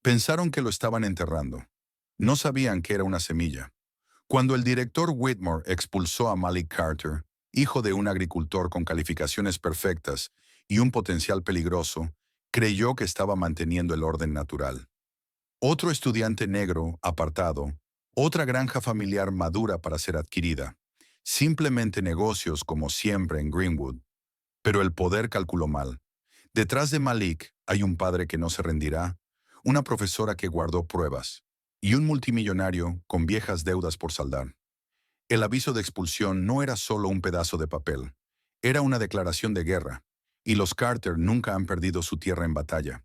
Pensaron que lo estaban enterrando. No sabían que era una semilla. Cuando el director Whitmore expulsó a Malik Carter, hijo de un agricultor con calificaciones perfectas y un potencial peligroso, creyó que estaba manteniendo el orden natural. Otro estudiante negro, apartado, otra granja familiar madura para ser adquirida. Simplemente negocios como siempre en Greenwood. Pero el poder calculó mal. Detrás de Malik hay un padre que no se rendirá, una profesora que guardó pruebas y un multimillonario con viejas deudas por saldar. El aviso de expulsión no era solo un pedazo de papel, era una declaración de guerra, y los Carter nunca han perdido su tierra en batalla.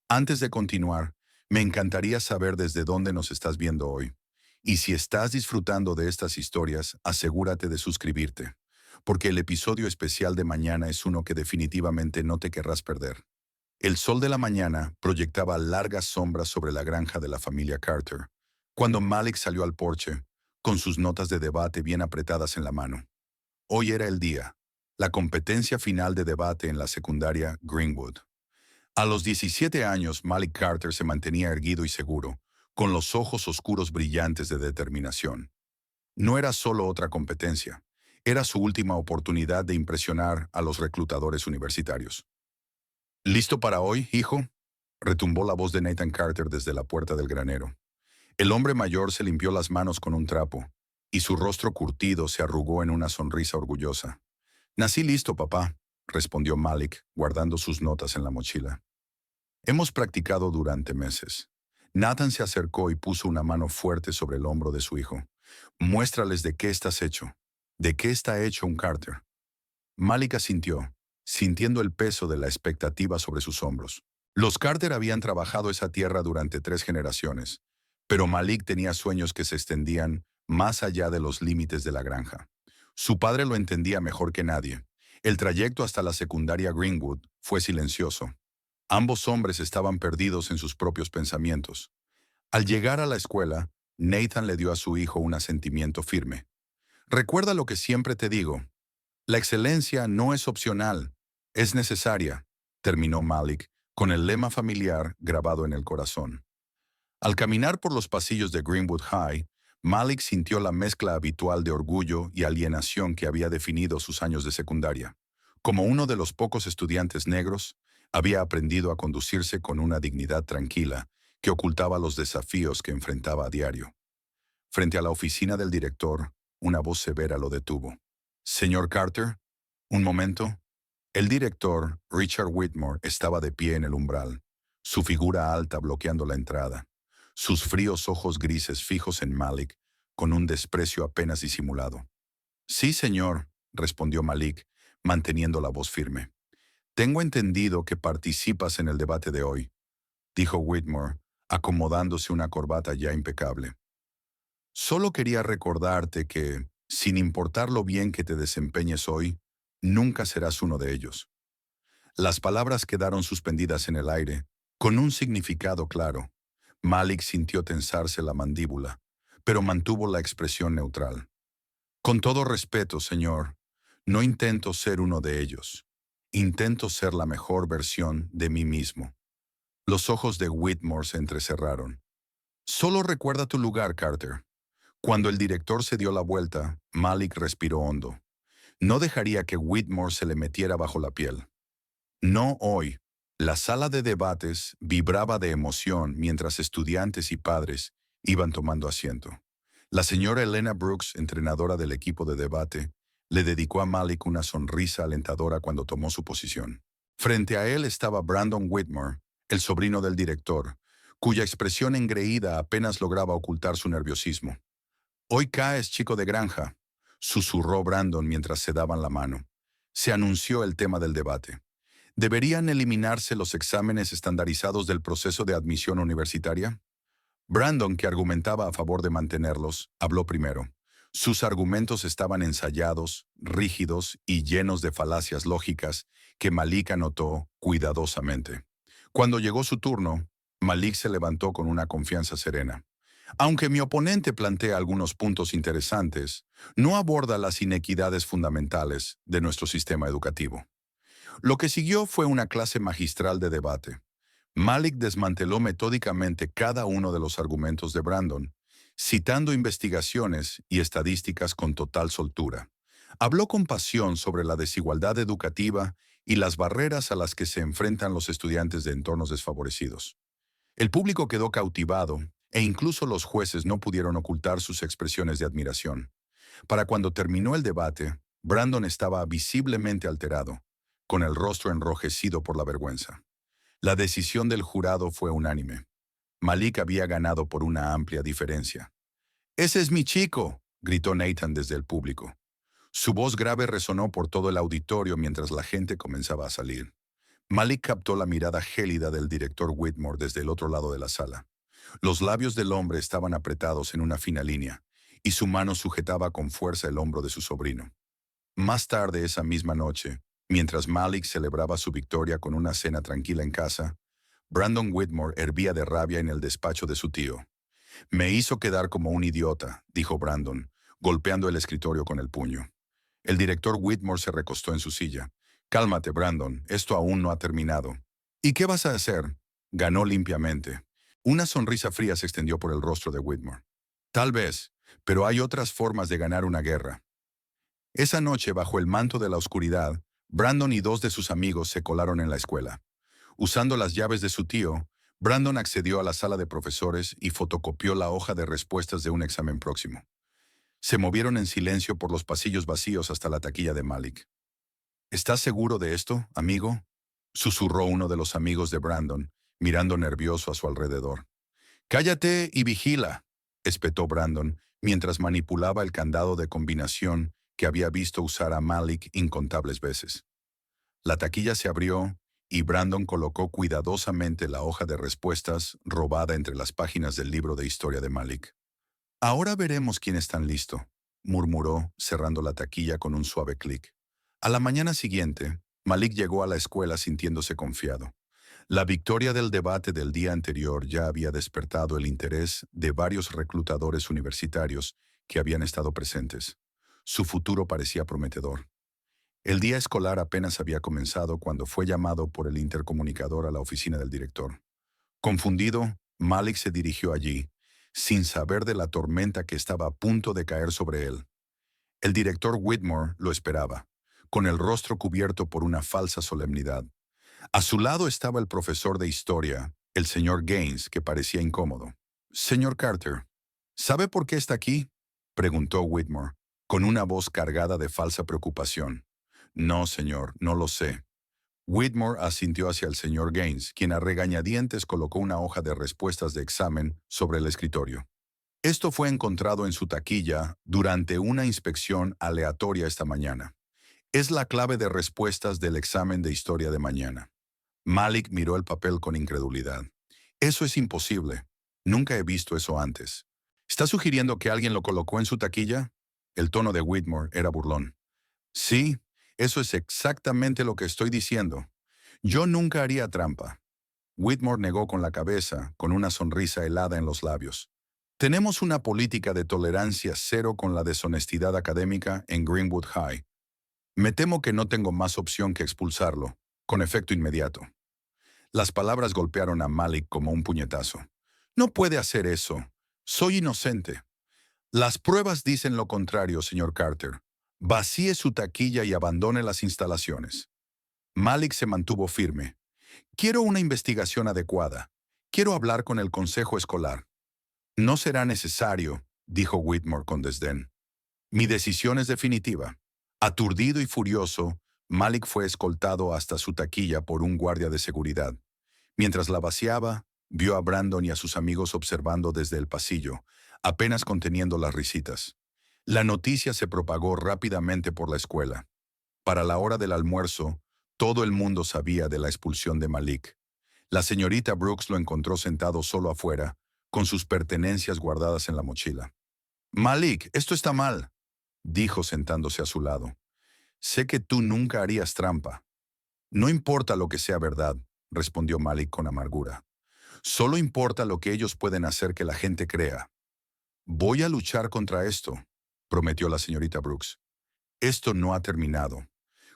Antes de continuar, me encantaría saber desde dónde nos estás viendo hoy. Y si estás disfrutando de estas historias, asegúrate de suscribirte, porque el episodio especial de mañana es uno que definitivamente no te querrás perder. El sol de la mañana proyectaba largas sombras sobre la granja de la familia Carter, cuando Malik salió al porche, con sus notas de debate bien apretadas en la mano. Hoy era el día, la competencia final de debate en la secundaria Greenwood. A los 17 años, Malik Carter se mantenía erguido y seguro, con los ojos oscuros brillantes de determinación. No era solo otra competencia, era su última oportunidad de impresionar a los reclutadores universitarios. ¿Listo para hoy, hijo?, retumbó la voz de Nathan Carter desde la puerta del granero. El hombre mayor se limpió las manos con un trapo, y su rostro curtido se arrugó en una sonrisa orgullosa. «Nací listo, papá», respondió Malik, guardando sus notas en la mochila. «Hemos practicado durante meses». Nathan se acercó y puso una mano fuerte sobre el hombro de su hijo. «Muéstrales de qué estás hecho. ¿De qué está hecho un Carter?». Malik asintió, sintiendo el peso de la expectativa sobre sus hombros. Los Carter habían trabajado esa tierra durante 3 generaciones, pero Malik tenía sueños que se extendían más allá de los límites de la granja. Su padre lo entendía mejor que nadie. El trayecto hasta la secundaria Greenwood fue silencioso. Ambos hombres estaban perdidos en sus propios pensamientos. Al llegar a la escuela, Nathan le dio a su hijo un asentimiento firme. «Recuerda lo que siempre te digo. La excelencia no es opcional, es necesaria», terminó Malik, con el lema familiar grabado en el corazón. Al caminar por los pasillos de Greenwood High, Malik sintió la mezcla habitual de orgullo y alienación que había definido sus años de secundaria. Como uno de los pocos estudiantes negros, había aprendido a conducirse con una dignidad tranquila que ocultaba los desafíos que enfrentaba a diario. Frente a la oficina del director, una voz severa lo detuvo. «Señor Carter, un momento». El director, Richard Whitmore, estaba de pie en el umbral, su figura alta bloqueando la entrada, sus fríos ojos grises fijos en Malik, con un desprecio apenas disimulado. «Sí, señor», respondió Malik, manteniendo la voz firme. «Tengo entendido que participas en el debate de hoy», dijo Whitmore, acomodándose una corbata ya impecable. «Solo quería recordarte que, sin importar lo bien que te desempeñes hoy, nunca serás uno de ellos». Las palabras quedaron suspendidas en el aire, con un significado claro. Malik sintió tensarse la mandíbula, pero mantuvo la expresión neutral. «Con todo respeto, señor, no intento ser uno de ellos. Intento ser la mejor versión de mí mismo». Los ojos de Whitmore se entrecerraron. «Solo recuerda tu lugar, Carter». Cuando el director se dio la vuelta, Malik respiró hondo. No dejaría que Whitmore se le metiera bajo la piel. No hoy. La sala de debates vibraba de emoción mientras estudiantes y padres iban tomando asiento. La señora Elena Brooks, entrenadora del equipo de debate, le dedicó a Malik una sonrisa alentadora cuando tomó su posición. Frente a él estaba Brandon Whitmore, el sobrino del director, cuya expresión engreída apenas lograba ocultar su nerviosismo. «Hoy caes, chico de granja», susurró Brandon mientras se daban la mano. Se anunció el tema del debate. ¿Deberían eliminarse los exámenes estandarizados del proceso de admisión universitaria? Brandon, que argumentaba a favor de mantenerlos, habló primero. Sus argumentos estaban ensayados, rígidos y llenos de falacias lógicas que Malik anotó cuidadosamente. Cuando llegó su turno, Malik se levantó con una confianza serena. «Aunque mi oponente plantea algunos puntos interesantes, no aborda las inequidades fundamentales de nuestro sistema educativo». Lo que siguió fue una clase magistral de debate. Malik desmanteló metódicamente cada uno de los argumentos de Brandon, citando investigaciones y estadísticas con total soltura. Habló con pasión sobre la desigualdad educativa y las barreras a las que se enfrentan los estudiantes de entornos desfavorecidos. El público quedó cautivado e incluso los jueces no pudieron ocultar sus expresiones de admiración. Para cuando terminó el debate, Brandon estaba visiblemente alterado, con el rostro enrojecido por la vergüenza. La decisión del jurado fue unánime. Malik había ganado por una amplia diferencia. «¡Ese es mi chico!», gritó Nathan desde el público. Su voz grave resonó por todo el auditorio mientras la gente comenzaba a salir. Malik captó la mirada gélida del director Whitmore desde el otro lado de la sala. Los labios del hombre estaban apretados en una fina línea, y su mano sujetaba con fuerza el hombro de su sobrino. Más tarde esa misma noche, mientras Malik celebraba su victoria con una cena tranquila en casa, Brandon Whitmore hervía de rabia en el despacho de su tío. «Me hizo quedar como un idiota», dijo Brandon, golpeando el escritorio con el puño. El director Whitmore se recostó en su silla. «Cálmate, Brandon, esto aún no ha terminado». «¿Y qué vas a hacer?». Ganó limpiamente. Una sonrisa fría se extendió por el rostro de Whitmore. «Tal vez, pero hay otras formas de ganar una guerra». Esa noche, bajo el manto de la oscuridad, Brandon y dos de sus amigos se colaron en la escuela. Usando las llaves de su tío, Brandon accedió a la sala de profesores y fotocopió la hoja de respuestas de un examen próximo. Se movieron en silencio por los pasillos vacíos hasta la taquilla de Malik. «¿Estás seguro de esto, amigo?», susurró uno de los amigos de Brandon, mirando nervioso a su alrededor. «Cállate y vigila», espetó Brandon, mientras manipulaba el candado de combinación que había visto usar a Malik incontables veces. La taquilla se abrió y Brandon colocó cuidadosamente la hoja de respuestas robada entre las páginas del libro de historia de Malik. «Ahora veremos quién es tan listo», murmuró, cerrando la taquilla con un suave clic. A la mañana siguiente, Malik llegó a la escuela sintiéndose confiado. La victoria del debate del día anterior ya había despertado el interés de varios reclutadores universitarios que habían estado presentes. Su futuro parecía prometedor. El día escolar apenas había comenzado cuando fue llamado por el intercomunicador a la oficina del director. Confundido, Malik se dirigió allí, sin saber de la tormenta que estaba a punto de caer sobre él. El director Whitmore lo esperaba, con el rostro cubierto por una falsa solemnidad. A su lado estaba el profesor de historia, el señor Gaines, que parecía incómodo. «Señor Carter, ¿sabe por qué está aquí?», preguntó Whitmore, con una voz cargada de falsa preocupación. «No, señor, no lo sé». Whitmore asintió hacia el señor Gaines, quien a regañadientes colocó una hoja de respuestas de examen sobre el escritorio. Esto fue encontrado en su taquilla durante una inspección aleatoria esta mañana. Es la clave de respuestas del examen de historia de mañana. Malik miró el papel con incredulidad. «Eso es imposible. Nunca he visto eso antes». «¿Está sugiriendo que alguien lo colocó en su taquilla?». El tono de Whitmore era burlón. «Sí, eso es exactamente lo que estoy diciendo. Yo nunca haría trampa». Whitmore negó con la cabeza, con una sonrisa helada en los labios. «Tenemos una política de tolerancia cero con la deshonestidad académica en Greenwood High. Me temo que no tengo más opción que expulsarlo, con efecto inmediato». Las palabras golpearon a Malik como un puñetazo. «No puede hacer eso. Soy inocente». «Las pruebas dicen lo contrario, señor Carter. Vacíe su taquilla y abandone las instalaciones». Malik se mantuvo firme. «Quiero una investigación adecuada. Quiero hablar con el consejo escolar». «No será necesario», dijo Whitmore con desdén. «Mi decisión es definitiva». Aturdido y furioso, Malik fue escoltado hasta su taquilla por un guardia de seguridad. Mientras la vaciaba, vio a Brandon y a sus amigos observando desde el pasillo, apenas conteniendo las risitas. La noticia se propagó rápidamente por la escuela. Para la hora del almuerzo, todo el mundo sabía de la expulsión de Malik. La señorita Brooks lo encontró sentado solo afuera, con sus pertenencias guardadas en la mochila. «Malik, esto está mal», dijo sentándose a su lado. «Sé que tú nunca harías trampa». «No importa lo que sea verdad», respondió Malik con amargura. «Solo importa lo que ellos pueden hacer que la gente crea». «Voy a luchar contra esto», prometió la señorita Brooks. «Esto no ha terminado».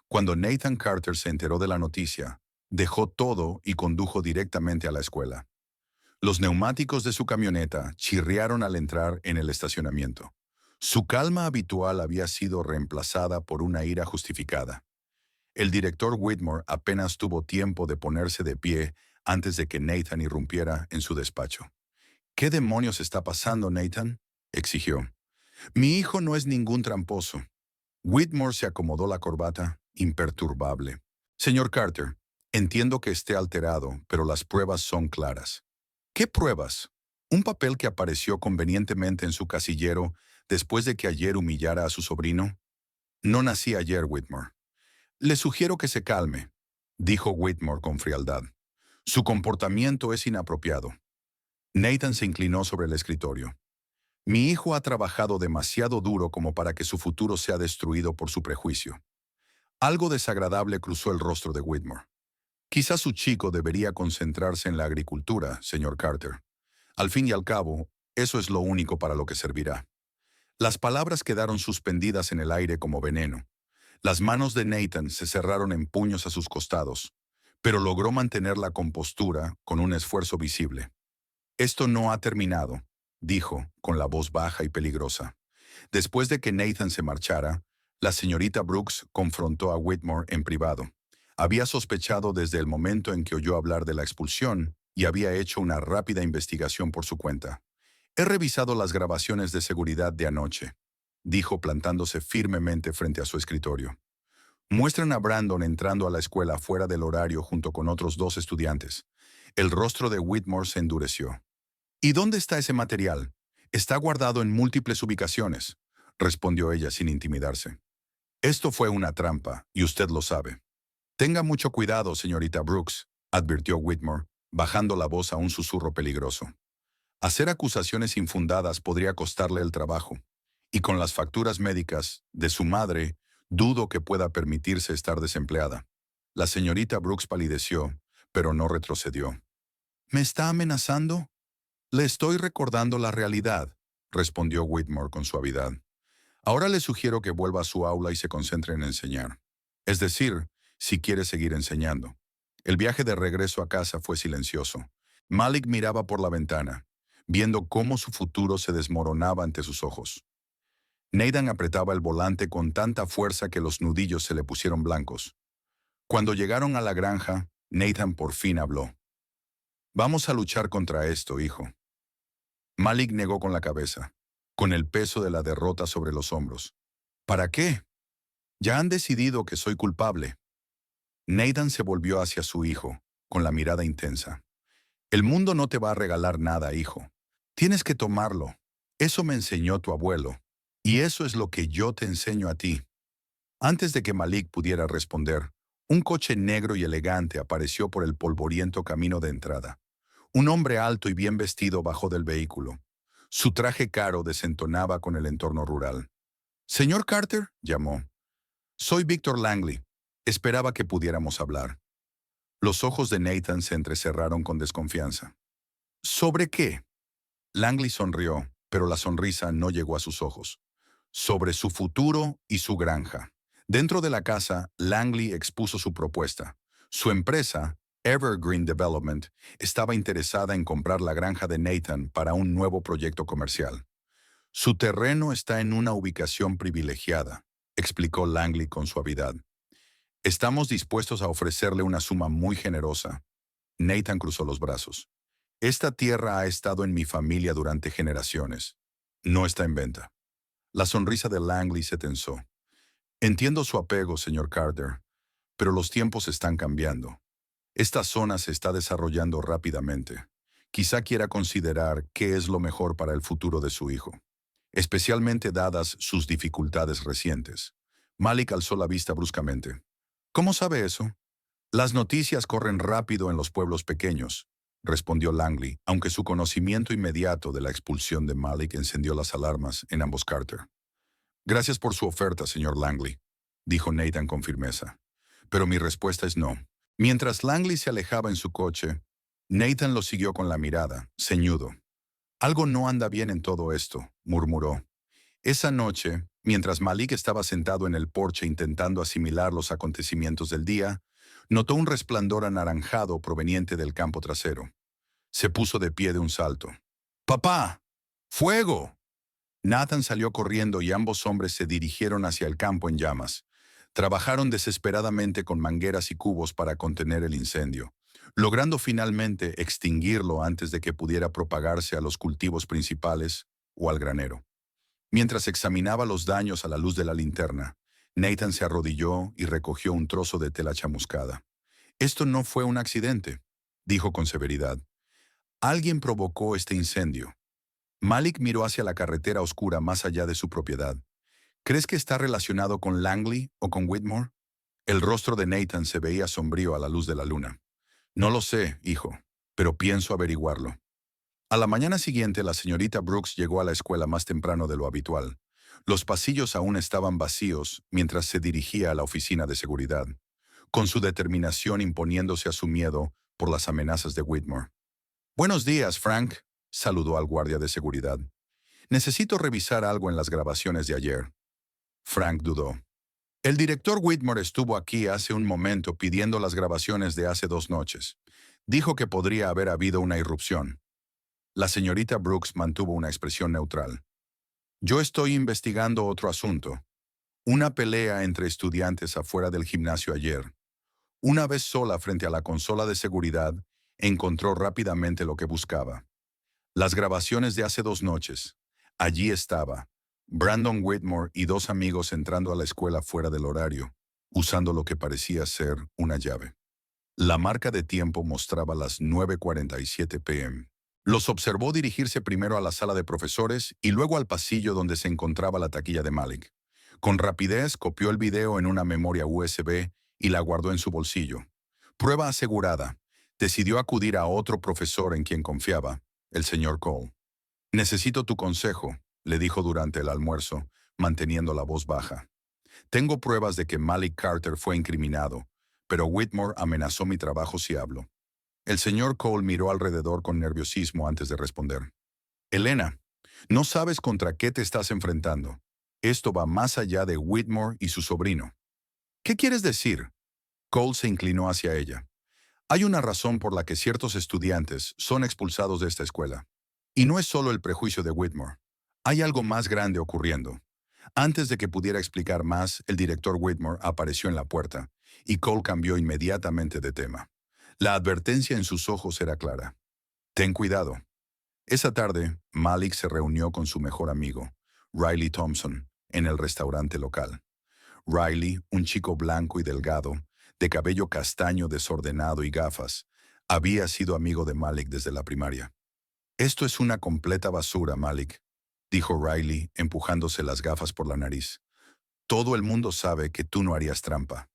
Cuando Nathan Carter se enteró de la noticia, Dejó todo y condujo directamente a la escuela. Los neumáticos de su camioneta chirriaron al entrar en el estacionamiento. Su calma habitual había sido reemplazada por una ira justificada. El director Whitmore apenas tuvo tiempo de ponerse de pie antes de que Nathan irrumpiera en su despacho. ¿Qué demonios está pasando, Nathan?, exigió. Mi hijo no es ningún tramposo. Whitmore se acomodó la corbata, imperturbable. Señor Carter, entiendo que esté alterado, pero las pruebas son claras. ¿Qué pruebas? ¿Un papel que apareció convenientemente en su casillero después de que ayer humillara a su sobrino? No nací ayer, Whitmore. Le sugiero que se calme, dijo Whitmore con frialdad. Su comportamiento es inapropiado. Nathan se inclinó sobre el escritorio. Mi hijo ha trabajado demasiado duro como para que su futuro sea destruido por su prejuicio. Algo desagradable cruzó el rostro de Whitmore. Quizás su chico debería concentrarse en la agricultura, señor Carter. Al fin y al cabo, eso es lo único para lo que servirá. Las palabras quedaron suspendidas en el aire como veneno. Las manos de Nathan se cerraron en puños a sus costados, pero logró mantener la compostura con un esfuerzo visible. Esto no ha terminado, dijo, con la voz baja y peligrosa. Después de que Nathan se marchara, la señorita Brooks confrontó a Whitmore en privado. Había sospechado desde el momento en que oyó hablar de la expulsión y había hecho una rápida investigación por su cuenta. He revisado las grabaciones de seguridad de anoche, dijo plantándose firmemente frente a su escritorio. Muestran a Brandon entrando a la escuela fuera del horario junto con otros 2 estudiantes. El rostro de Whitmore se endureció. ¿Y dónde está ese material? Está guardado en múltiples ubicaciones, respondió ella sin intimidarse. Esto fue una trampa, y usted lo sabe. Tenga mucho cuidado, señorita Brooks, advirtió Whitmore, bajando la voz a un susurro peligroso. Hacer acusaciones infundadas podría costarle el trabajo, y con las facturas médicas de su madre, dudo que pueda permitirse estar desempleada. La señorita Brooks palideció, pero no retrocedió. ¿Me está amenazando? Le estoy recordando la realidad, respondió Whitmore con suavidad. Ahora le sugiero que vuelva a su aula y se concentre en enseñar. Es decir, si quiere seguir enseñando. El viaje de regreso a casa fue silencioso. Malik miraba por la ventana, viendo cómo su futuro se desmoronaba ante sus ojos. Nathan apretaba el volante con tanta fuerza que los nudillos se le pusieron blancos. Cuando llegaron a la granja, Nathan por fin habló. Vamos a luchar contra esto, hijo. Malik negó con la cabeza, con el peso de la derrota sobre los hombros. ¿Para qué? Ya han decidido que soy culpable. Nathan se volvió hacia su hijo, con la mirada intensa. El mundo no te va a regalar nada, hijo. Tienes que tomarlo. Eso me enseñó tu abuelo. Y eso es lo que yo te enseño a ti. Antes de que Malik pudiera responder, un coche negro y elegante apareció por el polvoriento camino de entrada. Un hombre alto y bien vestido bajó del vehículo. Su traje caro desentonaba con el entorno rural. «Señor Carter», llamó. «Soy Victor Langley. Esperaba que pudiéramos hablar». Los ojos de Nathan se entrecerraron con desconfianza. «¿Sobre qué?» Langley sonrió, pero la sonrisa no llegó a sus ojos. Sobre su futuro y su granja. Dentro de la casa, Langley expuso su propuesta. Su empresa, Evergreen Development, estaba interesada en comprar la granja de Nathan para un nuevo proyecto comercial. Su terreno está en una ubicación privilegiada, explicó Langley con suavidad. Estamos dispuestos a ofrecerle una suma muy generosa. Nathan cruzó los brazos. Esta tierra ha estado en mi familia durante generaciones. No está en venta. La sonrisa de Langley se tensó. Entiendo su apego, señor Carter, pero los tiempos están cambiando. Esta zona se está desarrollando rápidamente. Quizá quiera considerar qué es lo mejor para el futuro de su hijo, especialmente dadas sus dificultades recientes. Malik alzó la vista bruscamente. ¿Cómo sabe eso? Las noticias corren rápido en los pueblos pequeños, respondió Langley, aunque su conocimiento inmediato de la expulsión de Malik encendió las alarmas en ambos Carter. Gracias por su oferta, señor Langley, dijo Nathan con firmeza. Pero mi respuesta es no. Mientras Langley se alejaba en su coche, Nathan lo siguió con la mirada, ceñudo. Algo no anda bien en todo esto, murmuró. Esa noche, mientras Malik estaba sentado en el porche intentando asimilar los acontecimientos del día, Notó un resplandor anaranjado proveniente del campo trasero. Se puso de pie de un salto. ¡Papá! ¡Fuego! Nathan salió corriendo y ambos hombres se dirigieron hacia el campo en llamas. Trabajaron desesperadamente con mangueras y cubos para contener el incendio, logrando finalmente extinguirlo antes de que pudiera propagarse a los cultivos principales o al granero. Mientras examinaba los daños a la luz de la linterna, Nathan se arrodilló y recogió un trozo de tela chamuscada. «Esto no fue un accidente», dijo con severidad. «Alguien provocó este incendio». Malik miró hacia la carretera oscura más allá de su propiedad. «¿Crees que está relacionado con Langley o con Whitmore?» El rostro de Nathan se veía sombrío a la luz de la luna. «No lo sé, hijo, pero pienso averiguarlo». A la mañana siguiente, la señorita Brooks llegó a la escuela más temprano de lo habitual. Los pasillos aún estaban vacíos mientras se dirigía a la oficina de seguridad, con su determinación imponiéndose a su miedo por las amenazas de Whitmore. «Buenos días, Frank», saludó al guardia de seguridad. «Necesito revisar algo en las grabaciones de ayer». Frank dudó. «El director Whitmore estuvo aquí hace un momento pidiendo las grabaciones de hace 2 noches. Dijo que podría haber habido una irrupción». La señorita Brooks mantuvo una expresión neutral. «Yo estoy investigando otro asunto. Una pelea entre estudiantes afuera del gimnasio ayer. Una vez sola frente a la consola de seguridad, encontró rápidamente lo que buscaba. Las grabaciones de hace 2 noches. Allí estaba Brandon Whitmore y 2 amigos entrando a la escuela fuera del horario, usando lo que parecía ser una llave. La marca de tiempo mostraba las 9:47 p.m. Los observó dirigirse primero a la sala de profesores y luego al pasillo donde se encontraba la taquilla de Malik. Con rapidez copió el video en una memoria USB y la guardó en su bolsillo. Prueba asegurada. Decidió acudir a otro profesor en quien confiaba, el señor Cole. «Necesito tu consejo», le dijo durante el almuerzo, manteniendo la voz baja. «Tengo pruebas de que Malik Carter fue incriminado, pero Whitmore amenazó mi trabajo si hablo». El señor Cole miró alrededor con nerviosismo antes de responder. «Elena, no sabes contra qué te estás enfrentando. Esto va más allá de Whitmore y su sobrino». «¿Qué quieres decir?» Cole se inclinó hacia ella. «Hay una razón por la que ciertos estudiantes son expulsados de esta escuela. Y no es solo el prejuicio de Whitmore. Hay algo más grande ocurriendo». Antes de que pudiera explicar más, el director Whitmore apareció en la puerta, y Cole cambió inmediatamente de tema. La advertencia en sus ojos era clara. «Ten cuidado». Esa tarde, Malik se reunió con su mejor amigo, Riley Thompson, en el restaurante local. Riley, un chico blanco y delgado, de cabello castaño desordenado y gafas, había sido amigo de Malik desde la primaria. «Esto es una completa basura, Malik», dijo Riley, empujándose las gafas por la nariz. «Todo el mundo sabe que tú no harías trampa».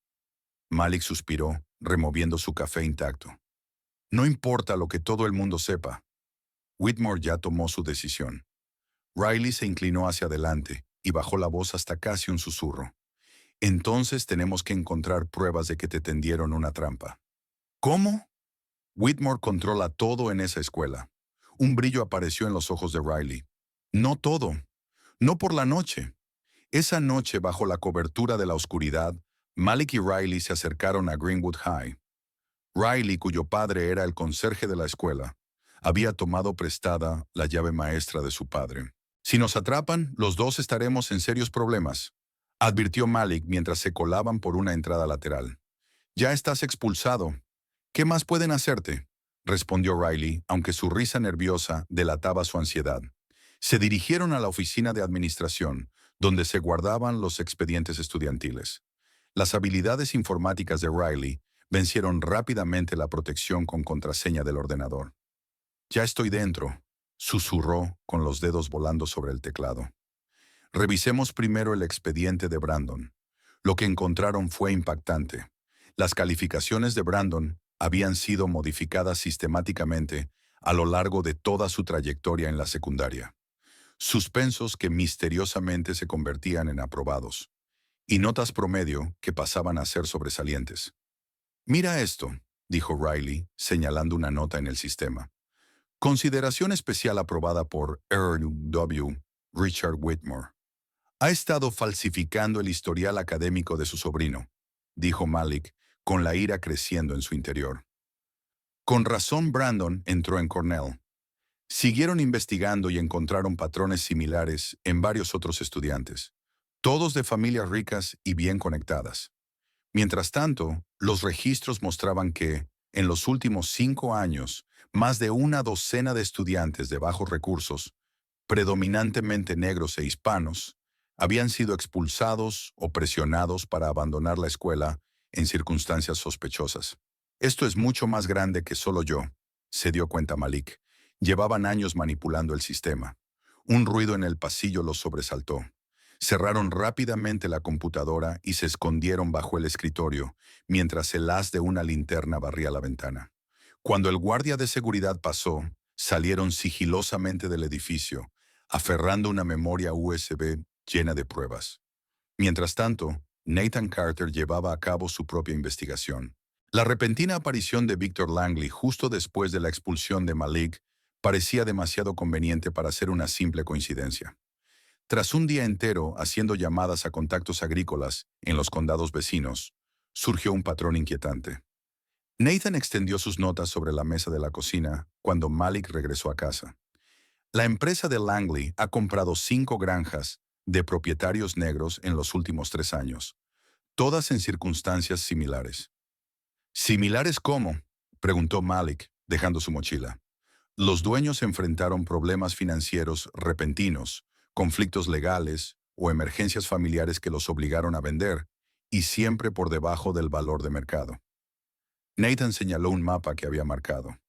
Malik suspiró, removiendo su café intacto. «No importa lo que todo el mundo sepa». Whitmore ya tomó su decisión. Riley se inclinó hacia adelante y bajó la voz hasta casi un susurro. «Entonces tenemos que encontrar pruebas de que te tendieron una trampa». «¿Cómo?» «Whitmore controla todo en esa escuela». Un brillo apareció en los ojos de Riley. «No todo. No por la noche». Esa noche, bajo la cobertura de la oscuridad, Malik y Riley se acercaron a Greenwood High. Riley, cuyo padre era el conserje de la escuela, había tomado prestada la llave maestra de su padre. «Si nos atrapan, los dos estaremos en serios problemas», advirtió Malik mientras se colaban por una entrada lateral. «Ya estás expulsado. ¿Qué más pueden hacerte?», respondió Riley, aunque su risa nerviosa delataba su ansiedad. Se dirigieron a la oficina de administración, donde se guardaban los expedientes estudiantiles. Las habilidades informáticas de Riley vencieron rápidamente la protección con contraseña del ordenador. «Ya estoy dentro», susurró con los dedos volando sobre el teclado. «Revisemos primero el expediente de Brandon». Lo que encontraron fue impactante. Las calificaciones de Brandon habían sido modificadas sistemáticamente a lo largo de toda su trayectoria en la secundaria. Suspensos que misteriosamente se convertían en aprobados, y notas promedio que pasaban a ser sobresalientes. «Mira esto», dijo Riley, señalando una nota en el sistema. «Consideración especial aprobada por R.W. Richard Whitmore. Ha estado falsificando el historial académico de su sobrino», dijo Malik, con la ira creciendo en su interior. Con razón Brandon entró en Cornell. Siguieron investigando y encontraron patrones similares en varios otros estudiantes, todos de familias ricas y bien conectadas. Mientras tanto, los registros mostraban que, en los últimos 5 años, más de una docena de estudiantes de bajos recursos, predominantemente negros e hispanos, habían sido expulsados o presionados para abandonar la escuela en circunstancias sospechosas. Esto es mucho más grande que solo yo, se dio cuenta Malik. Llevaban años manipulando el sistema. Un ruido en el pasillo los sobresaltó. Cerraron rápidamente la computadora y se escondieron bajo el escritorio, mientras el haz de una linterna barría la ventana. Cuando el guardia de seguridad pasó, salieron sigilosamente del edificio, aferrando una memoria USB llena de pruebas. Mientras tanto, Nathan Carter llevaba a cabo su propia investigación. La repentina aparición de Victor Langley justo después de la expulsión de Malik parecía demasiado conveniente para ser una simple coincidencia. Tras un día entero haciendo llamadas a contactos agrícolas en los condados vecinos, surgió un patrón inquietante. Nathan extendió sus notas sobre la mesa de la cocina cuando Malik regresó a casa. La empresa de Langley ha comprado 5 granjas de propietarios negros en los últimos 3 años, todas en circunstancias similares. ¿Similares cómo?, preguntó Malik, dejando su mochila. Los dueños enfrentaron problemas financieros repentinos, conflictos legales o emergencias familiares que los obligaron a vender, y siempre por debajo del valor de mercado. Nathan señaló un mapa que había marcado.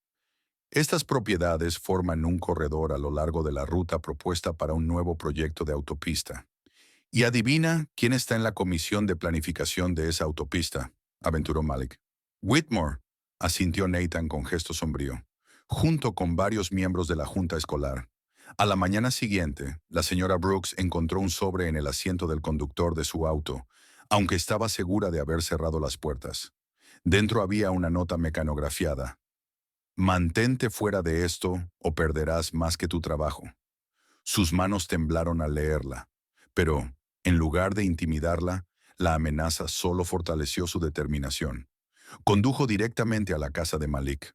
Estas propiedades forman un corredor a lo largo de la ruta propuesta para un nuevo proyecto de autopista. Y adivina quién está en la comisión de planificación de esa autopista, aventuró Malik. Whitmore, asintió Nathan con gesto sombrío, junto con varios miembros de la junta escolar. A la mañana siguiente, la señora Brooks encontró un sobre en el asiento del conductor de su auto, aunque estaba segura de haber cerrado las puertas. Dentro había una nota mecanografiada. Mantente fuera de esto o perderás más que tu trabajo. Sus manos temblaron al leerla, pero, en lugar de intimidarla, la amenaza solo fortaleció su determinación. Condujo directamente a la casa de Malik.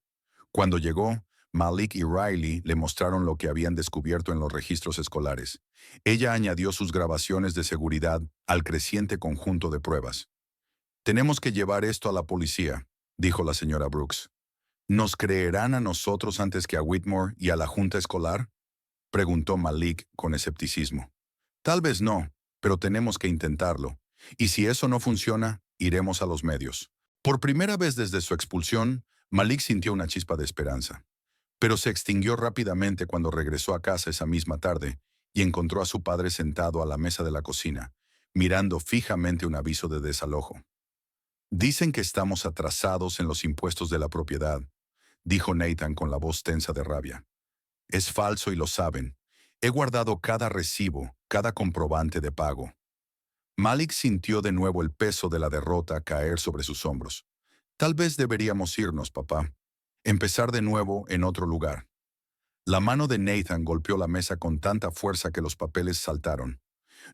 Cuando llegó, Malik y Riley le mostraron lo que habían descubierto en los registros escolares. Ella añadió sus grabaciones de seguridad al creciente conjunto de pruebas. «Tenemos que llevar esto a la policía», dijo la señora Brooks. «¿Nos creerán a nosotros antes que a Whitmore y a la junta escolar?», preguntó Malik con escepticismo. «Tal vez no, pero tenemos que intentarlo. Y si eso no funciona, iremos a los medios». Por primera vez desde su expulsión, Malik sintió una chispa de esperanza. Pero se extinguió rápidamente cuando regresó a casa esa misma tarde y encontró a su padre sentado a la mesa de la cocina, mirando fijamente un aviso de desalojo. «Dicen que estamos atrasados en los impuestos de la propiedad», dijo Nathan con la voz tensa de rabia. «Es falso y lo saben. He guardado cada recibo, cada comprobante de pago». Malik sintió de nuevo el peso de la derrota caer sobre sus hombros. «Tal vez deberíamos irnos, papá. Empezar de nuevo en otro lugar». La mano de Nathan golpeó la mesa con tanta fuerza que los papeles saltaron.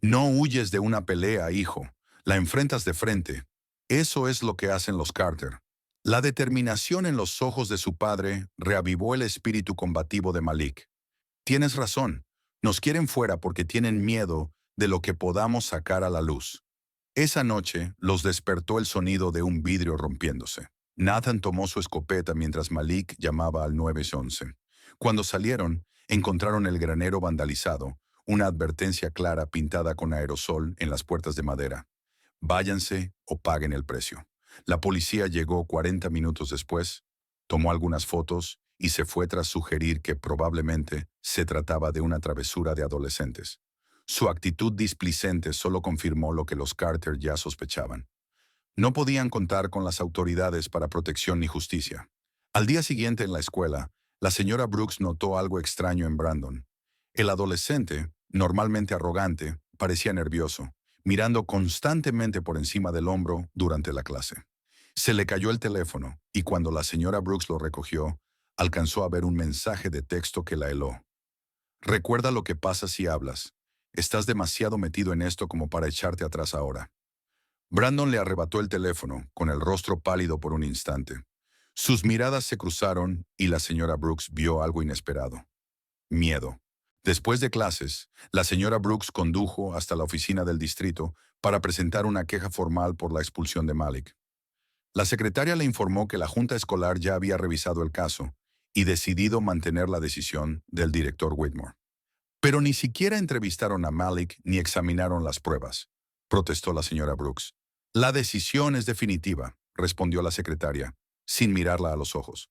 «No huyes de una pelea, hijo. La enfrentas de frente. Eso es lo que hacen los Carter». La determinación en los ojos de su padre reavivó el espíritu combativo de Malik. «Tienes razón. Nos quieren fuera porque tienen miedo de lo que podamos sacar a la luz». Esa noche los despertó el sonido de un vidrio rompiéndose. Nathan tomó su escopeta mientras Malik llamaba al 911. Cuando salieron, encontraron el granero vandalizado, una advertencia clara pintada con aerosol en las puertas de madera. «Váyanse o paguen el precio». La policía llegó 40 minutos después, tomó algunas fotos y se fue tras sugerir que probablemente se trataba de una travesura de adolescentes. Su actitud displicente solo confirmó lo que los Carter ya sospechaban. No podían contar con las autoridades para protección ni justicia. Al día siguiente en la escuela, la señora Brooks notó algo extraño en Brandon. El adolescente, normalmente arrogante, parecía nervioso, mirando constantemente por encima del hombro durante la clase. Se le cayó el teléfono y cuando la señora Brooks lo recogió, alcanzó a ver un mensaje de texto que la heló. «Recuerda lo que pasa si hablas. Estás demasiado metido en esto como para echarte atrás ahora». Brandon le arrebató el teléfono, con el rostro pálido por un instante. Sus miradas se cruzaron y la señora Brooks vio algo inesperado. Miedo. Después de clases, la señora Brooks condujo hasta la oficina del distrito para presentar una queja formal por la expulsión de Malik. La secretaria le informó que la junta escolar ya había revisado el caso y decidido mantener la decisión del director Whitmore. Pero ni siquiera entrevistaron a Malik ni examinaron las pruebas, protestó la señora Brooks. La decisión es definitiva, respondió la secretaria, sin mirarla a los ojos.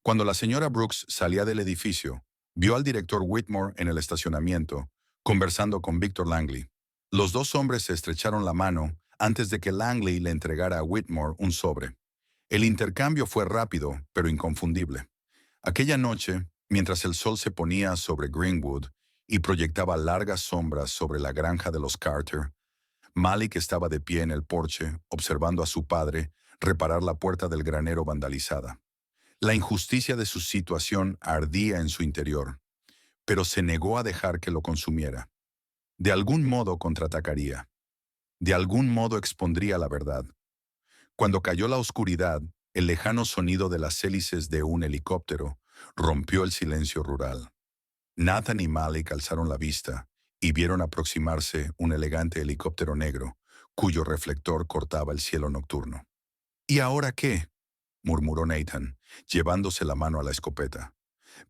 Cuando la señora Brooks salía del edificio, vio al director Whitmore en el estacionamiento, conversando con Victor Langley. Los dos hombres se estrecharon la mano antes de que Langley le entregara a Whitmore un sobre. El intercambio fue rápido, pero inconfundible. Aquella noche, mientras el sol se ponía sobre Greenwood y proyectaba largas sombras sobre la granja de los Carter, Malik estaba de pie en el porche, observando a su padre reparar la puerta del granero vandalizada. La injusticia de su situación ardía en su interior, pero se negó a dejar que lo consumiera. De algún modo contraatacaría. De algún modo expondría la verdad. Cuando cayó la oscuridad, el lejano sonido de las hélices de un helicóptero rompió el silencio rural. Nathan y Malik alzaron la vista y vieron aproximarse un elegante helicóptero negro, cuyo reflector cortaba el cielo nocturno. ¿Y ahora qué?, murmuró Nathan, llevándose la mano a la escopeta.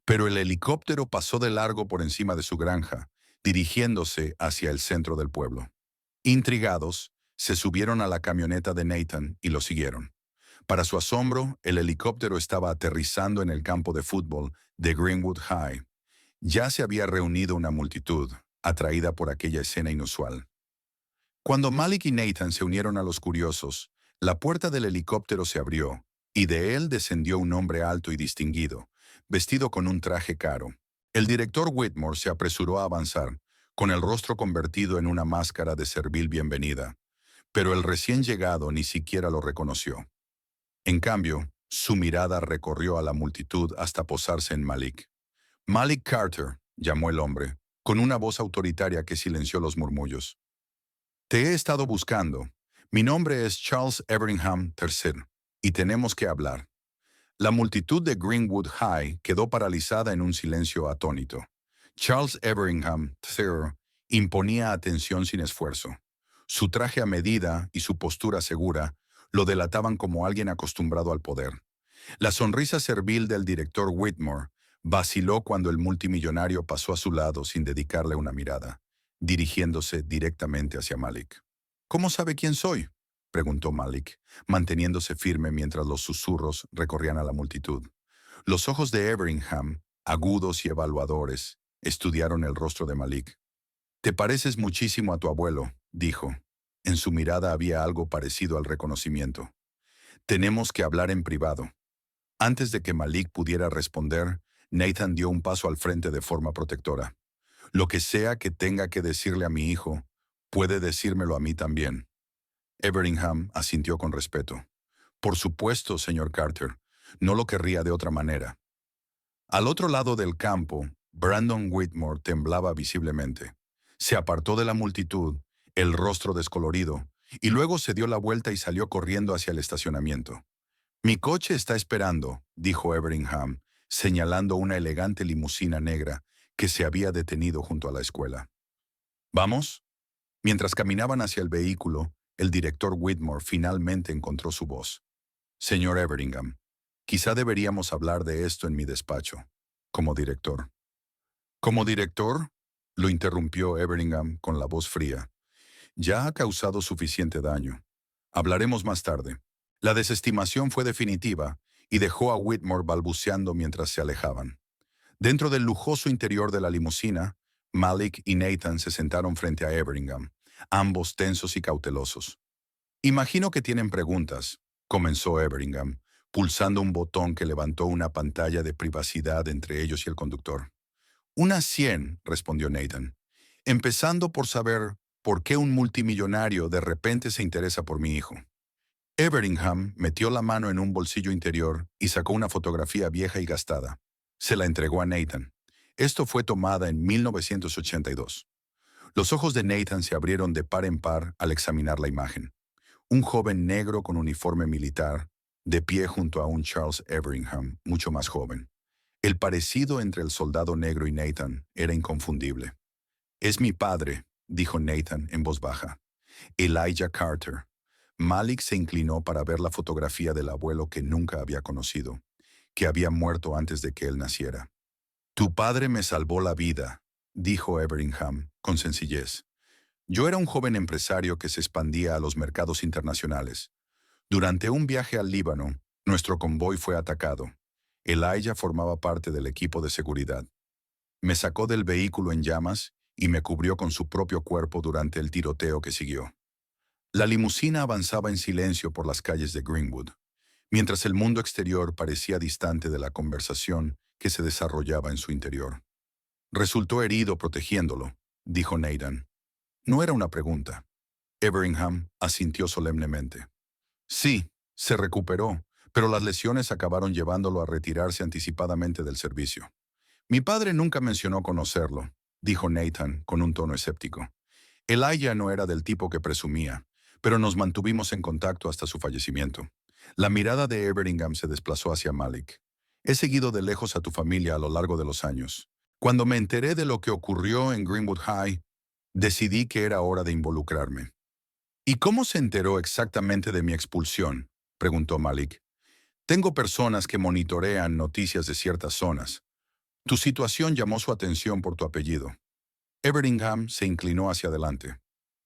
Pero el helicóptero pasó de largo por encima de su granja, dirigiéndose hacia el centro del pueblo. Intrigados, se subieron a la camioneta de Nathan y lo siguieron. Para su asombro, el helicóptero estaba aterrizando en el campo de fútbol de Greenwood High. Ya se había reunido una multitud, atraída por aquella escena inusual. Cuando Malik y Nathan se unieron a los curiosos, la puerta del helicóptero se abrió, y de él descendió un hombre alto y distinguido, vestido con un traje caro. El director Whitmore se apresuró a avanzar, con el rostro convertido en una máscara de servil bienvenida, pero el recién llegado ni siquiera lo reconoció. En cambio, su mirada recorrió a la multitud hasta posarse en Malik. «Malik Carter», llamó el hombre, con una voz autoritaria que silenció los murmullos. «Te he estado buscando. Mi nombre es Charles Everingham III, y tenemos que hablar». La multitud de Greenwood High quedó paralizada en un silencio atónito. Charles Everingham III imponía atención sin esfuerzo. Su traje a medida y su postura segura lo delataban como alguien acostumbrado al poder. La sonrisa servil del director Whitmore vaciló cuando el multimillonario pasó a su lado sin dedicarle una mirada, dirigiéndose directamente hacia Malik. «¿Cómo sabe quién soy?», preguntó Malik, manteniéndose firme mientras los susurros recorrían a la multitud. Los ojos de Everingham, agudos y evaluadores, estudiaron el rostro de Malik. «Te pareces muchísimo a tu abuelo», dijo. En su mirada había algo parecido al reconocimiento. «Tenemos que hablar en privado». Antes de que Malik pudiera responder, Nathan dio un paso al frente de forma protectora. «Lo que sea que tenga que decirle a mi hijo, puede decírmelo a mí también». Everingham asintió con respeto. «Por supuesto, señor Carter. No lo querría de otra manera». Al otro lado del campo, Brandon Whitmore temblaba visiblemente. Se apartó de la multitud, el rostro descolorido, y luego se dio la vuelta y salió corriendo hacia el estacionamiento. «Mi coche está esperando», dijo Everingham, señalando una elegante limusina negra que se había detenido junto a la escuela. «¿Vamos?». Mientras caminaban hacia el vehículo, el director Whitmore finalmente encontró su voz. «Señor Everingham, quizá deberíamos hablar de esto en mi despacho, como director». «¿Como director?», lo interrumpió Everingham con la voz fría. «Ya ha causado suficiente daño. Hablaremos más tarde». La desestimación fue definitiva y dejó a Whitmore balbuceando mientras se alejaban. Dentro del lujoso interior de la limusina, Malik y Nathan se sentaron frente a Everingham, ambos tensos y cautelosos. «Imagino que tienen preguntas», comenzó Everingham, pulsando un botón que levantó una pantalla de privacidad entre ellos y el conductor. «Unas 100», respondió Nathan, «empezando por saber por qué un multimillonario de repente se interesa por mi hijo». Everingham metió la mano en un bolsillo interior y sacó una fotografía vieja y gastada. Se la entregó a Nathan. Esto fue tomada en 1982. Los ojos de Nathan se abrieron de par en par al examinar la imagen. Un joven negro con uniforme militar, de pie junto a un Charles Everingham, mucho más joven. El parecido entre el soldado negro y Nathan era inconfundible. «Es mi padre», dijo Nathan en voz baja. «Elijah Carter». Malik se inclinó para ver la fotografía del abuelo que nunca había conocido, que había muerto antes de que él naciera. «Tu padre me salvó la vida», dijo Everingham con sencillez. «Yo era un joven empresario que se expandía a los mercados internacionales. Durante un viaje al Líbano, nuestro convoy fue atacado. Elijah formaba parte del equipo de seguridad. Me sacó del vehículo en llamas y me cubrió con su propio cuerpo durante el tiroteo que siguió. La limusina avanzaba en silencio por las calles de Greenwood, mientras el mundo exterior parecía distante de la conversación que se desarrollaba en su interior. «Resultó herido protegiéndolo», dijo Nathan. No era una pregunta. Everingham asintió solemnemente. «Sí, se recuperó, pero las lesiones acabaron llevándolo a retirarse anticipadamente del servicio. Mi padre nunca mencionó conocerlo», dijo Nathan con un tono escéptico. «Elijah no era del tipo que presumía, pero nos mantuvimos en contacto hasta su fallecimiento». La mirada de Everingham se desplazó hacia Malik. «He seguido de lejos a tu familia a lo largo de los años. Cuando me enteré de lo que ocurrió en Greenwood High, decidí que era hora de involucrarme». «¿Y cómo se enteró exactamente de mi expulsión?», preguntó Malik. «Tengo personas que monitorean noticias de ciertas zonas. Tu situación llamó su atención por tu apellido». Everingham se inclinó hacia adelante.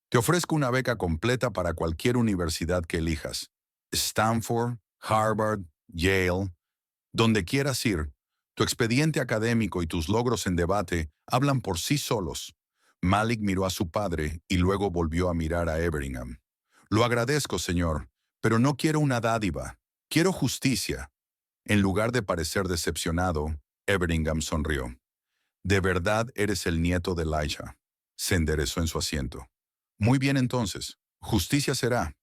«Te ofrezco una beca completa para cualquier universidad que elijas. Stanford, Harvard, Yale, donde quieras ir. Tu expediente académico y tus logros en debate hablan por sí solos». Malik miró a su padre y luego volvió a mirar a Everingham. «Lo agradezco, señor, pero no quiero una dádiva. Quiero justicia». En lugar de parecer decepcionado, Everingham sonrió. «¿De verdad eres el nieto de Elijah?». Se enderezó en su asiento. «Muy bien entonces, justicia será.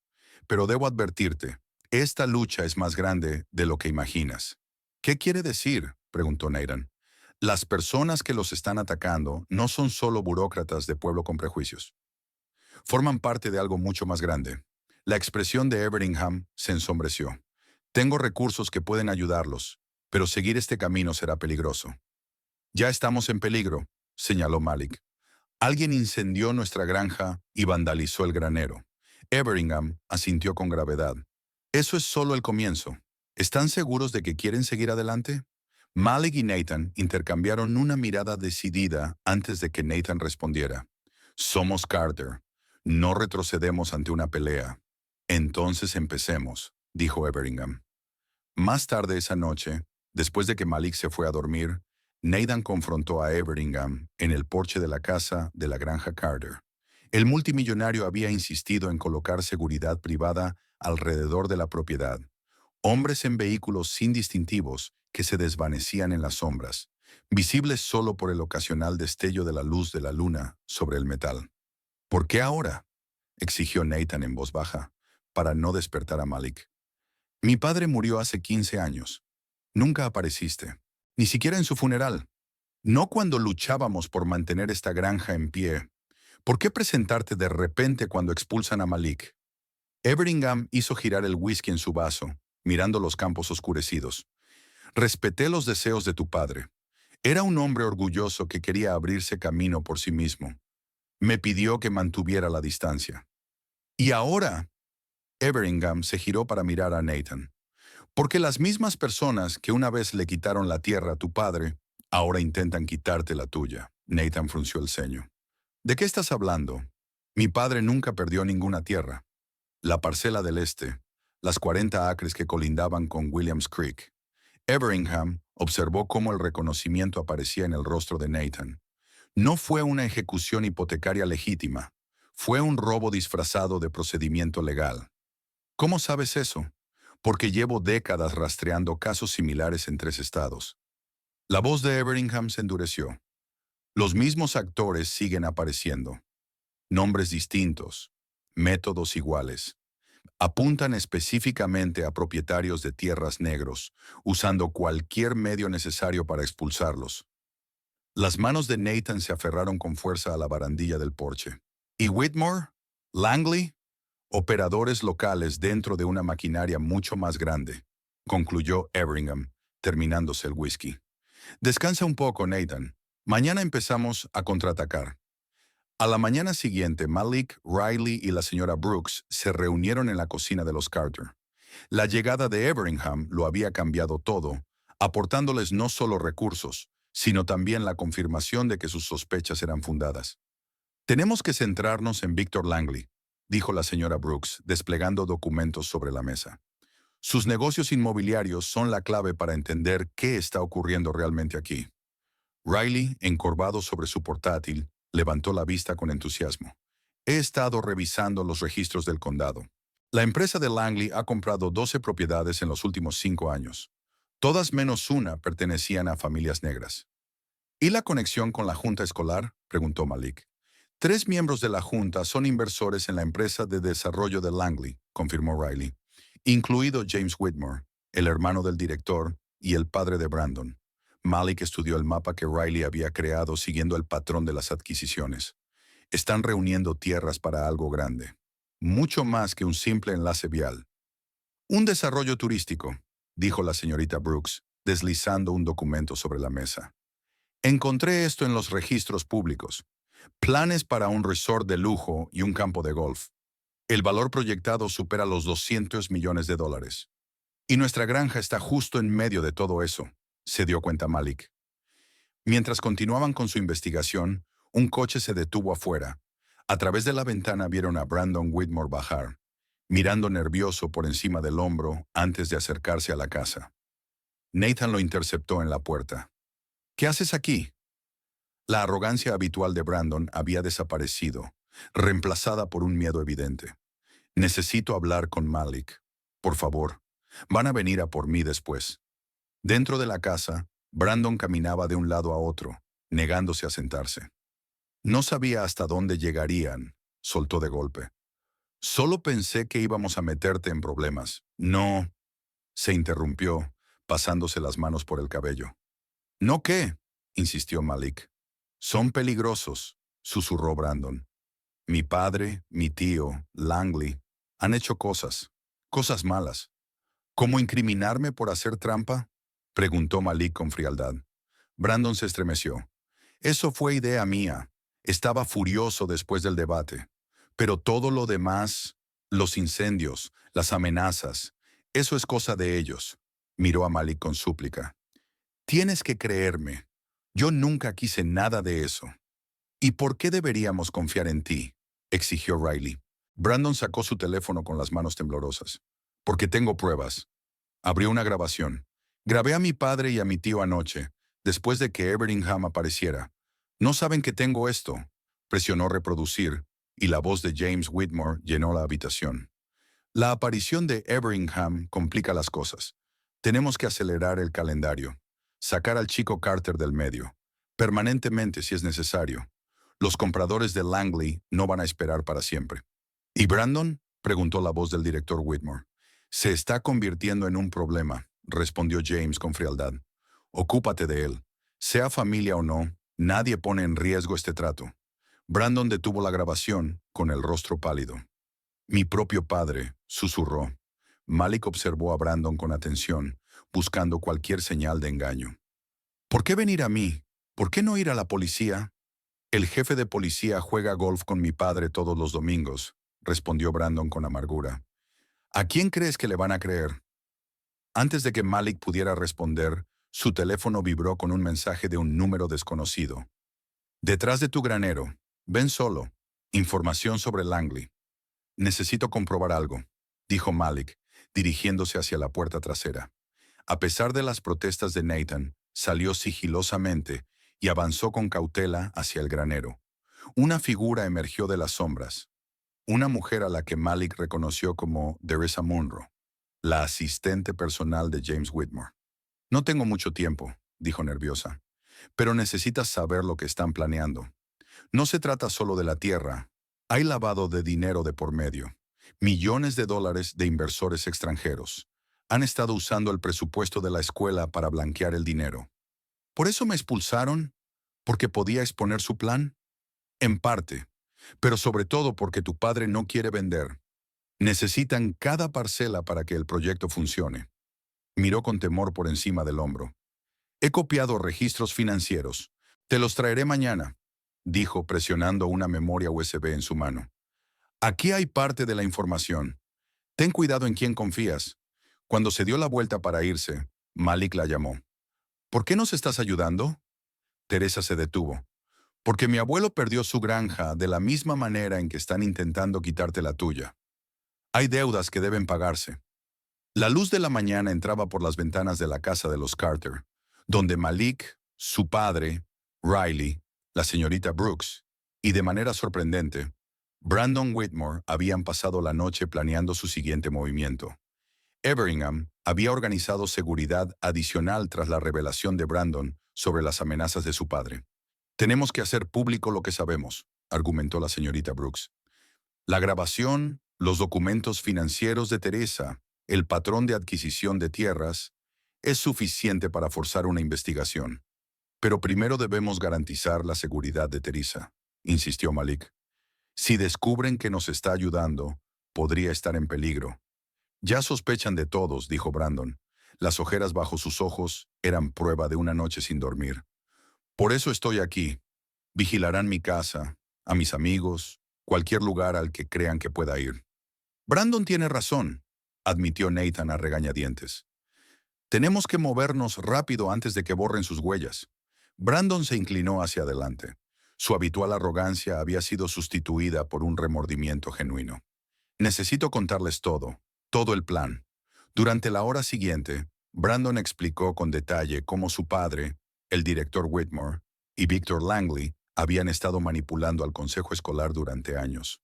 Pero debo advertirte, esta lucha es más grande de lo que imaginas». «¿Qué quiere decir?», preguntó Nathan. «Las personas que los están atacando no son solo burócratas de pueblo con prejuicios. Forman parte de algo mucho más grande». La expresión de Everingham se ensombreció. «Tengo recursos que pueden ayudarlos, pero seguir este camino será peligroso». «Ya estamos en peligro», señaló Malik. «Alguien incendió nuestra granja y vandalizó el granero». Everingham asintió con gravedad. «Eso es solo el comienzo. ¿Están seguros de que quieren seguir adelante?». Malik y Nathan intercambiaron una mirada decidida antes de que Nathan respondiera. «Somos Carter. No retrocedemos ante una pelea». «Entonces empecemos», dijo Everingham. Más tarde esa noche, después de que Malik se fue a dormir, Nathan confrontó a Everingham en el porche de la casa de la granja Carter. El multimillonario había insistido en colocar seguridad privada alrededor de la propiedad. Hombres en vehículos sin distintivos que se desvanecían en las sombras, visibles solo por el ocasional destello de la luz de la luna sobre el metal. «¿Por qué ahora?», exigió Nathan en voz baja, para no despertar a Malik. «Mi padre murió hace 15 años. Nunca apareciste, ni siquiera en su funeral. No cuando luchábamos por mantener esta granja en pie. ¿Por qué presentarte de repente cuando expulsan a Malik?». Everingham hizo girar el whisky en su vaso, mirando los campos oscurecidos. «Respeté los deseos de tu padre. Era un hombre orgulloso que quería abrirse camino por sí mismo. Me pidió que mantuviera la distancia. Y ahora…». Everingham se giró para mirar a Nathan. «Porque las mismas personas que una vez le quitaron la tierra a tu padre, ahora intentan quitarte la tuya». Nathan frunció el ceño. «¿De qué estás hablando? Mi padre nunca perdió ninguna tierra. La parcela del este, las 40 acres que colindaban con Williams Creek». Everingham observó cómo el reconocimiento aparecía en el rostro de Nathan. «No fue una ejecución hipotecaria legítima. Fue un robo disfrazado de procedimiento legal». «¿Cómo sabes eso?». «Porque llevo décadas rastreando casos similares en 3 estados». La voz de Everingham se endureció. «Los mismos actores siguen apareciendo. Nombres distintos, métodos iguales. Apuntan específicamente a propietarios de tierras negros, usando cualquier medio necesario para expulsarlos». Las manos de Nathan se aferraron con fuerza a la barandilla del porche. «¿Y Whitmore? ¿Langley? Operadores locales dentro de una maquinaria mucho más grande, concluyó Everingham, terminándose el whisky. Descansa un poco, Nathan. Mañana empezamos a contraatacar. A la mañana siguiente, Malik, Riley y la señora Brooks se reunieron en la cocina de los Carter. La llegada de Everingham lo había cambiado todo, aportándoles no solo recursos, sino también la confirmación de que sus sospechas eran fundadas. Tenemos que centrarnos en Victor Langley, dijo la señora Brooks, desplegando documentos sobre la mesa. Sus negocios inmobiliarios son la clave para entender qué está ocurriendo realmente aquí. Riley, encorvado sobre su portátil, levantó la vista con entusiasmo. He estado revisando los registros del condado. La empresa de Langley ha comprado 12 propiedades en los últimos 5 años. Todas menos una pertenecían a familias negras. ¿Y la conexión con la junta escolar?, preguntó Malik. 3 miembros de la junta son inversores en la empresa de desarrollo de Langley, confirmó Riley, incluido James Whitmore, el hermano del director y el padre de Brandon. Malik estudió el mapa que Riley había creado siguiendo el patrón de las adquisiciones. Están reuniendo tierras para algo grande. Mucho más que un simple enlace vial. Un desarrollo turístico, dijo la señorita Brooks, deslizando un documento sobre la mesa. Encontré esto en los registros públicos. Planes para un resort de lujo y un campo de golf. El valor proyectado supera los 200 millones de dólares. Y nuestra granja está justo en medio de todo eso, se dio cuenta Malik. Mientras continuaban con su investigación, un coche se detuvo afuera. A través de la ventana vieron a Brandon Whitmore bajar, mirando nervioso por encima del hombro antes de acercarse a la casa. Nathan lo interceptó en la puerta. ¿Qué haces aquí? La arrogancia habitual de Brandon había desaparecido, reemplazada por un miedo evidente. Necesito hablar con Malik. Por favor, van a venir a por mí después. Dentro de la casa, Brandon caminaba de un lado a otro, negándose a sentarse. No sabía hasta dónde llegarían, soltó de golpe. Solo pensé que íbamos a meterte en problemas. No, se interrumpió, pasándose las manos por el cabello. ¿No qué?, insistió Malik. Son peligrosos, susurró Brandon. Mi padre, mi tío, Langley, han hecho cosas malas. ¿Cómo incriminarme por hacer trampa?, preguntó Malik con frialdad. Brandon se estremeció. Eso fue idea mía. Estaba furioso después del debate. Pero todo lo demás, los incendios, las amenazas, eso es cosa de ellos. Miró a Malik con súplica. Tienes que creerme. Yo nunca quise nada de eso. ¿Y por qué deberíamos confiar en ti?, exigió Riley. Brandon sacó su teléfono con las manos temblorosas. Porque tengo pruebas. Abrió una grabación. Grabé a mi padre y a mi tío anoche, después de que Everingham apareciera. No saben que tengo esto. Presionó reproducir, y la voz de James Whitmore llenó la habitación. La aparición de Everingham complica las cosas. Tenemos que acelerar el calendario. Sacar al chico Carter del medio. Permanentemente si es necesario. Los compradores de Langley no van a esperar para siempre. ¿Y Brandon?, preguntó la voz del director Whitmore. Se está convirtiendo en un problema, respondió James con frialdad. Ocúpate de él. Sea familia o no, nadie pone en riesgo este trato. Brandon detuvo la grabación, con el rostro pálido. Mi propio padre, susurró. Malik observó a Brandon con atención, buscando cualquier señal de engaño. ¿Por qué venir a mí? ¿Por qué no ir a la policía? El jefe de policía juega golf con mi padre todos los domingos, respondió Brandon con amargura. ¿A quién crees que le van a creer? Antes de que Malik pudiera responder, su teléfono vibró con un mensaje de un número desconocido. Detrás de tu granero. Ven solo. Información sobre Langley. Necesito comprobar algo, dijo Malik, dirigiéndose hacia la puerta trasera. A pesar de las protestas de Nathan, salió sigilosamente y avanzó con cautela hacia el granero. Una figura emergió de las sombras. Una mujer a la que Malik reconoció como Teresa Munro, la asistente personal de James Whitmore. No tengo mucho tiempo, dijo nerviosa, pero necesitas saber lo que están planeando. No se trata solo de la tierra. Hay lavado de dinero de por medio. Millones de dólares de inversores extranjeros. Han estado usando el presupuesto de la escuela para blanquear el dinero. ¿Por eso me expulsaron? ¿Porque podía exponer su plan? En parte, pero sobre todo porque tu padre no quiere vender. Necesitan cada parcela para que el proyecto funcione. Miró con temor por encima del hombro. He copiado registros financieros. Te los traeré mañana, dijo presionando una memoria USB en su mano. Aquí hay parte de la información. Ten cuidado en quién confías. Cuando se dio la vuelta para irse, Malik la llamó. ¿Por qué nos estás ayudando? Teresa se detuvo. Porque mi abuelo perdió su granja de la misma manera en que están intentando quitarte la tuya. Hay deudas que deben pagarse. La luz de la mañana entraba por las ventanas de la casa de los Carter, donde Malik, su padre, Riley, la señorita Brooks, y de manera sorprendente, Brandon Whitmore habían pasado la noche planeando su siguiente movimiento. Everingham había organizado seguridad adicional tras la revelación de Brandon sobre las amenazas de su padre. Tenemos que hacer público lo que sabemos, argumentó la señorita Brooks. La grabación, los documentos financieros de Teresa, el patrón de adquisición de tierras, es suficiente para forzar una investigación. Pero primero debemos garantizar la seguridad de Teresa, insistió Malik. Si descubren que nos está ayudando, podría estar en peligro. Ya sospechan de todos, dijo Brandon. Las ojeras bajo sus ojos eran prueba de una noche sin dormir. Por eso estoy aquí. Vigilarán mi casa, a mis amigos, cualquier lugar al que crean que pueda ir. Brandon tiene razón, admitió Nathan a regañadientes. Tenemos que movernos rápido antes de que borren sus huellas. Brandon se inclinó hacia adelante. Su habitual arrogancia había sido sustituida por un remordimiento genuino. Necesito contarles todo el plan. Durante la hora siguiente, Brandon explicó con detalle cómo su padre, el director Whitmore, y Victor Langley habían estado manipulando al consejo escolar durante años.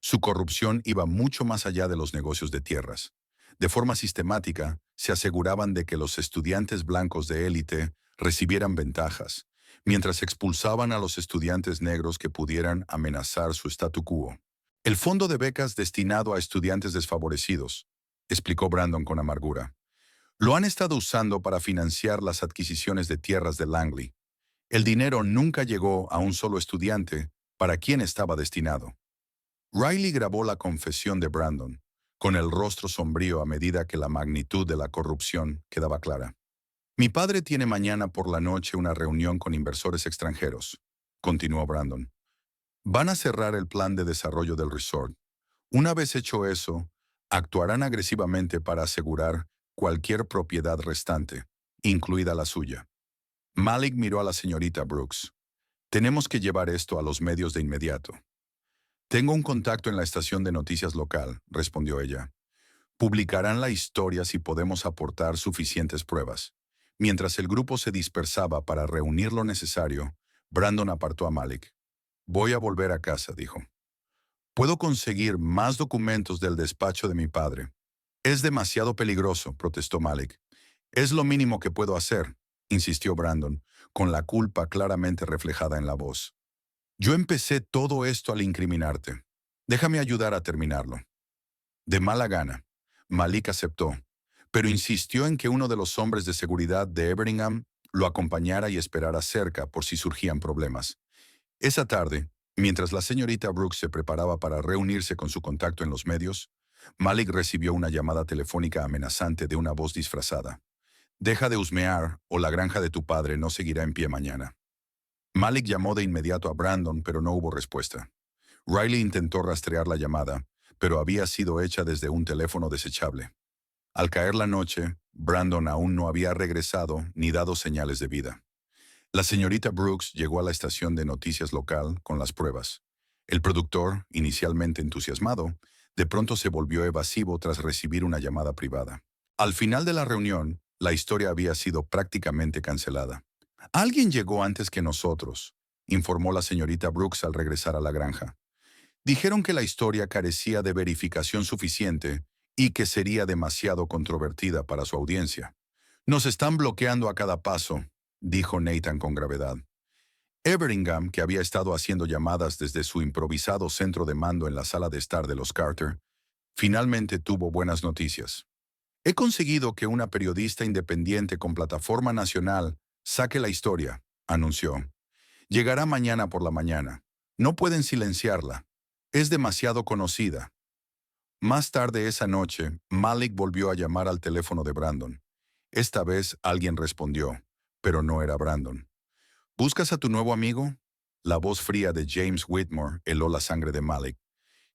Su corrupción iba mucho más allá de los negocios de tierras. De forma sistemática, se aseguraban de que los estudiantes blancos de élite recibieran ventajas, mientras expulsaban a los estudiantes negros que pudieran amenazar su statu quo. El fondo de becas destinado a estudiantes desfavorecidos, explicó Brandon con amargura. Lo han estado usando para financiar las adquisiciones de tierras de Langley. El dinero nunca llegó a un solo estudiante para quien estaba destinado. Riley grabó la confesión de Brandon, con el rostro sombrío a medida que la magnitud de la corrupción quedaba clara. Mi padre tiene mañana por la noche una reunión con inversores extranjeros, continuó Brandon. Van a cerrar el plan de desarrollo del resort. Una vez hecho eso, actuarán agresivamente para asegurar cualquier propiedad restante, incluida la suya. Malik miró a la señorita Brooks. Tenemos que llevar esto a los medios de inmediato. Tengo un contacto en la estación de noticias local, respondió ella. Publicarán la historia si podemos aportar suficientes pruebas. Mientras el grupo se dispersaba para reunir lo necesario, Brandon apartó a Malik. Voy a volver a casa, dijo. Puedo conseguir más documentos del despacho de mi padre. Es demasiado peligroso, protestó Malik. Es lo mínimo que puedo hacer, insistió Brandon, con la culpa claramente reflejada en la voz. Yo empecé todo esto al incriminarte. Déjame ayudar a terminarlo. De mala gana, Malik aceptó, pero insistió en que uno de los hombres de seguridad de Everingham lo acompañara y esperara cerca por si surgían problemas. Esa tarde, mientras la señorita Brooks se preparaba para reunirse con su contacto en los medios, Malik recibió una llamada telefónica amenazante de una voz disfrazada. Deja de husmear o la granja de tu padre no seguirá en pie mañana. Malik llamó de inmediato a Brandon, pero no hubo respuesta. Riley intentó rastrear la llamada, pero había sido hecha desde un teléfono desechable. Al caer la noche, Brandon aún no había regresado ni dado señales de vida. La señorita Brooks llegó a la estación de noticias local con las pruebas. El productor, inicialmente entusiasmado, de pronto se volvió evasivo tras recibir una llamada privada. Al final de la reunión, la historia había sido prácticamente cancelada. Alguien llegó antes que nosotros, informó la señorita Brooks al regresar a la granja. Dijeron que la historia carecía de verificación suficiente y que sería demasiado controvertida para su audiencia. Nos están bloqueando a cada paso, dijo Nathan con gravedad. Everingham, que había estado haciendo llamadas desde su improvisado centro de mando en la sala de estar de los Carter, finalmente tuvo buenas noticias. He conseguido que una periodista independiente con plataforma nacional saque la historia, anunció. Llegará mañana por la mañana. No pueden silenciarla. Es demasiado conocida. Más tarde esa noche, Malik volvió a llamar al teléfono de Brandon. Esta vez alguien respondió, pero no era Brandon. ¿Buscas a tu nuevo amigo? La voz fría de James Whitmore heló la sangre de Malik.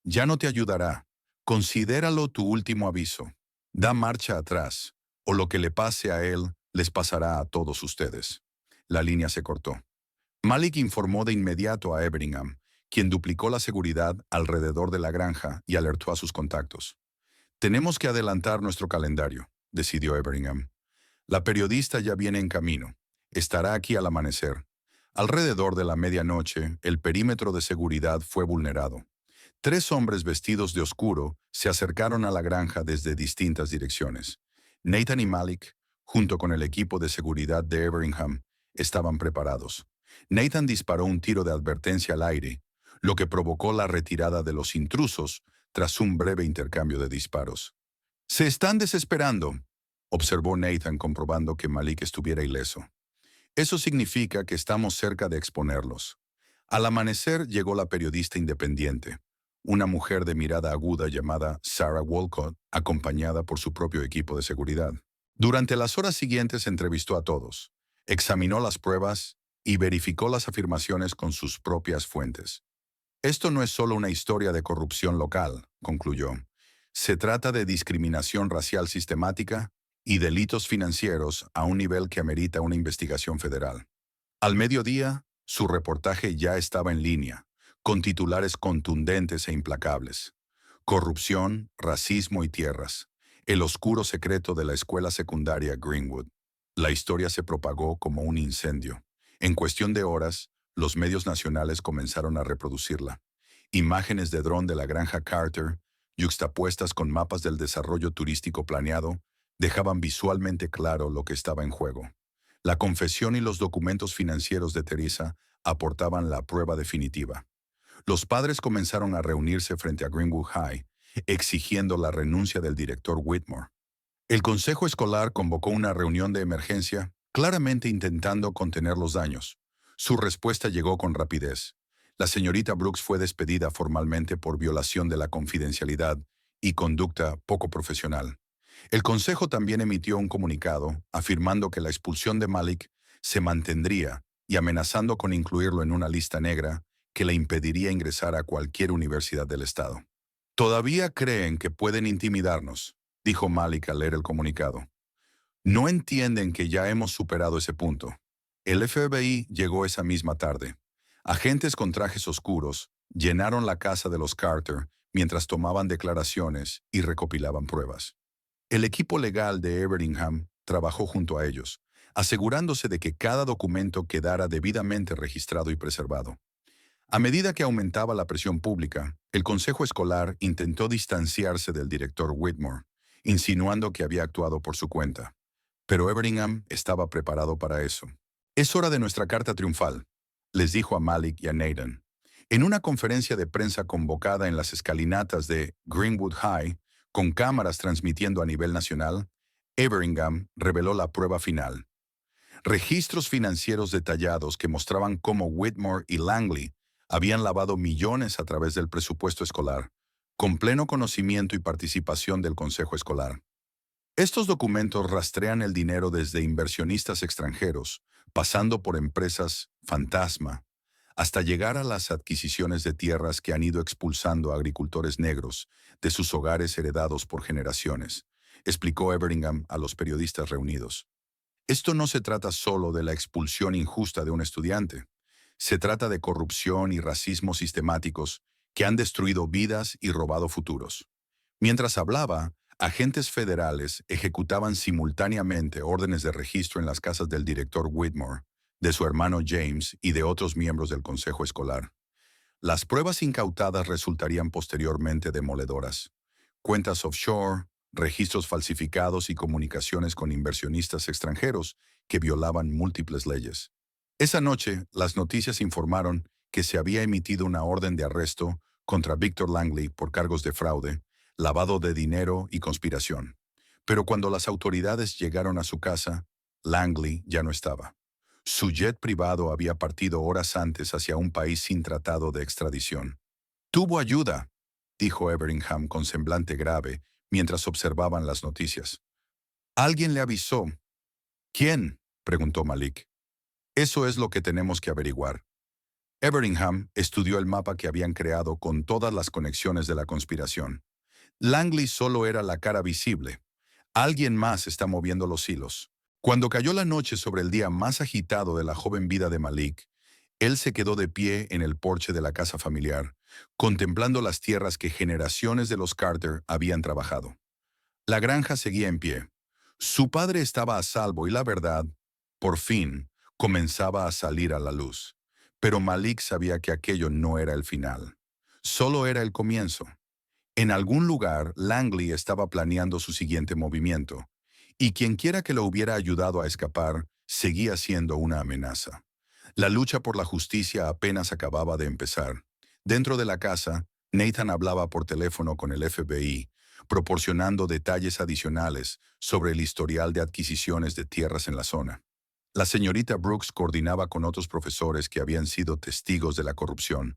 Ya no te ayudará. Considéralo tu último aviso. Da marcha atrás, o lo que le pase a él les pasará a todos ustedes. La línea se cortó. Malik informó de inmediato a Everingham, quien duplicó la seguridad alrededor de la granja y alertó a sus contactos. Tenemos que adelantar nuestro calendario, decidió Everingham. La periodista ya viene en camino. Estará aquí al amanecer. Alrededor de la medianoche, el perímetro de seguridad fue vulnerado. 3 hombres vestidos de oscuro se acercaron a la granja desde distintas direcciones. Nathan y Malik, junto con el equipo de seguridad de Everingham, estaban preparados. Nathan disparó un tiro de advertencia al aire, lo que provocó la retirada de los intrusos tras un breve intercambio de disparos. «Se están desesperando», observó Nathan comprobando que Malik estuviera ileso. «Eso significa que estamos cerca de exponerlos». Al amanecer llegó la periodista independiente, una mujer de mirada aguda llamada Sarah Walcott, acompañada por su propio equipo de seguridad. Durante las horas siguientes entrevistó a todos, examinó las pruebas y verificó las afirmaciones con sus propias fuentes. «Esto no es solo una historia de corrupción local», concluyó. «Se trata de discriminación racial sistemática y delitos financieros a un nivel que amerita una investigación federal». Al mediodía, su reportaje ya estaba en línea, con titulares contundentes e implacables. Corrupción, racismo y tierras. El oscuro secreto de la escuela secundaria Greenwood. La historia se propagó como un incendio. En cuestión de horas, los medios nacionales comenzaron a reproducirla. Imágenes de dron de la granja Carter, yuxtapuestas con mapas del desarrollo turístico planeado, dejaban visualmente claro lo que estaba en juego. La confesión y los documentos financieros de Teresa aportaban la prueba definitiva. Los padres comenzaron a reunirse frente a Greenwood High, exigiendo la renuncia del director Whitmore. El consejo escolar convocó una reunión de emergencia, claramente intentando contener los daños. Su respuesta llegó con rapidez. La señorita Brooks fue despedida formalmente por violación de la confidencialidad y conducta poco profesional. El consejo también emitió un comunicado afirmando que la expulsión de Malik se mantendría y amenazando con incluirlo en una lista negra que le impediría ingresar a cualquier universidad del estado. «Todavía creen que pueden intimidarnos», dijo Malik al leer el comunicado. «No entienden que ya hemos superado ese punto». El FBI llegó esa misma tarde. Agentes con trajes oscuros llenaron la casa de los Carter mientras tomaban declaraciones y recopilaban pruebas. El equipo legal de Everingham trabajó junto a ellos, asegurándose de que cada documento quedara debidamente registrado y preservado. A medida que aumentaba la presión pública, el consejo escolar intentó distanciarse del director Whitmore, insinuando que había actuado por su cuenta. Pero Everingham estaba preparado para eso. «Es hora de nuestra carta triunfal», les dijo a Malik y a Nathan. En una conferencia de prensa convocada en las escalinatas de Greenwood High, con cámaras transmitiendo a nivel nacional, Everingham reveló la prueba final. Registros financieros detallados que mostraban cómo Whitmore y Langley habían lavado millones a través del presupuesto escolar, con pleno conocimiento y participación del consejo escolar. Estos documentos rastrean el dinero desde inversionistas extranjeros, pasando por empresas fantasma, hasta llegar a las adquisiciones de tierras que han ido expulsando a agricultores negros de sus hogares heredados por generaciones, explicó Everingham a los periodistas reunidos. Esto no se trata solo de la expulsión injusta de un estudiante. Se trata de corrupción y racismo sistemáticos que han destruido vidas y robado futuros. Mientras hablaba, agentes federales ejecutaban simultáneamente órdenes de registro en las casas del director Whitmore, de su hermano James y de otros miembros del consejo escolar. Las pruebas incautadas resultarían posteriormente demoledoras. Cuentas offshore, registros falsificados y comunicaciones con inversionistas extranjeros que violaban múltiples leyes. Esa noche, las noticias informaron que se había emitido una orden de arresto contra Victor Langley por cargos de fraude, lavado de dinero y conspiración. Pero cuando las autoridades llegaron a su casa, Langley ya no estaba. Su jet privado había partido horas antes hacia un país sin tratado de extradición. «Tuvo ayuda», dijo Everingham con semblante grave mientras observaban las noticias. Alguien le avisó. ¿Quién? Preguntó Malik. Eso es lo que tenemos que averiguar. Everingham estudió el mapa que habían creado con todas las conexiones de la conspiración. Langley solo era la cara visible. Alguien más está moviendo los hilos. Cuando cayó la noche sobre el día más agitado de la joven vida de Malik, él se quedó de pie en el porche de la casa familiar, contemplando las tierras que generaciones de los Carter habían trabajado. La granja seguía en pie. Su padre estaba a salvo y la verdad, por fin, comenzaba a salir a la luz. Pero Malik sabía que aquello no era el final. Solo era el comienzo. En algún lugar, Langley estaba planeando su siguiente movimiento, y quienquiera que lo hubiera ayudado a escapar seguía siendo una amenaza. La lucha por la justicia apenas acababa de empezar. Dentro de la casa, Nathan hablaba por teléfono con el FBI, proporcionando detalles adicionales sobre el historial de adquisiciones de tierras en la zona. La señorita Brooks coordinaba con otros profesores que habían sido testigos de la corrupción,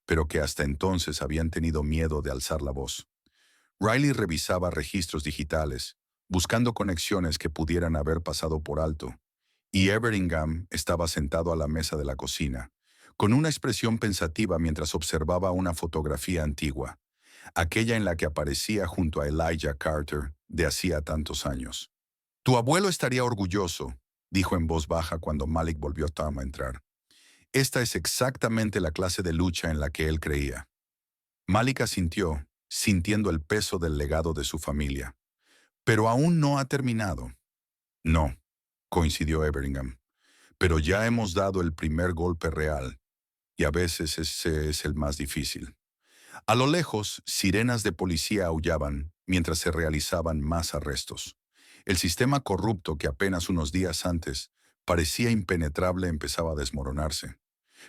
pero que hasta entonces habían tenido miedo de alzar la voz. Riley revisaba registros digitales, buscando conexiones que pudieran haber pasado por alto, y Everingham estaba sentado a la mesa de la cocina, con una expresión pensativa mientras observaba una fotografía antigua, aquella en la que aparecía junto a Elijah Carter de hacía tantos años. «Tu abuelo estaría orgulloso», dijo en voz baja cuando Malik volvió a entrar. Esta es exactamente la clase de lucha en la que él creía. Malik asintió, sintiendo el peso del legado de su familia. «Pero aún no ha terminado». «No», coincidió Everingham, «pero ya hemos dado el primer golpe real, y a veces ese es el más difícil». A lo lejos, sirenas de policía aullaban mientras se realizaban más arrestos. El sistema corrupto que apenas unos días antes parecía impenetrable empezaba a desmoronarse.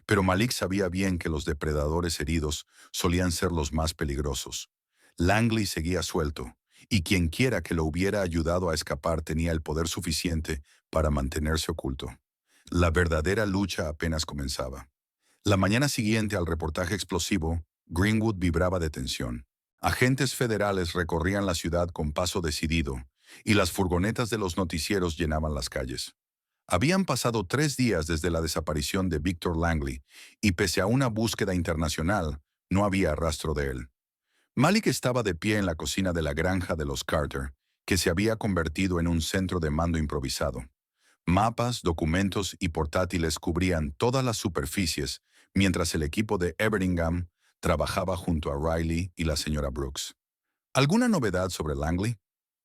Pero Malik sabía bien que los depredadores heridos solían ser los más peligrosos. Langley seguía suelto, y quienquiera que lo hubiera ayudado a escapar tenía el poder suficiente para mantenerse oculto. La verdadera lucha apenas comenzaba. La mañana siguiente al reportaje explosivo, Greenwood vibraba de tensión. Agentes federales recorrían la ciudad con paso decidido, y las furgonetas de los noticieros llenaban las calles. Habían pasado 3 días desde la desaparición de Victor Langley, y pese a una búsqueda internacional, no había rastro de él. Malik estaba de pie en la cocina de la granja de los Carter, que se había convertido en un centro de mando improvisado. Mapas, documentos y portátiles cubrían todas las superficies, mientras el equipo de Everingham trabajaba junto a Riley y la señora Brooks. ¿Alguna novedad sobre Langley?,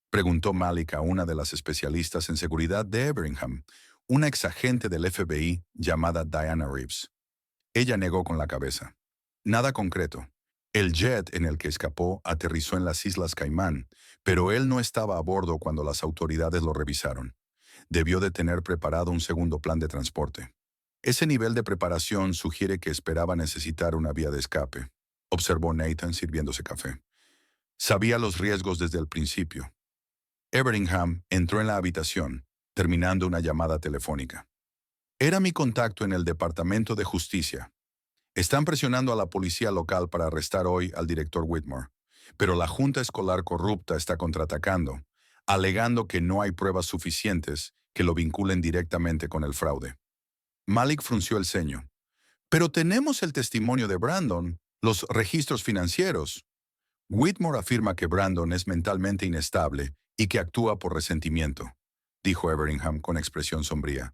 preguntó Malik a una de las especialistas en seguridad de Everingham, una exagente del FBI llamada Diana Reeves. Ella negó con la cabeza. Nada concreto. El jet en el que escapó aterrizó en las Islas Caimán, pero él no estaba a bordo cuando las autoridades lo revisaron. Debió de tener preparado un segundo plan de transporte. Ese nivel de preparación sugiere que esperaba necesitar una vía de escape, observó Nathan sirviéndose café. Sabía los riesgos desde el principio. Everingham entró en la habitación, terminando una llamada telefónica. Era mi contacto en el Departamento de Justicia. Están presionando a la policía local para arrestar hoy al director Whitmore, pero la Junta Escolar corrupta está contraatacando, alegando que no hay pruebas suficientes que lo vinculen directamente con el fraude. Malik frunció el ceño. Pero tenemos el testimonio de Brandon, los registros financieros. Whitmore afirma que Brandon es mentalmente inestable y que actúa por resentimiento, dijo Everingham con expresión sombría.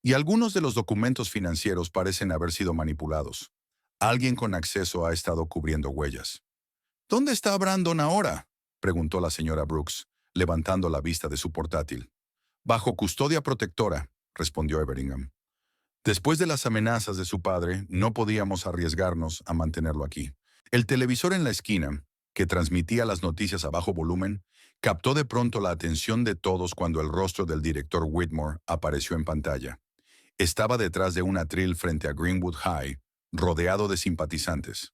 Y algunos de los documentos financieros parecen haber sido manipulados. Alguien con acceso ha estado cubriendo huellas. ¿Dónde está Brandon ahora?, preguntó la señora Brooks, levantando la vista de su portátil. Bajo custodia protectora, respondió Everingham. Después de las amenazas de su padre, no podíamos arriesgarnos a mantenerlo aquí. El televisor en la esquina, que transmitía las noticias a bajo volumen, captó de pronto la atención de todos cuando el rostro del director Whitmore apareció en pantalla. Estaba detrás de un atril frente a Greenwood High, rodeado de simpatizantes.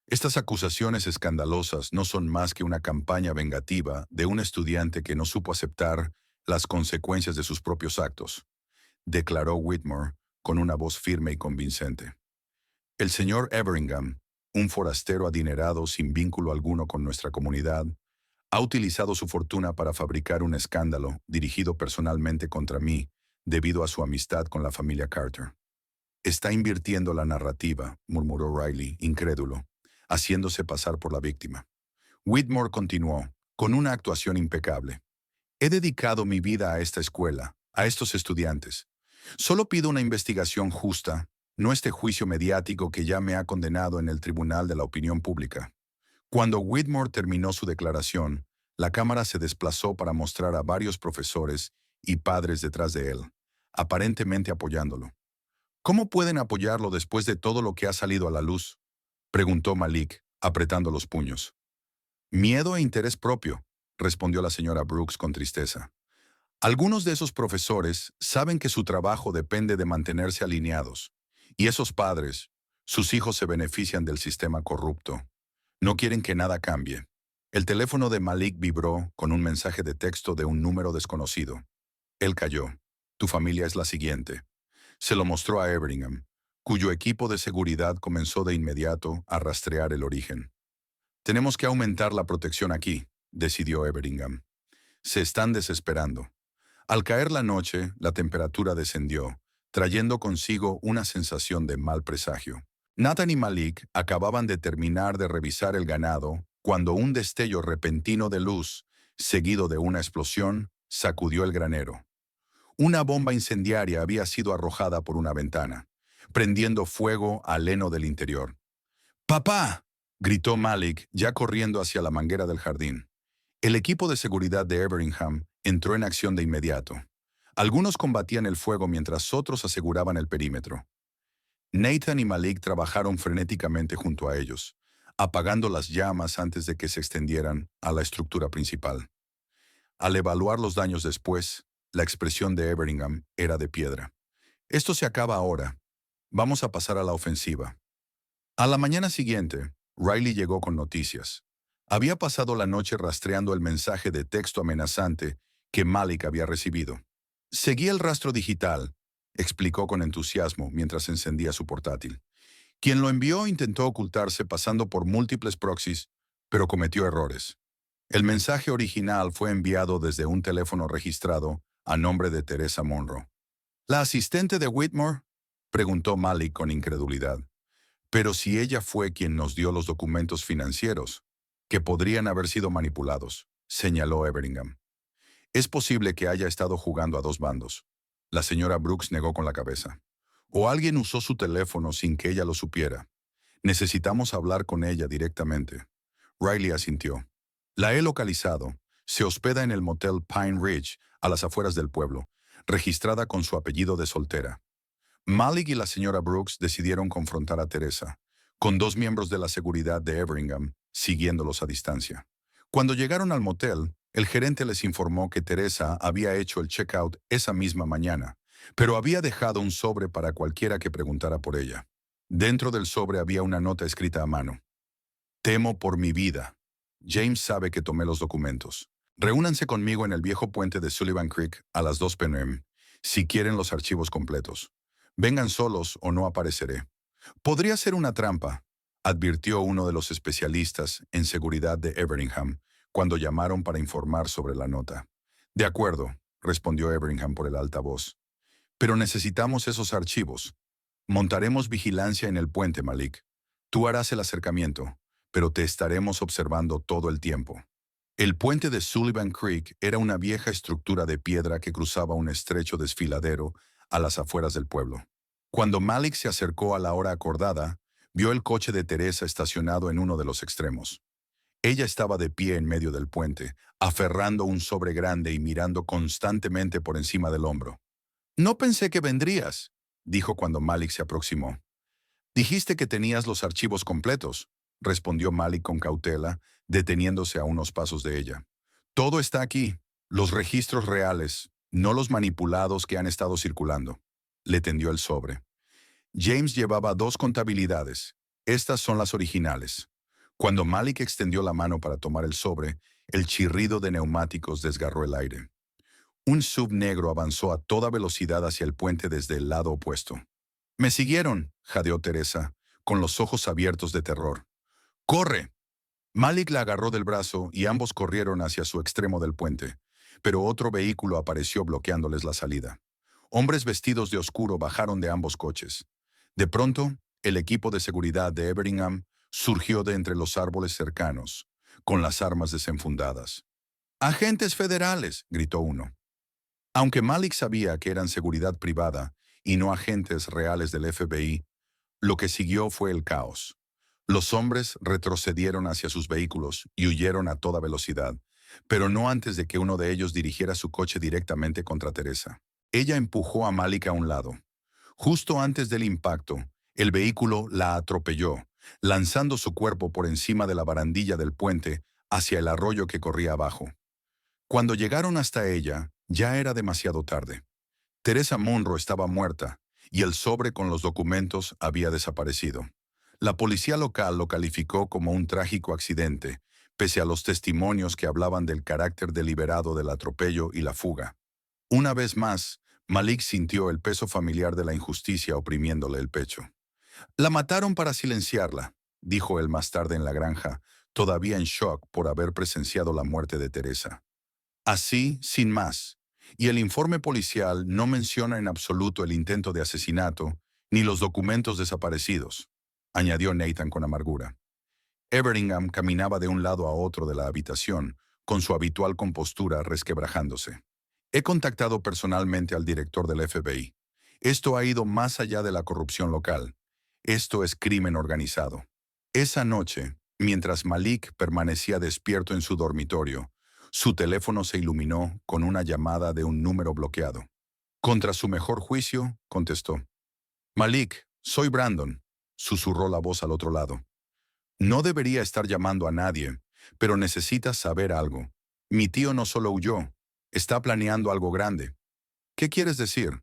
Estas acusaciones escandalosas no son más que una campaña vengativa de un estudiante que no supo aceptar las consecuencias de sus propios actos, declaró Whitmore con una voz firme y convincente. El señor Everingham un forastero adinerado sin vínculo alguno con nuestra comunidad, ha utilizado su fortuna para fabricar un escándalo dirigido personalmente contra mí debido a su amistad con la familia Carter. Está invirtiendo la narrativa, murmuró Riley, incrédulo, haciéndose pasar por la víctima. Whitmore continuó, con una actuación impecable. He dedicado mi vida a esta escuela, a estos estudiantes. Solo pido una investigación justa, no este juicio mediático que ya me ha condenado en el Tribunal de la Opinión Pública. Cuando Whitmore terminó su declaración, la cámara se desplazó para mostrar a varios profesores y padres detrás de él, aparentemente apoyándolo. ¿Cómo pueden apoyarlo después de todo lo que ha salido a la luz?, preguntó Malik, apretando los puños. Miedo e interés propio, respondió la señora Brooks con tristeza. Algunos de esos profesores saben que su trabajo depende de mantenerse alineados, y esos padres, sus hijos se benefician del sistema corrupto. No quieren que nada cambie. El teléfono de Malik vibró con un mensaje de texto de un número desconocido. Él cayó. Tu familia es la siguiente. Se lo mostró a Everingham, cuyo equipo de seguridad comenzó de inmediato a rastrear el origen. Tenemos que aumentar la protección aquí, decidió Everingham. Se están desesperando. Al caer la noche, la temperatura descendió, trayendo consigo una sensación de mal presagio. Nathan y Malik acababan de terminar de revisar el ganado cuando un destello repentino de luz, seguido de una explosión, sacudió el granero. Una bomba incendiaria había sido arrojada por una ventana, prendiendo fuego al heno del interior. ¡Papá!, gritó Malik, ya corriendo hacia la manguera del jardín. El equipo de seguridad de Everingham entró en acción de inmediato. Algunos combatían el fuego mientras otros aseguraban el perímetro. Nathan y Malik trabajaron frenéticamente junto a ellos, apagando las llamas antes de que se extendieran a la estructura principal. Al evaluar los daños después, la expresión de Everingham era de piedra. Esto se acaba ahora. Vamos a pasar a la ofensiva. A la mañana siguiente, Riley llegó con noticias. Había pasado la noche rastreando el mensaje de texto amenazante que Malik había recibido. Seguía el rastro digital, explicó con entusiasmo mientras encendía su portátil. Quien lo envió intentó ocultarse pasando por múltiples proxies, pero cometió errores. El mensaje original fue enviado desde un teléfono registrado a nombre de Teresa Monroe. ¿La asistente de Whitmore?, preguntó Malik con incredulidad. Pero si ella fue quien nos dio los documentos financieros, que podrían haber sido manipulados, señaló Everingham. Es posible que haya estado jugando a dos bandos. La señora Brooks negó con la cabeza. O alguien usó su teléfono sin que ella lo supiera. Necesitamos hablar con ella directamente. Riley asintió. La he localizado. Se hospeda en el motel Pine Ridge, a las afueras del pueblo, registrada con su apellido de soltera. Malik y la señora Brooks decidieron confrontar a Teresa, con dos miembros de la seguridad de Everingham, siguiéndolos a distancia. Cuando llegaron al motel, el gerente les informó que Teresa había hecho el checkout esa misma mañana, pero había dejado un sobre para cualquiera que preguntara por ella. Dentro del sobre había una nota escrita a mano. Temo por mi vida. James sabe que tomé los documentos. Reúnanse conmigo en el viejo puente de Sullivan Creek a las 2 p.m. si quieren los archivos completos. Vengan solos o no apareceré. Podría ser una trampa, advirtió uno de los especialistas en seguridad de Everingham cuando llamaron para informar sobre la nota. De acuerdo, respondió Everingham por el altavoz. Pero necesitamos esos archivos. Montaremos vigilancia en el puente, Malik. Tú harás el acercamiento, pero te estaremos observando todo el tiempo. El puente de Sullivan Creek era una vieja estructura de piedra que cruzaba un estrecho desfiladero a las afueras del pueblo. Cuando Malik se acercó a la hora acordada, vio el coche de Teresa estacionado en uno de los extremos. Ella estaba de pie en medio del puente, aferrando un sobre grande y mirando constantemente por encima del hombro. «No pensé que vendrías», dijo cuando Malik se aproximó. «Dijiste que tenías los archivos completos», respondió Malik con cautela, deteniéndose a unos pasos de ella. «Todo está aquí, los registros reales, no los manipulados que han estado circulando». Le tendió el sobre. James llevaba 2 contabilidades. Estas son las originales. Cuando Malik extendió la mano para tomar el sobre, el chirrido de neumáticos desgarró el aire. Un sub negro avanzó a toda velocidad hacia el puente desde el lado opuesto. «Me siguieron», jadeó Teresa, con los ojos abiertos de terror. ¡Corre! Malik la agarró del brazo y ambos corrieron hacia su extremo del puente, pero otro vehículo apareció bloqueándoles la salida. Hombres vestidos de oscuro bajaron de ambos coches. De pronto, el equipo de seguridad de Everingham surgió de entre los árboles cercanos, con las armas desenfundadas. «¡Agentes federales!», gritó uno. Aunque Malik sabía que eran seguridad privada y no agentes reales del FBI, lo que siguió fue el caos. Los hombres retrocedieron hacia sus vehículos y huyeron a toda velocidad, pero no antes de que uno de ellos dirigiera su coche directamente contra Teresa. Ella empujó a Malik a un lado. Justo antes del impacto, el vehículo la atropelló, lanzando su cuerpo por encima de la barandilla del puente hacia el arroyo que corría abajo. Cuando llegaron hasta ella, ya era demasiado tarde. Teresa Monroe estaba muerta y el sobre con los documentos había desaparecido. La policía local lo calificó como un trágico accidente, pese a los testimonios que hablaban del carácter deliberado del atropello y la fuga. Una vez más, Malik sintió el peso familiar de la injusticia oprimiéndole el pecho. «La mataron para silenciarla», dijo él más tarde en la granja, todavía en shock por haber presenciado la muerte de Teresa. Así, sin más. Y el informe policial no menciona en absoluto el intento de asesinato ni los documentos desaparecidos, añadió Nathan con amargura. Everingham caminaba de un lado a otro de la habitación, con su habitual compostura resquebrajándose. «He contactado personalmente al director del FBI. Esto ha ido más allá de la corrupción local. Esto es crimen organizado». Esa noche, mientras Malik permanecía despierto en su dormitorio, su teléfono se iluminó con una llamada de un número bloqueado. Contra su mejor juicio, contestó. «Malik, soy Brandon», susurró la voz al otro lado. «No debería estar llamando a nadie, pero necesitas saber algo. Mi tío no solo huyó, está planeando algo grande». «¿Qué quieres decir?».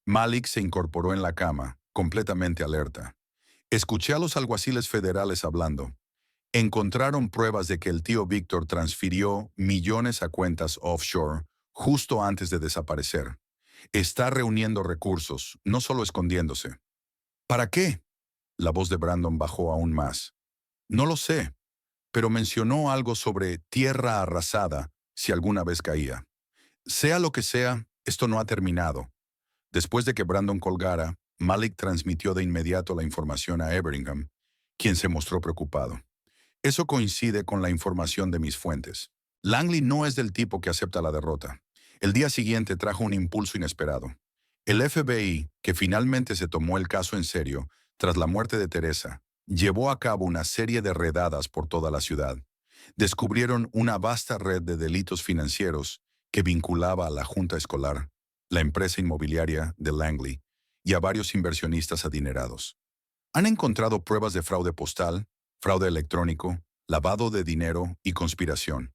Malik se incorporó en la cama, completamente alerta. «Escuché a los alguaciles federales hablando. Encontraron pruebas de que el tío Víctor transfirió millones a cuentas offshore justo antes de desaparecer. Está reuniendo recursos, no solo escondiéndose». «¿Para qué?». La voz de Brandon bajó aún más. «No lo sé, pero mencionó algo sobre tierra arrasada si alguna vez caía. Sea lo que sea, esto no ha terminado». Después de que Brandon colgara, Malik transmitió de inmediato la información a Everingham, quien se mostró preocupado. «Eso coincide con la información de mis fuentes. Langley no es del tipo que acepta la derrota». El día siguiente trajo un impulso inesperado. El FBI, que finalmente se tomó el caso en serio tras la muerte de Teresa, llevó a cabo una serie de redadas por toda la ciudad. Descubrieron una vasta red de delitos financieros que vinculaba a la junta escolar, la empresa inmobiliaria de Langley y a varios inversionistas adinerados. «Han encontrado pruebas de fraude postal, fraude electrónico, lavado de dinero y conspiración»,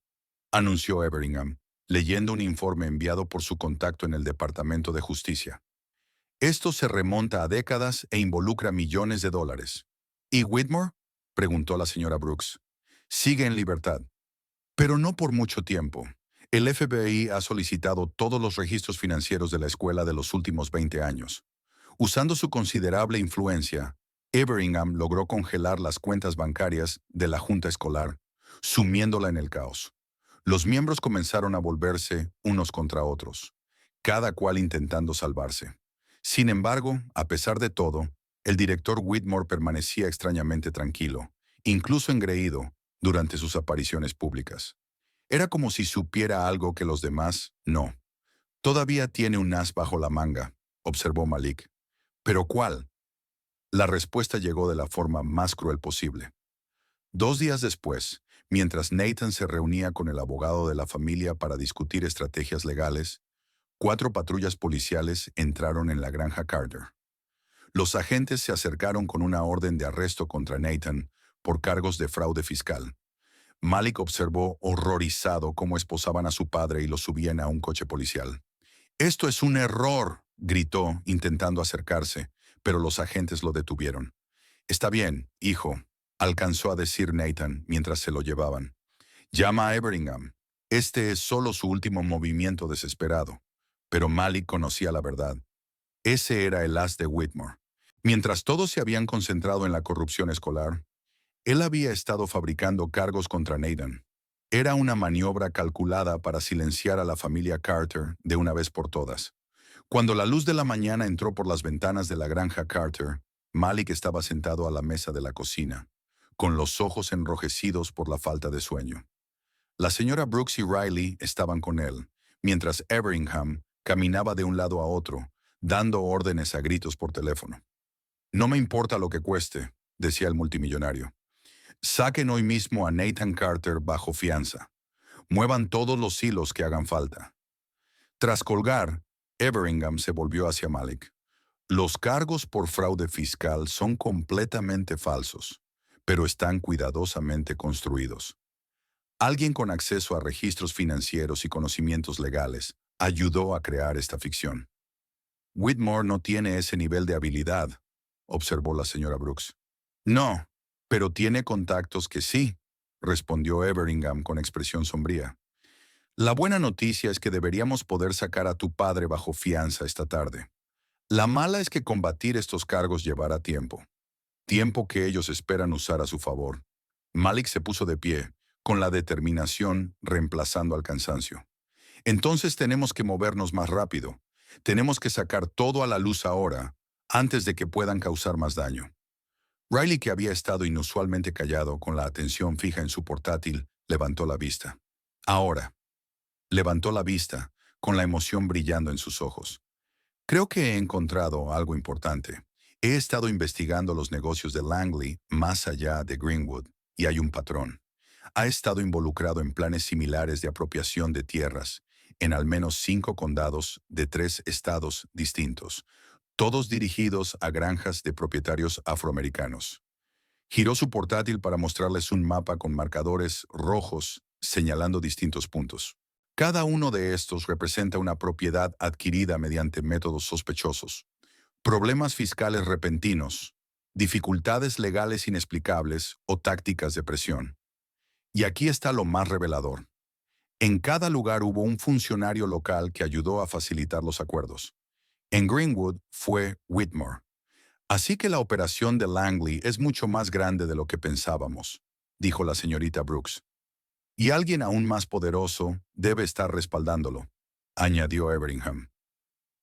anunció Everingham, leyendo un informe enviado por su contacto en el Departamento de Justicia. «Esto se remonta a décadas e involucra millones de dólares». «¿Y Whitmore?», preguntó la señora Brooks. «Sigue en libertad». «Pero no por mucho tiempo. El FBI ha solicitado todos los registros financieros de la escuela de los últimos 20 años. Usando su considerable influencia, Everingham logró congelar las cuentas bancarias de la junta escolar, sumiéndola en el caos. Los miembros comenzaron a volverse unos contra otros, cada cual intentando salvarse. Sin embargo, a pesar de todo, el director Whitmore permanecía extrañamente tranquilo, incluso engreído, durante sus apariciones públicas. Era como si supiera algo que los demás no. «Todavía tiene un as bajo la manga», observó Malik. «¿Pero cuál?». La respuesta llegó de la forma más cruel posible. 2 días después, mientras Nathan se reunía con el abogado de la familia para discutir estrategias legales, 4 patrullas policiales entraron en la granja Carter. Los agentes se acercaron con una orden de arresto contra Nathan por cargos de fraude fiscal. Malik observó horrorizado cómo esposaban a su padre y lo subían a un coche policial. «¡Esto es un error!», gritó, intentando acercarse, pero los agentes lo detuvieron. «Está bien, hijo», alcanzó a decir Nathan mientras se lo llevaban. «Llama a Everingham. Este es solo su último movimiento desesperado». Pero Malik conocía la verdad. Ese era el as de Whitmore. Mientras todos se habían concentrado en la corrupción escolar, él había estado fabricando cargos contra Nathan. Era una maniobra calculada para silenciar a la familia Carter de una vez por todas. Cuando la luz de la mañana entró por las ventanas de la granja Carter, Malik estaba sentado a la mesa de la cocina, con los ojos enrojecidos por la falta de sueño. La señora Brooks y Riley estaban con él, mientras Everingham caminaba de un lado a otro, dando órdenes a gritos por teléfono. «No me importa lo que cueste», decía el multimillonario. «Saquen hoy mismo a Nathan Carter bajo fianza. Muevan todos los hilos que hagan falta». Tras colgar, Everingham se volvió hacia Malik. «Los cargos por fraude fiscal son completamente falsos, pero están cuidadosamente construidos. Alguien con acceso a registros financieros y conocimientos legales ayudó a crear esta ficción». «Whitmore no tiene ese nivel de habilidad», observó la señora Brooks. «No, pero tiene contactos que sí», respondió Everingham con expresión sombría. «La buena noticia es que deberíamos poder sacar a tu padre bajo fianza esta tarde. La mala es que combatir estos cargos llevará tiempo. Tiempo que ellos esperan usar a su favor». Malik se puso de pie, con la determinación reemplazando al cansancio. «Entonces tenemos que movernos más rápido. Tenemos que sacar todo a la luz ahora, antes de que puedan causar más daño». Riley, que había estado inusualmente callado con la atención fija en su portátil, levantó la vista. «Ahora». Levantó la vista, con la emoción brillando en sus ojos. «Creo que he encontrado algo importante. He estado investigando los negocios de Langley más allá de Greenwood, y hay un patrón. Ha estado involucrado en planes similares de apropiación de tierras, en al menos 5 condados de 3 estados distintos, todos dirigidos a granjas de propietarios afroamericanos». Giró su portátil para mostrarles un mapa con marcadores rojos señalando distintos puntos. Cada uno de estos representa una propiedad adquirida mediante métodos sospechosos, problemas fiscales repentinos, dificultades legales inexplicables o tácticas de presión. Y aquí está lo más revelador. En cada lugar hubo un funcionario local que ayudó a facilitar los acuerdos. En Greenwood fue Whitmore. «Así que la operación de Langley es mucho más grande de lo que pensábamos», dijo la señorita Brooks. «Y alguien aún más poderoso debe estar respaldándolo», añadió Everingham.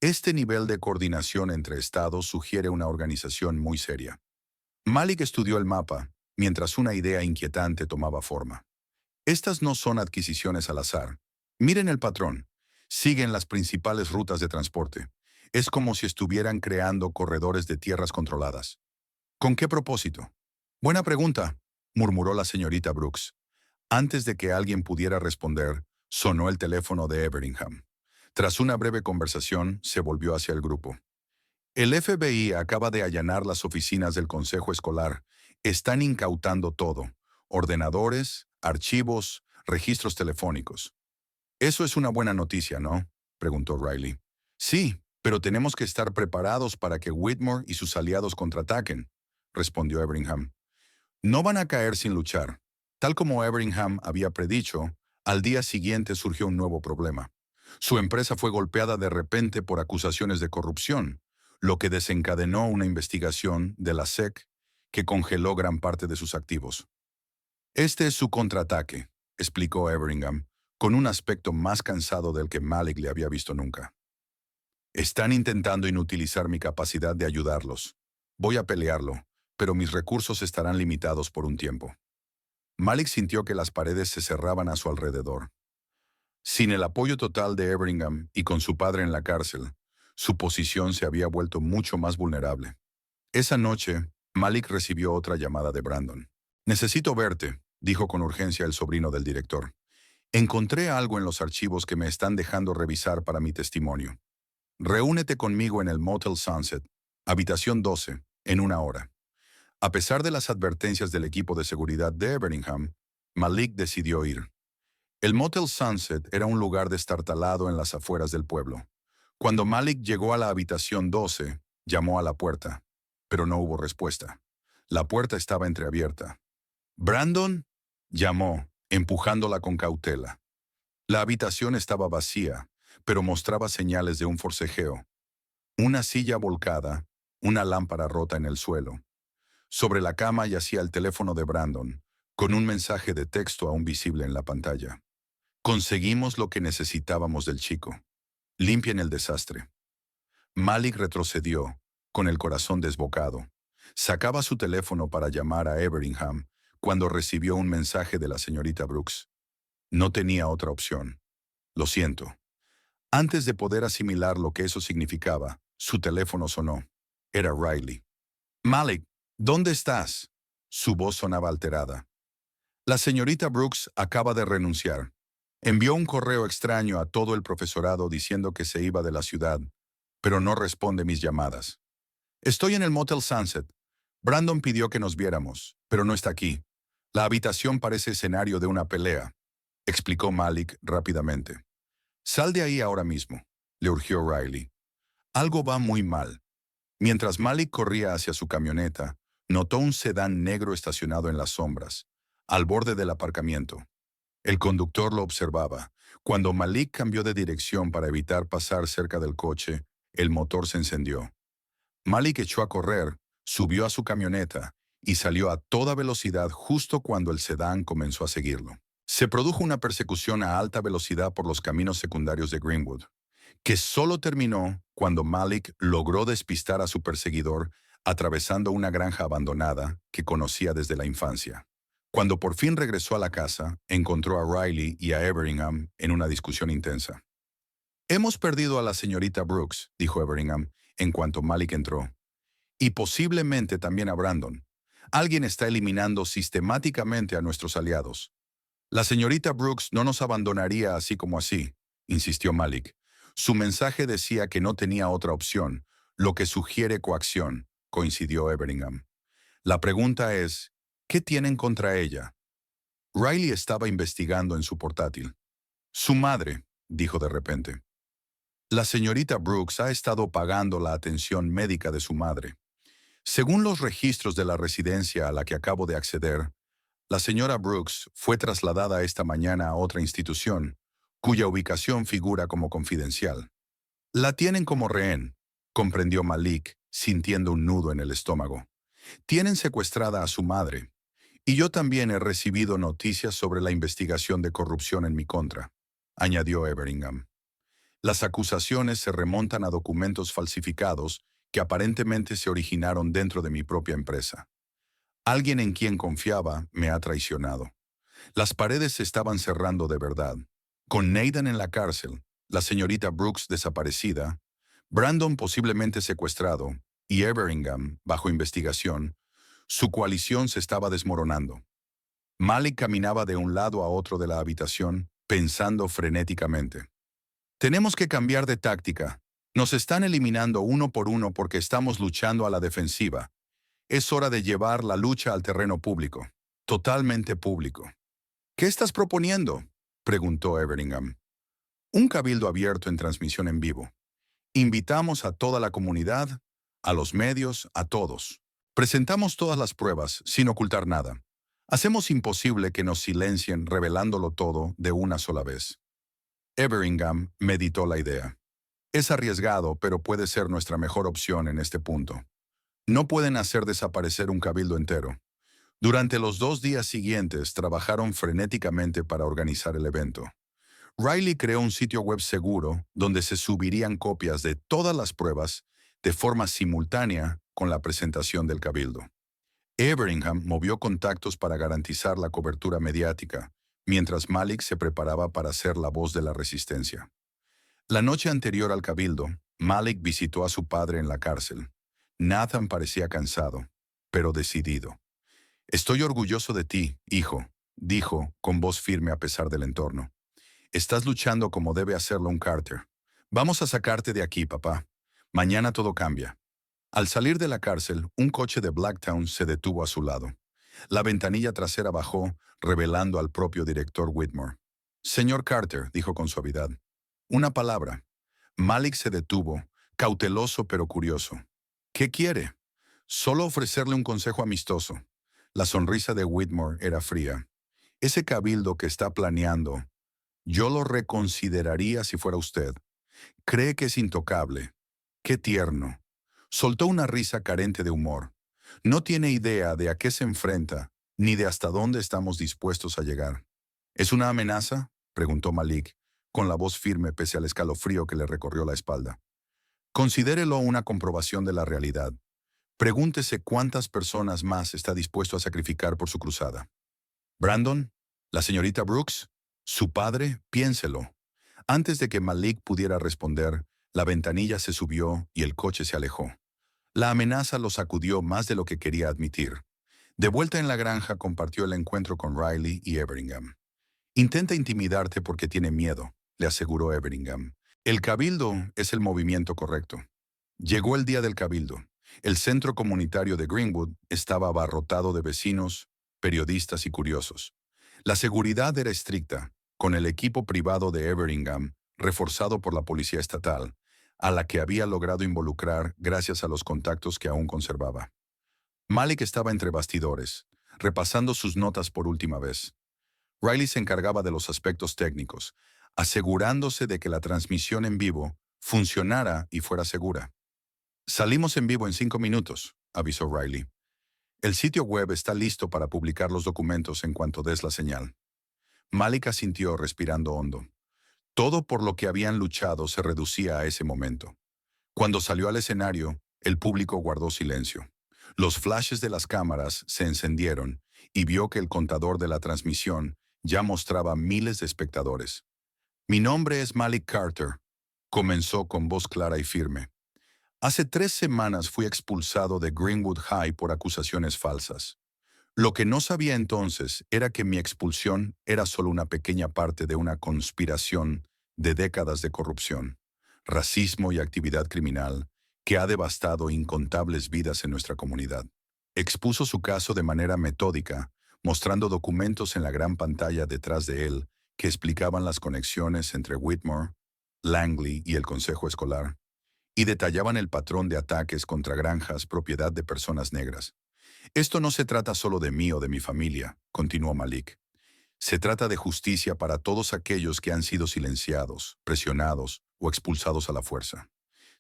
«Este nivel de coordinación entre estados sugiere una organización muy seria». Malik estudió el mapa, mientras una idea inquietante tomaba forma. «Estas no son adquisiciones al azar. Miren el patrón. Siguen las principales rutas de transporte. Es como si estuvieran creando corredores de tierras controladas». «¿Con qué propósito?». «Buena pregunta», murmuró la señorita Brooks. Antes de que alguien pudiera responder, sonó el teléfono de Everingham. Tras una breve conversación, se volvió hacia el grupo. «El FBI acaba de allanar las oficinas del Consejo Escolar. Están incautando todo: ordenadores, archivos, registros telefónicos». «Eso es una buena noticia, ¿no?», preguntó Riley. «Sí, pero tenemos que estar preparados para que Whitmore y sus aliados contraataquen», respondió Everingham. «No van a caer sin luchar». Tal como Everingham había predicho, al día siguiente surgió un nuevo problema. Su empresa fue golpeada de repente por acusaciones de corrupción, lo que desencadenó una investigación de la SEC que congeló gran parte de sus activos. «Este es su contraataque», explicó Everingham, con un aspecto más cansado del que Malik le había visto nunca. «Están intentando inutilizar mi capacidad de ayudarlos. Voy a pelearlo, pero mis recursos estarán limitados por un tiempo». Malik sintió que las paredes se cerraban a su alrededor. Sin el apoyo total de Everingham y con su padre en la cárcel, su posición se había vuelto mucho más vulnerable. Esa noche, Malik recibió otra llamada de Brandon. «Necesito verte», dijo con urgencia el sobrino del director. «Encontré algo en los archivos que me están dejando revisar para mi testimonio. Reúnete conmigo en el Motel Sunset, habitación 12, en 1 hora». A pesar de las advertencias del equipo de seguridad de Everingham, Malik decidió ir. El Motel Sunset era un lugar destartalado en las afueras del pueblo. Cuando Malik llegó a la habitación 12, llamó a la puerta, pero no hubo respuesta. La puerta estaba entreabierta. «¿Brandon?», llamó, empujándola con cautela. La habitación estaba vacía, pero mostraba señales de un forcejeo. Una silla volcada, una lámpara rota en el suelo. Sobre la cama yacía el teléfono de Brandon, con un mensaje de texto aún visible en la pantalla. Conseguimos lo que necesitábamos del chico. Limpien el desastre. Malik retrocedió, con el corazón desbocado. Sacaba su teléfono para llamar a Everingham cuando recibió un mensaje de la señorita Brooks. No tenía otra opción. Lo siento. Antes de poder asimilar lo que eso significaba, su teléfono sonó. Era Riley. Malik, ¿dónde estás? Su voz sonaba alterada. La señorita Brooks acaba de renunciar. Envió un correo extraño a todo el profesorado diciendo que se iba de la ciudad, pero no responde mis llamadas. Estoy en el Motel Sunset. Brandon pidió que nos viéramos, pero no está aquí. La habitación parece escenario de una pelea, explicó Malik rápidamente. Sal de ahí ahora mismo, le urgió Riley. Algo va muy mal. Mientras Malik corría hacia su camioneta, notó un sedán negro estacionado en las sombras, al borde del aparcamiento. El conductor lo observaba. Cuando Malik cambió de dirección para evitar pasar cerca del coche, el motor se encendió. Malik echó a correr, subió a su camioneta y salió a toda velocidad justo cuando el sedán comenzó a seguirlo. Se produjo una persecución a alta velocidad por los caminos secundarios de Greenwood, que solo terminó cuando Malik logró despistar a su perseguidor atravesando una granja abandonada que conocía desde la infancia. Cuando por fin regresó a la casa, encontró a Riley y a Everingham en una discusión intensa. Hemos perdido a la señorita Brooks, dijo Everingham, en cuanto Malik entró. Y posiblemente también a Brandon. Alguien está eliminando sistemáticamente a nuestros aliados. La señorita Brooks no nos abandonaría así como así, insistió Malik. Su mensaje decía que no tenía otra opción, lo que sugiere coacción, coincidió Everingham. La pregunta es, ¿qué tienen contra ella? Riley estaba investigando en su portátil. Su madre, dijo de repente. La señorita Brooks ha estado pagando la atención médica de su madre. Según los registros de la residencia a la que acabo de acceder, la señora Brooks fue trasladada esta mañana a otra institución, cuya ubicación figura como confidencial. La tienen como rehén, comprendió Malik, sintiendo un nudo en el estómago. Tienen secuestrada a su madre, y yo también he recibido noticias sobre la investigación de corrupción en mi contra, añadió Everingham. Las acusaciones se remontan a documentos falsificados que aparentemente se originaron dentro de mi propia empresa. Alguien en quien confiaba me ha traicionado. Las paredes se estaban cerrando de verdad. Con Nathan en la cárcel, la señorita Brooks desaparecida, Brandon posiblemente secuestrado y Everingham bajo investigación, su coalición se estaba desmoronando. Malik caminaba de un lado a otro de la habitación, pensando frenéticamente. Tenemos que cambiar de táctica. Nos están eliminando uno por uno porque estamos luchando a la defensiva. Es hora de llevar la lucha al terreno público. Totalmente público. ¿Qué estás proponiendo?, preguntó Everingham. Un cabildo abierto en transmisión en vivo. Invitamos a toda la comunidad, a los medios, a todos. Presentamos todas las pruebas, sin ocultar nada. Hacemos imposible que nos silencien revelándolo todo de una sola vez. Everingham meditó la idea. Es arriesgado, pero puede ser nuestra mejor opción en este punto. No pueden hacer desaparecer un cabildo entero. Durante los 2 días siguientes trabajaron frenéticamente para organizar el evento. Riley creó un sitio web seguro donde se subirían copias de todas las pruebas de forma simultánea con la presentación del cabildo. Everingham movió contactos para garantizar la cobertura mediática, mientras Malik se preparaba para ser la voz de la resistencia. La noche anterior al cabildo, Malik visitó a su padre en la cárcel. Nathan parecía cansado, pero decidido. «Estoy orgulloso de ti, hijo», dijo, con voz firme a pesar del entorno. «Estás luchando como debe hacerlo un Carter. Vamos a sacarte de aquí, papá. Mañana todo cambia». Al salir de la cárcel, un coche de Blacktown se detuvo a su lado. La ventanilla trasera bajó, revelando al propio director Whitmore. «Señor Carter», dijo con suavidad. «Una palabra». Malik se detuvo, cauteloso pero curioso. «¿Qué quiere?» «Solo ofrecerle un consejo amistoso». La sonrisa de Whitmore era fría. «Ese cabildo que está planeando, yo lo reconsideraría si fuera usted. Cree que es intocable. Qué tierno. Soltó una risa carente de humor. No tiene idea de a qué se enfrenta, ni de hasta dónde estamos dispuestos a llegar. ¿Es una amenaza?, preguntó Malik, con la voz firme pese al escalofrío que le recorrió la espalda. Considérelo una comprobación de la realidad. Pregúntese cuántas personas más está dispuesto a sacrificar por su cruzada. ¿Brandon? ¿La señorita Brooks? ¿Su padre? Piénselo. Antes de que Malik pudiera responder, la ventanilla se subió y el coche se alejó. La amenaza lo sacudió más de lo que quería admitir. De vuelta en la granja compartió el encuentro con Riley y Everingham. Intenta intimidarte porque tiene miedo, le aseguró Everingham. El cabildo es el movimiento correcto. Llegó el día del cabildo. El centro comunitario de Greenwood estaba abarrotado de vecinos, periodistas y curiosos. La seguridad era estricta, con el equipo privado de Everingham, reforzado por la policía estatal, a la que había logrado involucrar gracias a los contactos que aún conservaba. Malik estaba entre bastidores, repasando sus notas por última vez. Riley se encargaba de los aspectos técnicos, asegurándose de que la transmisión en vivo funcionara y fuera segura. Salimos en vivo en 5 minutos, avisó Riley. El sitio web está listo para publicar los documentos en cuanto des la señal. Malik asintió respirando hondo. Todo por lo que habían luchado se reducía a ese momento. Cuando salió al escenario, el público guardó silencio. Los flashes de las cámaras se encendieron y vio que el contador de la transmisión ya mostraba miles de espectadores. Mi nombre es Malik Carter, comenzó con voz clara y firme. Hace 3 semanas fui expulsado de Greenwood High por acusaciones falsas. Lo que no sabía entonces era que mi expulsión era solo una pequeña parte de una conspiración de décadas de corrupción, racismo y actividad criminal que ha devastado incontables vidas en nuestra comunidad. Expuso su caso de manera metódica, mostrando documentos en la gran pantalla detrás de él que explicaban las conexiones entre Whitmore, Langley y el consejo escolar, y detallaban el patrón de ataques contra granjas propiedad de personas negras. Esto no se trata solo de mí o de mi familia, continuó Malik. Se trata de justicia para todos aquellos que han sido silenciados, presionados o expulsados a la fuerza.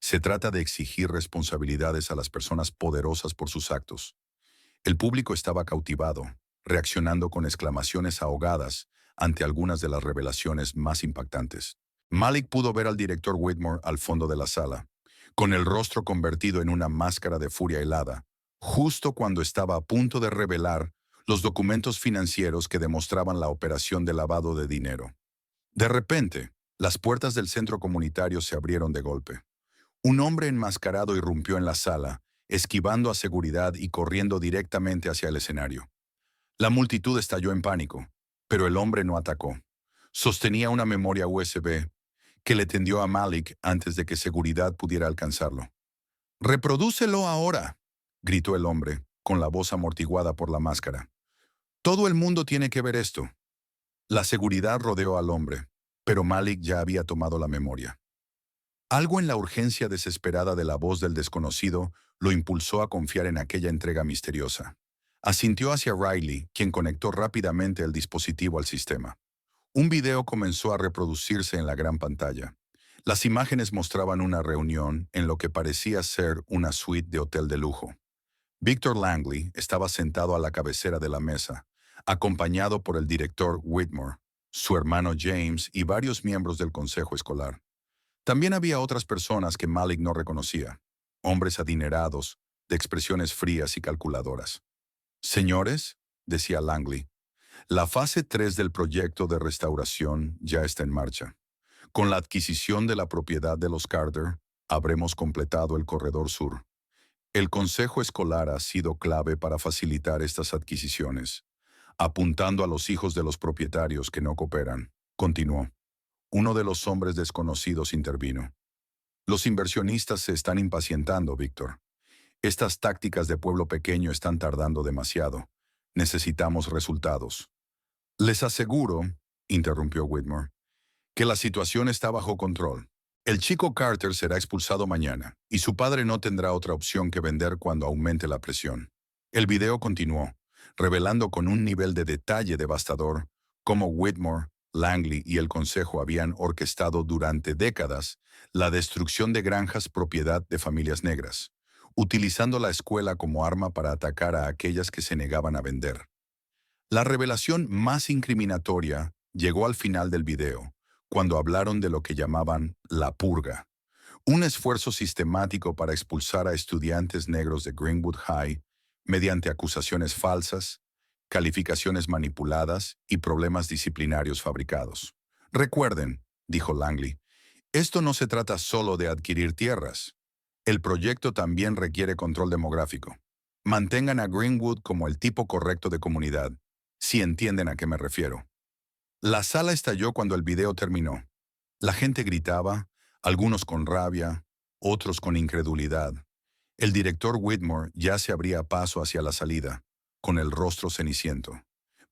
Se trata de exigir responsabilidades a las personas poderosas por sus actos. El público estaba cautivado, reaccionando con exclamaciones ahogadas ante algunas de las revelaciones más impactantes. Malik pudo ver al director Whitmore al fondo de la sala, con el rostro convertido en una máscara de furia helada, justo cuando estaba a punto de revelar los documentos financieros que demostraban la operación de lavado de dinero. De repente, las puertas del centro comunitario se abrieron de golpe. Un hombre enmascarado irrumpió en la sala, esquivando a seguridad y corriendo directamente hacia el escenario. La multitud estalló en pánico, pero el hombre no atacó. Sostenía una memoria USB que le tendió a Malik antes de que seguridad pudiera alcanzarlo. «¡Reprodúcelo ahora!», gritó el hombre, con la voz amortiguada por la máscara. «Todo el mundo tiene que ver esto». La seguridad rodeó al hombre, pero Malik ya había tomado la memoria. Algo en la urgencia desesperada de la voz del desconocido lo impulsó a confiar en aquella entrega misteriosa. Asintió hacia Riley, quien conectó rápidamente el dispositivo al sistema. Un video comenzó a reproducirse en la gran pantalla. Las imágenes mostraban una reunión en lo que parecía ser una suite de hotel de lujo. Victor Langley estaba sentado a la cabecera de la mesa, acompañado por el director Whitmore, su hermano James y varios miembros del consejo escolar. También había otras personas que Malik no reconocía, hombres adinerados, de expresiones frías y calculadoras. «Señores», decía Langley, «la fase 3 del proyecto de restauración ya está en marcha. Con la adquisición de la propiedad de los Carter, habremos completado el corredor sur. El consejo escolar ha sido clave para facilitar estas adquisiciones, apuntando a los hijos de los propietarios que no cooperan», continuó. Uno de los hombres desconocidos intervino. «Los inversionistas se están impacientando, Víctor. Estas tácticas de pueblo pequeño están tardando demasiado. Necesitamos resultados». «Les aseguro», interrumpió Whitmore, «que la situación está bajo control. El chico Carter será expulsado mañana, y su padre no tendrá otra opción que vender cuando aumente la presión». El video continuó, revelando con un nivel de detalle devastador cómo Whitmore, Langley y el consejo habían orquestado durante décadas la destrucción de granjas propiedad de familias negras, utilizando la escuela como arma para atacar a aquellas que se negaban a vender. La revelación más incriminatoria llegó al final del video, cuando hablaron de lo que llamaban la purga, un esfuerzo sistemático para expulsar a estudiantes negros de Greenwood High mediante acusaciones falsas, calificaciones manipuladas y problemas disciplinarios fabricados. Recuerden, dijo Langley, esto no se trata solo de adquirir tierras. El proyecto también requiere control demográfico. Mantengan a Greenwood como el tipo correcto de comunidad, si entienden a qué me refiero. La sala estalló cuando el video terminó. La gente gritaba, algunos con rabia, otros con incredulidad. El director Whitmore ya se abría paso hacia la salida, con el rostro ceniciento.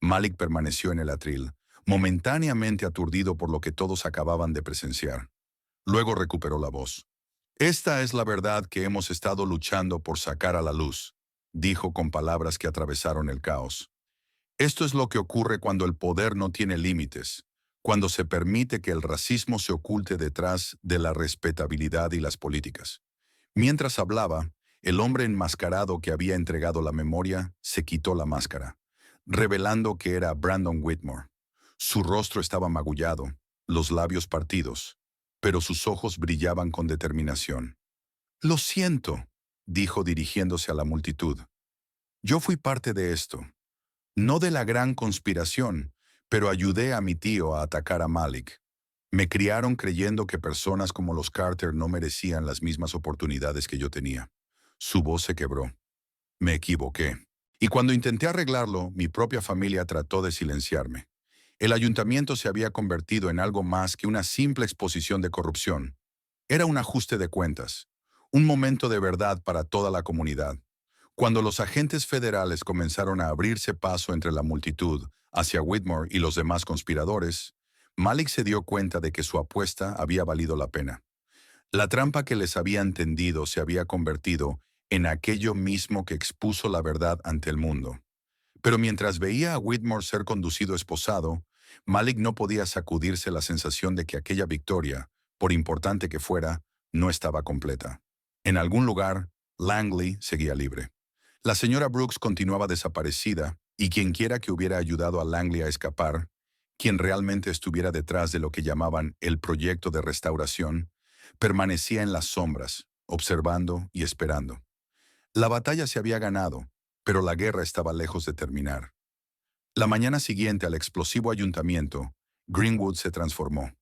Malik permaneció en el atril, momentáneamente aturdido por lo que todos acababan de presenciar. Luego recuperó la voz. Esta es la verdad que hemos estado luchando por sacar a la luz, dijo con palabras que atravesaron el caos. Esto es lo que ocurre cuando el poder no tiene límites, cuando se permite que el racismo se oculte detrás de la respetabilidad y las políticas. Mientras hablaba, el hombre enmascarado que había entregado la memoria se quitó la máscara, revelando que era Brandon Whitmore. Su rostro estaba magullado, los labios partidos, pero sus ojos brillaban con determinación. «Lo siento», dijo dirigiéndose a la multitud. «Yo fui parte de esto. No de la gran conspiración, pero ayudé a mi tío a atacar a Malik. Me criaron creyendo que personas como los Carter no merecían las mismas oportunidades que yo tenía». Su voz se quebró. «Me equivoqué. Y cuando intenté arreglarlo, mi propia familia trató de silenciarme. El ayuntamiento se había convertido en algo más que una simple exposición de corrupción. Era un ajuste de cuentas, un momento de verdad para toda la comunidad. Cuando los agentes federales comenzaron a abrirse paso entre la multitud hacia Whitmore y los demás conspiradores, Malik se dio cuenta de que su apuesta había valido la pena. La trampa que les habían tendido se había convertido en aquello mismo que expuso la verdad ante el mundo. Pero mientras veía a Whitmore ser conducido esposado, Malik no podía sacudirse la sensación de que aquella victoria, por importante que fuera, no estaba completa. En algún lugar, Langley seguía libre. La señora Brooks continuaba desaparecida y quienquiera que hubiera ayudado a Langley a escapar, quien realmente estuviera detrás de lo que llamaban el proyecto de restauración, permanecía en las sombras, observando y esperando. La batalla se había ganado, pero la guerra estaba lejos de terminar. La mañana siguiente al explosivo ayuntamiento, Greenwood se transformó.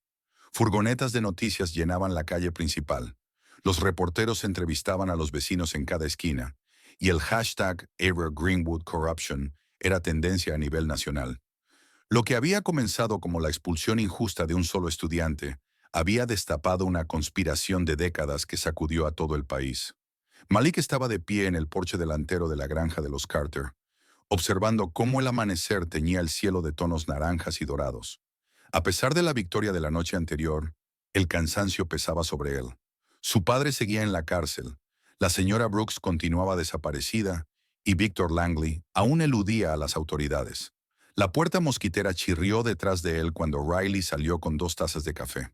Furgonetas de noticias llenaban la calle principal. Los reporteros entrevistaban a los vecinos en cada esquina, y el hashtag #EverGreenwoodCorruption era tendencia a nivel nacional. Lo que había comenzado como la expulsión injusta de un solo estudiante, había destapado una conspiración de décadas que sacudió a todo el país. Malik estaba de pie en el porche delantero de la granja de los Carter, observando cómo el amanecer teñía el cielo de tonos naranjas y dorados. A pesar de la victoria de la noche anterior, el cansancio pesaba sobre él. Su padre seguía en la cárcel, la señora Brooks continuaba desaparecida y Victor Langley aún eludía a las autoridades. La puerta mosquitera chirrió detrás de él cuando Riley salió con 2 tazas de café.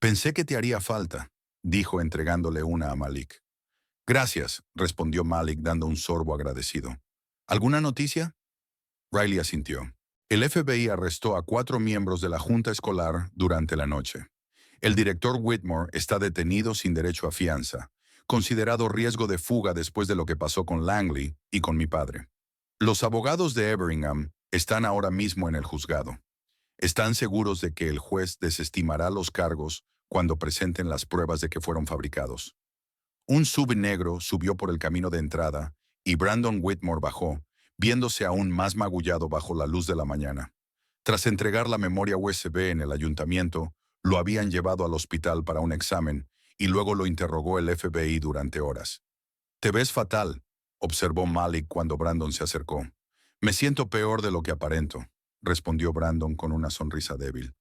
«Pensé que te haría falta», dijo entregándole una a Malik. «Gracias», respondió Malik dando un sorbo agradecido. «¿Alguna noticia?» Riley asintió. El FBI arrestó a 4 miembros de la junta escolar durante la noche. El director Whitmore está detenido sin derecho a fianza, considerado riesgo de fuga después de lo que pasó con Langley y con mi padre. Los abogados de Everingham están ahora mismo en el juzgado. Están seguros de que el juez desestimará los cargos cuando presenten las pruebas de que fueron fabricados. Un SUV negro subió por el camino de entrada y Brandon Whitmore bajó, viéndose aún más magullado bajo la luz de la mañana. Tras entregar la memoria USB en el ayuntamiento, lo habían llevado al hospital para un examen y luego lo interrogó el FBI durante horas. «Te ves fatal», observó Malik cuando Brandon se acercó. «Me siento peor de lo que aparento», respondió Brandon con una sonrisa débil.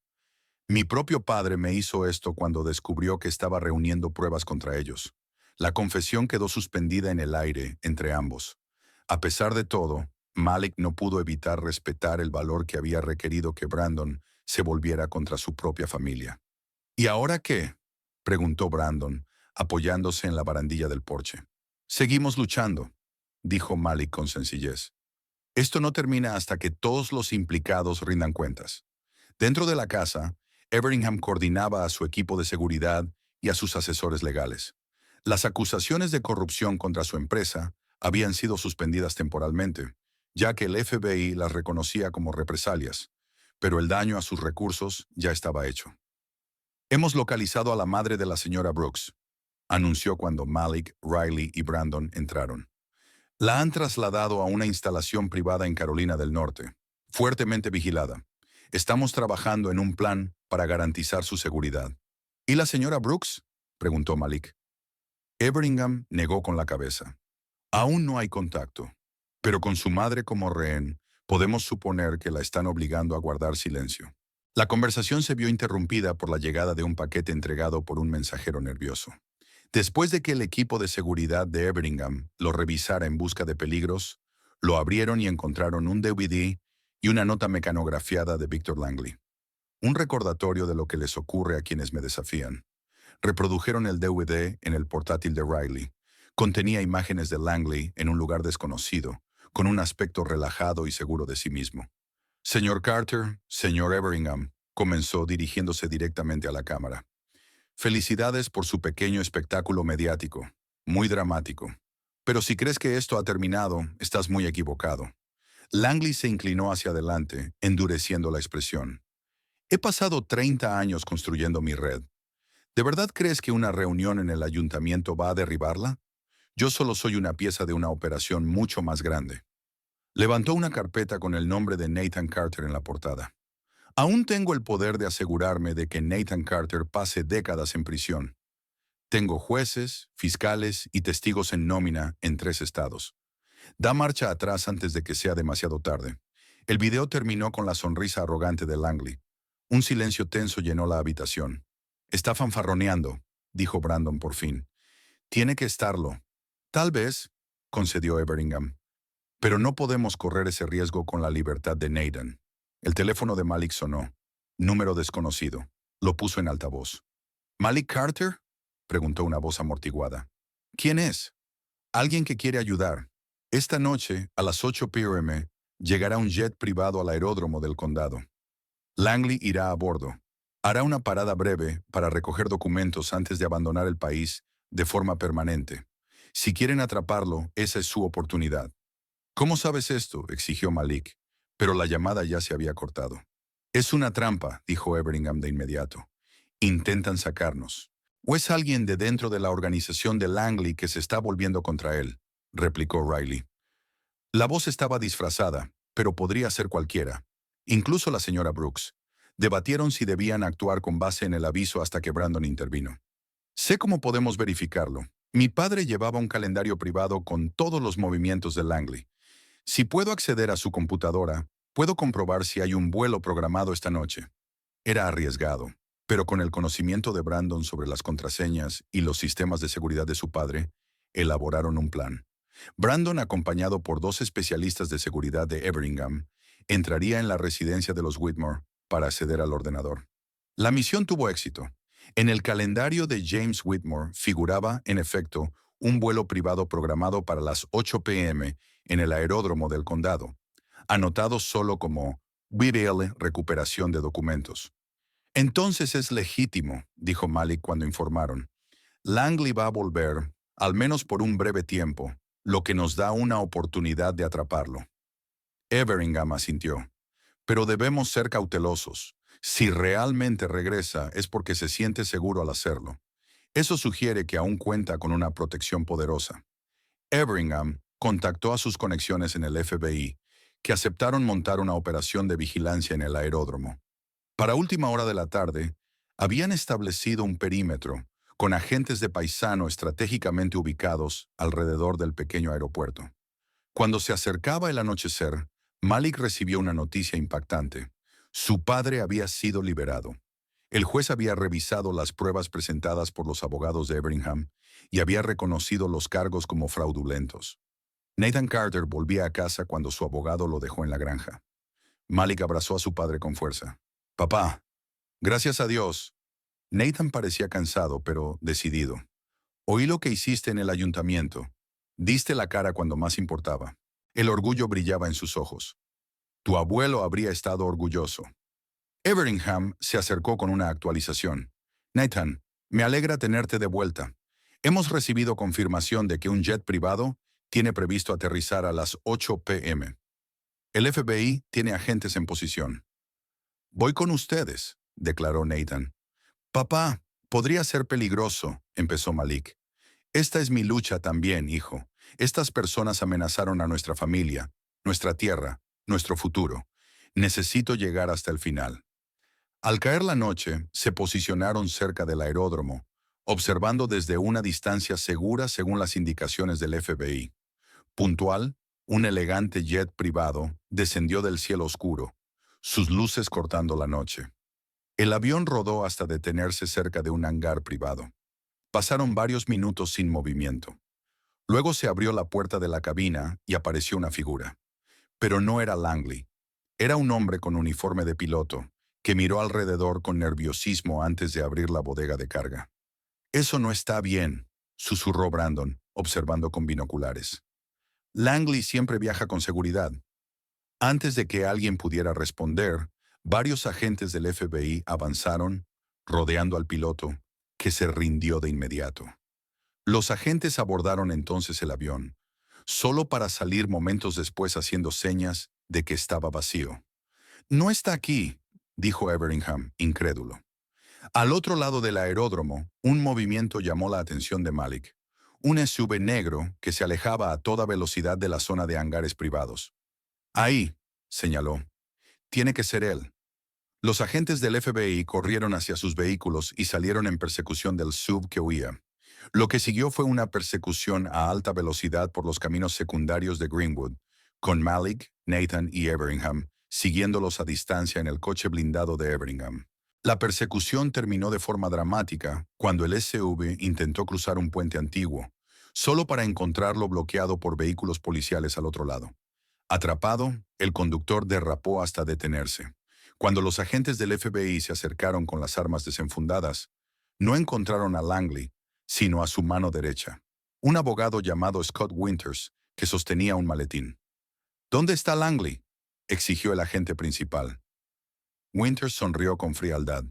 «Mi propio padre me hizo esto cuando descubrió que estaba reuniendo pruebas contra ellos». La confesión quedó suspendida en el aire entre ambos. A pesar de todo, Malik no pudo evitar respetar el valor que había requerido que Brandon se volviera contra su propia familia. «¿Y ahora qué?», preguntó Brandon, apoyándose en la barandilla del porche. Seguimos luchando, dijo Malik con sencillez. Esto no termina hasta que todos los implicados rindan cuentas. Dentro de la casa, Everingham coordinaba a su equipo de seguridad y a sus asesores legales. Las acusaciones de corrupción contra su empresa habían sido suspendidas temporalmente, ya que el FBI las reconocía como represalias, pero el daño a sus recursos ya estaba hecho. Hemos localizado a la madre de la señora Brooks, anunció cuando Malik, Riley y Brandon entraron. La han trasladado a una instalación privada en Carolina del Norte, fuertemente vigilada. Estamos trabajando en un plan para garantizar su seguridad. ¿Y la señora Brooks?, preguntó Malik. Everingham negó con la cabeza. Aún no hay contacto, pero con su madre como rehén, podemos suponer que la están obligando a guardar silencio. La conversación se vio interrumpida por la llegada de un paquete entregado por un mensajero nervioso. Después de que el equipo de seguridad de Everingham lo revisara en busca de peligros, lo abrieron y encontraron un DVD y una nota mecanografiada de Victor Langley. Un recordatorio de lo que les ocurre a quienes me desafían. Reprodujeron el DVD en el portátil de Riley. Contenía imágenes de Langley en un lugar desconocido, con un aspecto relajado y seguro de sí mismo. Señor Carter, señor Everingham, comenzó dirigiéndose directamente a la cámara. Felicidades por su pequeño espectáculo mediático, muy dramático. Pero si crees que esto ha terminado, estás muy equivocado. Langley se inclinó hacia adelante, endureciendo la expresión. He pasado 30 años construyendo mi red. ¿De verdad crees que una reunión en el ayuntamiento va a derribarla? Yo solo soy una pieza de una operación mucho más grande. Levantó una carpeta con el nombre de Nathan Carter en la portada. Aún tengo el poder de asegurarme de que Nathan Carter pase décadas en prisión. Tengo jueces, fiscales y testigos en nómina en 3 estados. Da marcha atrás antes de que sea demasiado tarde. El video terminó con la sonrisa arrogante de Langley. Un silencio tenso llenó la habitación. Está fanfarroneando, dijo Brandon por fin. Tiene que estarlo. Tal vez, concedió Everingham. Pero no podemos correr ese riesgo con la libertad de Nathan. El teléfono de Malik sonó. Número desconocido. Lo puso en altavoz. ¿Malik Carter?, preguntó una voz amortiguada. ¿Quién es? Alguien que quiere ayudar. Esta noche, a las 8 p.m., llegará un jet privado al aeródromo del condado. Langley irá a bordo. Hará una parada breve para recoger documentos antes de abandonar el país de forma permanente. Si quieren atraparlo, esa es su oportunidad. ¿Cómo sabes esto?, exigió Malik, pero la llamada ya se había cortado. Es una trampa, dijo Everingham de inmediato. Intentan sacarnos. ¿O es alguien de dentro de la organización de Langley que se está volviendo contra él?, replicó Riley. La voz estaba disfrazada, pero podría ser cualquiera. Incluso la señora Brooks. Debatieron si debían actuar con base en el aviso hasta que Brandon intervino. Sé cómo podemos verificarlo. Mi padre llevaba un calendario privado con todos los movimientos de Langley. Si puedo acceder a su computadora, puedo comprobar si hay un vuelo programado esta noche. Era arriesgado, pero con el conocimiento de Brandon sobre las contraseñas y los sistemas de seguridad de su padre, elaboraron un plan. Brandon, acompañado por 2 especialistas de seguridad de Everingham, entraría en la residencia de los Whitmore para acceder al ordenador. La misión tuvo éxito. En el calendario de James Whitmore figuraba, en efecto, un vuelo privado programado para las 8 p.m. en el aeródromo del condado, anotado solo como VBL recuperación de documentos. Entonces es legítimo, dijo Malik cuando informaron. Langley va a volver, al menos por un breve tiempo, lo que nos da una oportunidad de atraparlo. Everingham asintió. Pero debemos ser cautelosos. Si realmente regresa es porque se siente seguro al hacerlo. Eso sugiere que aún cuenta con una protección poderosa. Everingham contactó a sus conexiones en el FBI, que aceptaron montar una operación de vigilancia en el aeródromo. Para última hora de la tarde, habían establecido un perímetro con agentes de paisano estratégicamente ubicados alrededor del pequeño aeropuerto. Cuando se acercaba el anochecer, Malik recibió una noticia impactante. Su padre había sido liberado. El juez había revisado las pruebas presentadas por los abogados de Everingham y había reconocido los cargos como fraudulentos. Nathan Carter volvía a casa cuando su abogado lo dejó en la granja. Malik abrazó a su padre con fuerza. «Papá, gracias a Dios». Nathan parecía cansado, pero decidido. «Oí lo que hiciste en el ayuntamiento. Diste la cara cuando más importaba. El orgullo brillaba en sus ojos. Tu abuelo habría estado orgulloso. Everingham se acercó con una actualización. Nathan, me alegra tenerte de vuelta. Hemos recibido confirmación de que un jet privado tiene previsto aterrizar a las 8 p.m. El FBI tiene agentes en posición. Voy con ustedes, declaró Nathan. Papá, podría ser peligroso, empezó Malik. Esta es mi lucha también, hijo. Estas personas amenazaron a nuestra familia, nuestra tierra, nuestro futuro. Necesito llegar hasta el final. Al caer la noche, se posicionaron cerca del aeródromo, observando desde una distancia segura según las indicaciones del FBI. Puntual, un elegante jet privado descendió del cielo oscuro, sus luces cortando la noche. El avión rodó hasta detenerse cerca de un hangar privado. Pasaron varios minutos sin movimiento. Luego se abrió la puerta de la cabina y apareció una figura. Pero no era Langley. Era un hombre con uniforme de piloto, que miró alrededor con nerviosismo antes de abrir la bodega de carga. Eso no está bien, susurró Brandon, observando con binoculares. Langley siempre viaja con seguridad. Antes de que alguien pudiera responder, varios agentes del FBI avanzaron, rodeando al piloto, que se rindió de inmediato. Los agentes abordaron entonces el avión, solo para salir momentos después haciendo señas de que estaba vacío. No está aquí, dijo Everingham, incrédulo. Al otro lado del aeródromo, un movimiento llamó la atención de Malik. Un SUV negro que se alejaba a toda velocidad de la zona de hangares privados. Ahí, señaló. Tiene que ser él. Los agentes del FBI corrieron hacia sus vehículos y salieron en persecución del SUV que huía. Lo que siguió fue una persecución a alta velocidad por los caminos secundarios de Greenwood, con Malik, Nathan y Everingham, siguiéndolos a distancia en el coche blindado de Everingham. La persecución terminó de forma dramática cuando el SUV intentó cruzar un puente antiguo, solo para encontrarlo bloqueado por vehículos policiales al otro lado. Atrapado, el conductor derrapó hasta detenerse. Cuando los agentes del FBI se acercaron con las armas desenfundadas, no encontraron a Langley, sino a su mano derecha, un abogado llamado Scott Winters, que sostenía un maletín. ¿Dónde está Langley?, exigió el agente principal. Winters sonrió con frialdad.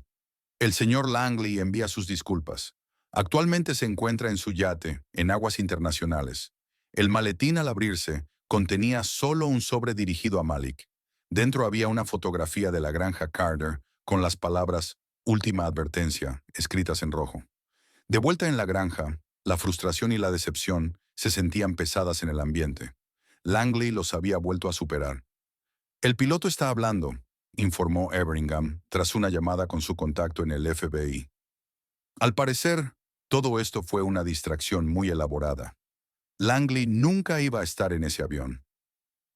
El señor Langley envía sus disculpas. Actualmente se encuentra en su yate, en aguas internacionales. El maletín al abrirse contenía solo un sobre dirigido a Malik. Dentro había una fotografía de la granja Carter con las palabras «Última advertencia» escritas en rojo. De vuelta en la granja, la frustración y la decepción se sentían pesadas en el ambiente. Langley los había vuelto a superar. «El piloto está hablando», informó Everingham tras una llamada con su contacto en el FBI. Al parecer, todo esto fue una distracción muy elaborada. Langley nunca iba a estar en ese avión.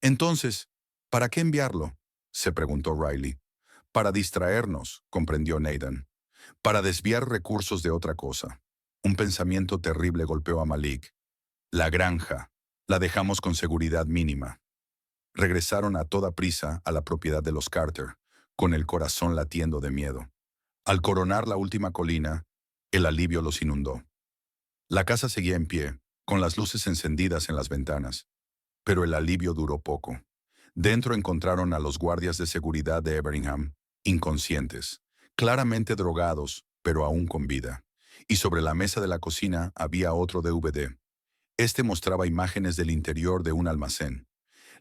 Entonces, ¿para qué enviarlo?, se preguntó Riley. Para distraernos, comprendió Nathan. Para desviar recursos de otra cosa. Un pensamiento terrible golpeó a Malik. La granja. La dejamos con seguridad mínima. Regresaron a toda prisa a la propiedad de los Carter, con el corazón latiendo de miedo. Al coronar la última colina, el alivio los inundó. La casa seguía en pie, con las luces encendidas en las ventanas. Pero el alivio duró poco. Dentro encontraron a los guardias de seguridad de Everingham, inconscientes, claramente drogados, pero aún con vida. Y sobre la mesa de la cocina había otro DVD. Este mostraba imágenes del interior de un almacén.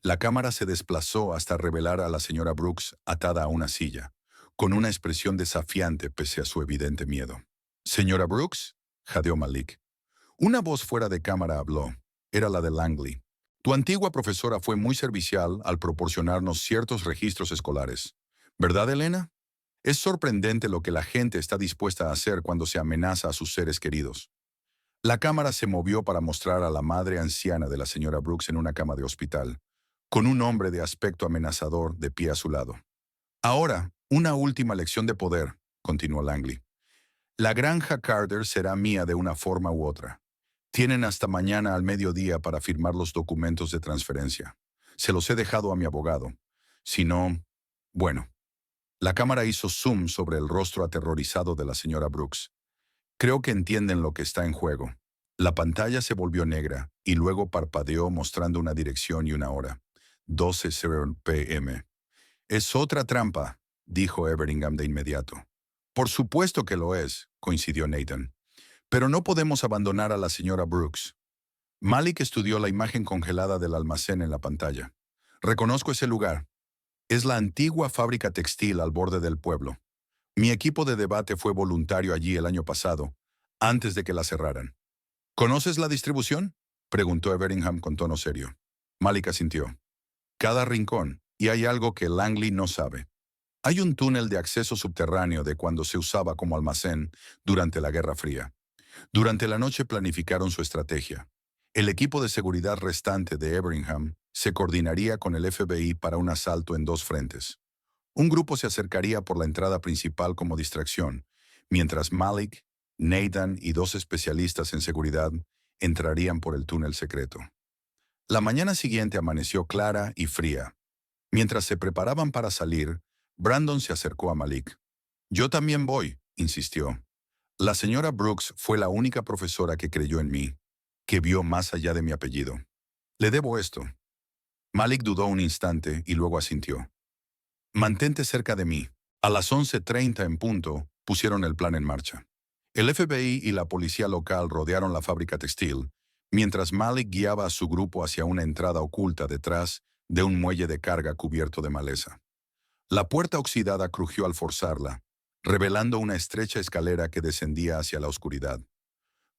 La cámara se desplazó hasta revelar a la señora Brooks atada a una silla, con una expresión desafiante pese a su evidente miedo. «¿Señora Brooks?», jadeó Malik. Una voz fuera de cámara habló. Era la de Langley. «Tu antigua profesora fue muy servicial al proporcionarnos ciertos registros escolares. ¿Verdad, Elena? Es sorprendente lo que la gente está dispuesta a hacer cuando se amenaza a sus seres queridos». La cámara se movió para mostrar a la madre anciana de la señora Brooks en una cama de hospital, con un hombre de aspecto amenazador de pie a su lado. «Ahora, una última lección de poder», continuó Langley. «La granja Carter será mía de una forma u otra. Tienen hasta mañana al mediodía para firmar los documentos de transferencia. Se los he dejado a mi abogado. Si no, bueno». La cámara hizo zoom sobre el rostro aterrorizado de la señora Brooks. «Creo que entienden lo que está en juego. La pantalla se volvió negra y luego parpadeó mostrando una dirección y una hora. 12:00 p.m. Es otra trampa, dijo Everingham de inmediato. Por supuesto que lo es, coincidió Nathan. Pero no podemos abandonar a la señora Brooks. Malik estudió la imagen congelada del almacén en la pantalla. Reconozco ese lugar. Es la antigua fábrica textil al borde del pueblo. Mi equipo de debate fue voluntario allí el año pasado, antes de que la cerraran. ¿Conoces la distribución?, preguntó Everingham con tono serio. Malik asintió. Cada rincón, y hay algo que Langley no sabe. Hay un túnel de acceso subterráneo de cuando se usaba como almacén durante la Guerra Fría. Durante la noche planificaron su estrategia. El equipo de seguridad restante de Everingham se coordinaría con el FBI para un asalto en dos frentes. Un grupo se acercaría por la entrada principal como distracción, mientras Malik, Nathan y dos especialistas en seguridad entrarían por el túnel secreto. La mañana siguiente amaneció clara y fría. Mientras se preparaban para salir, Brandon se acercó a Malik. «Yo también voy», insistió. La señora Brooks fue la única profesora que creyó en mí, que vio más allá de mi apellido. Le debo esto. Malik dudó un instante y luego asintió. Mantente cerca de mí. A las 11:30 en punto, pusieron el plan en marcha. El FBI y la policía local rodearon la fábrica textil, mientras Malik guiaba a su grupo hacia una entrada oculta detrás de un muelle de carga cubierto de maleza. La puerta oxidada crujió al forzarla, revelando una estrecha escalera que descendía hacia la oscuridad.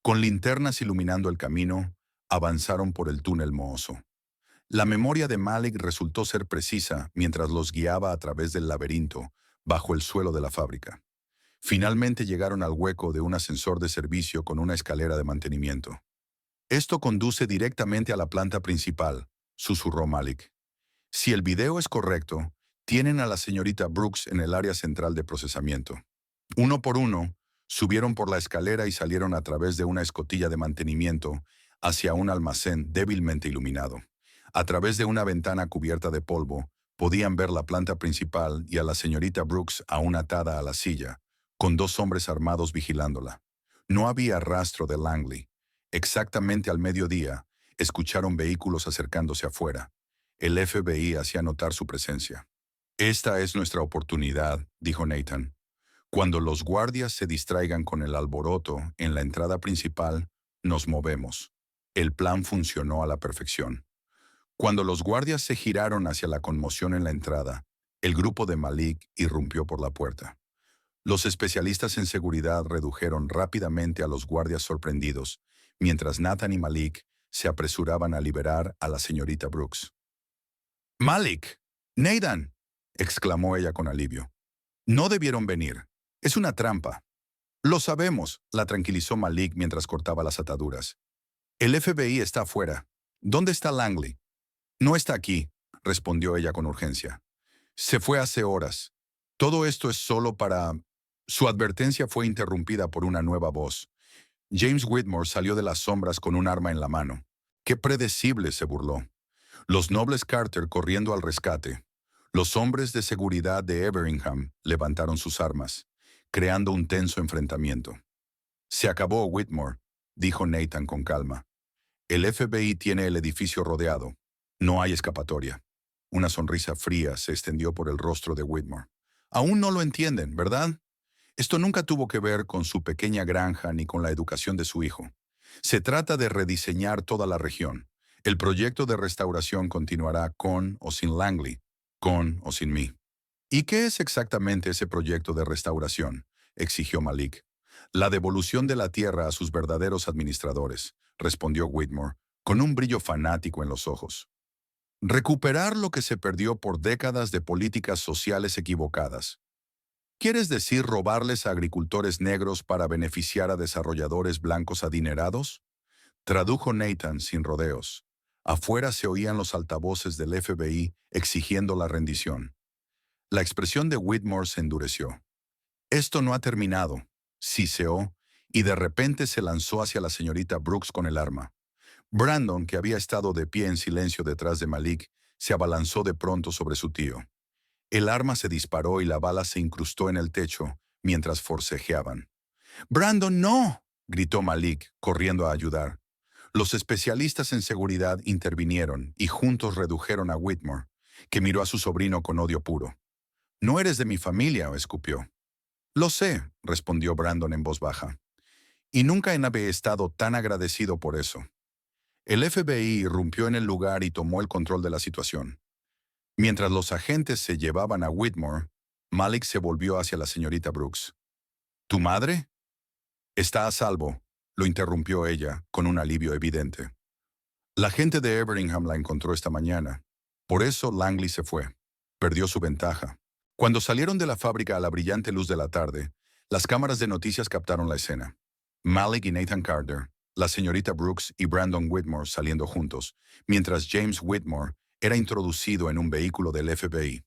Con linternas iluminando el camino, avanzaron por el túnel mohoso. La memoria de Malik resultó ser precisa mientras los guiaba a través del laberinto bajo el suelo de la fábrica. Finalmente llegaron al hueco de un ascensor de servicio con una escalera de mantenimiento. «Esto conduce directamente a la planta principal», susurró Malik. «Si el video es correcto, tienen a la señorita Brooks en el área central de procesamiento». Uno por uno, subieron por la escalera y salieron a través de una escotilla de mantenimiento hacia un almacén débilmente iluminado. A través de una ventana cubierta de polvo, podían ver la planta principal y a la señorita Brooks aún atada a la silla, con dos hombres armados vigilándola. No había rastro de Langley. Exactamente al mediodía, escucharon vehículos acercándose afuera. El FBI hacía notar su presencia. «Esta es nuestra oportunidad», dijo Nathan. «Cuando los guardias se distraigan con el alboroto en la entrada principal, nos movemos». El plan funcionó a la perfección. Cuando los guardias se giraron hacia la conmoción en la entrada, el grupo de Malik irrumpió por la puerta. Los especialistas en seguridad redujeron rápidamente a los guardias sorprendidos, mientras Nathan y Malik se apresuraban a liberar a la señorita Brooks. «¡Malik! ¡Nathan!», exclamó ella con alivio. «No debieron venir. Es una trampa». «Lo sabemos», la tranquilizó Malik mientras cortaba las ataduras. «El FBI está afuera. ¿Dónde está Langley?» «No está aquí», respondió ella con urgencia. «Se fue hace horas. Todo esto es solo para...». Su advertencia fue interrumpida por una nueva voz. James Whitmore salió de las sombras con un arma en la mano. «¡Qué predecible!», se burló. Los nobles Carter corriendo al rescate. Los hombres de seguridad de Everingham levantaron sus armas, creando un tenso enfrentamiento. «Se acabó, Whitmore», dijo Nathan con calma. «El FBI tiene el edificio rodeado. No hay escapatoria». Una sonrisa fría se extendió por el rostro de Whitmore. «Aún no lo entienden, ¿verdad? Esto nunca tuvo que ver con su pequeña granja ni con la educación de su hijo. Se trata de rediseñar toda la región. El proyecto de restauración continuará con o sin Langley, con o sin mí». «¿Y qué es exactamente ese proyecto de restauración?», exigió Malik. «La devolución de la tierra a sus verdaderos administradores», respondió Whitmore, con un brillo fanático en los ojos. «Recuperar lo que se perdió por décadas de políticas sociales equivocadas. ¿Quieres decir robarles a agricultores negros para beneficiar a desarrolladores blancos adinerados?», tradujo Nathan sin rodeos. Afuera se oían los altavoces del FBI exigiendo la rendición. La expresión de Whitmore se endureció. «Esto no ha terminado», siseó, y de repente se lanzó hacia la señorita Brooks con el arma. Brandon, que había estado de pie en silencio detrás de Malik, se abalanzó de pronto sobre su tío. El arma se disparó y la bala se incrustó en el techo mientras forcejeaban. «¡Brandon, no!», gritó Malik, corriendo a ayudar. Los especialistas en seguridad intervinieron y juntos redujeron a Whitmore, que miró a su sobrino con odio puro. «No eres de mi familia», escupió. «Lo sé», respondió Brandon en voz baja. «Y nunca había estado tan agradecido por eso». El FBI irrumpió en el lugar y tomó el control de la situación. Mientras los agentes se llevaban a Whitmore, Malik se volvió hacia la señorita Brooks. «¿Tu madre?» «Está a salvo», lo interrumpió ella, con un alivio evidente. «La gente de Everingham la encontró esta mañana. Por eso Langley se fue. Perdió su ventaja. Cuando salieron de la fábrica a la brillante luz de la tarde, las cámaras de noticias captaron la escena. Malik y Nathan Carter, la señorita Brooks y Brandon Whitmore saliendo juntos, mientras James Whitmore era introducido en un vehículo del FBI.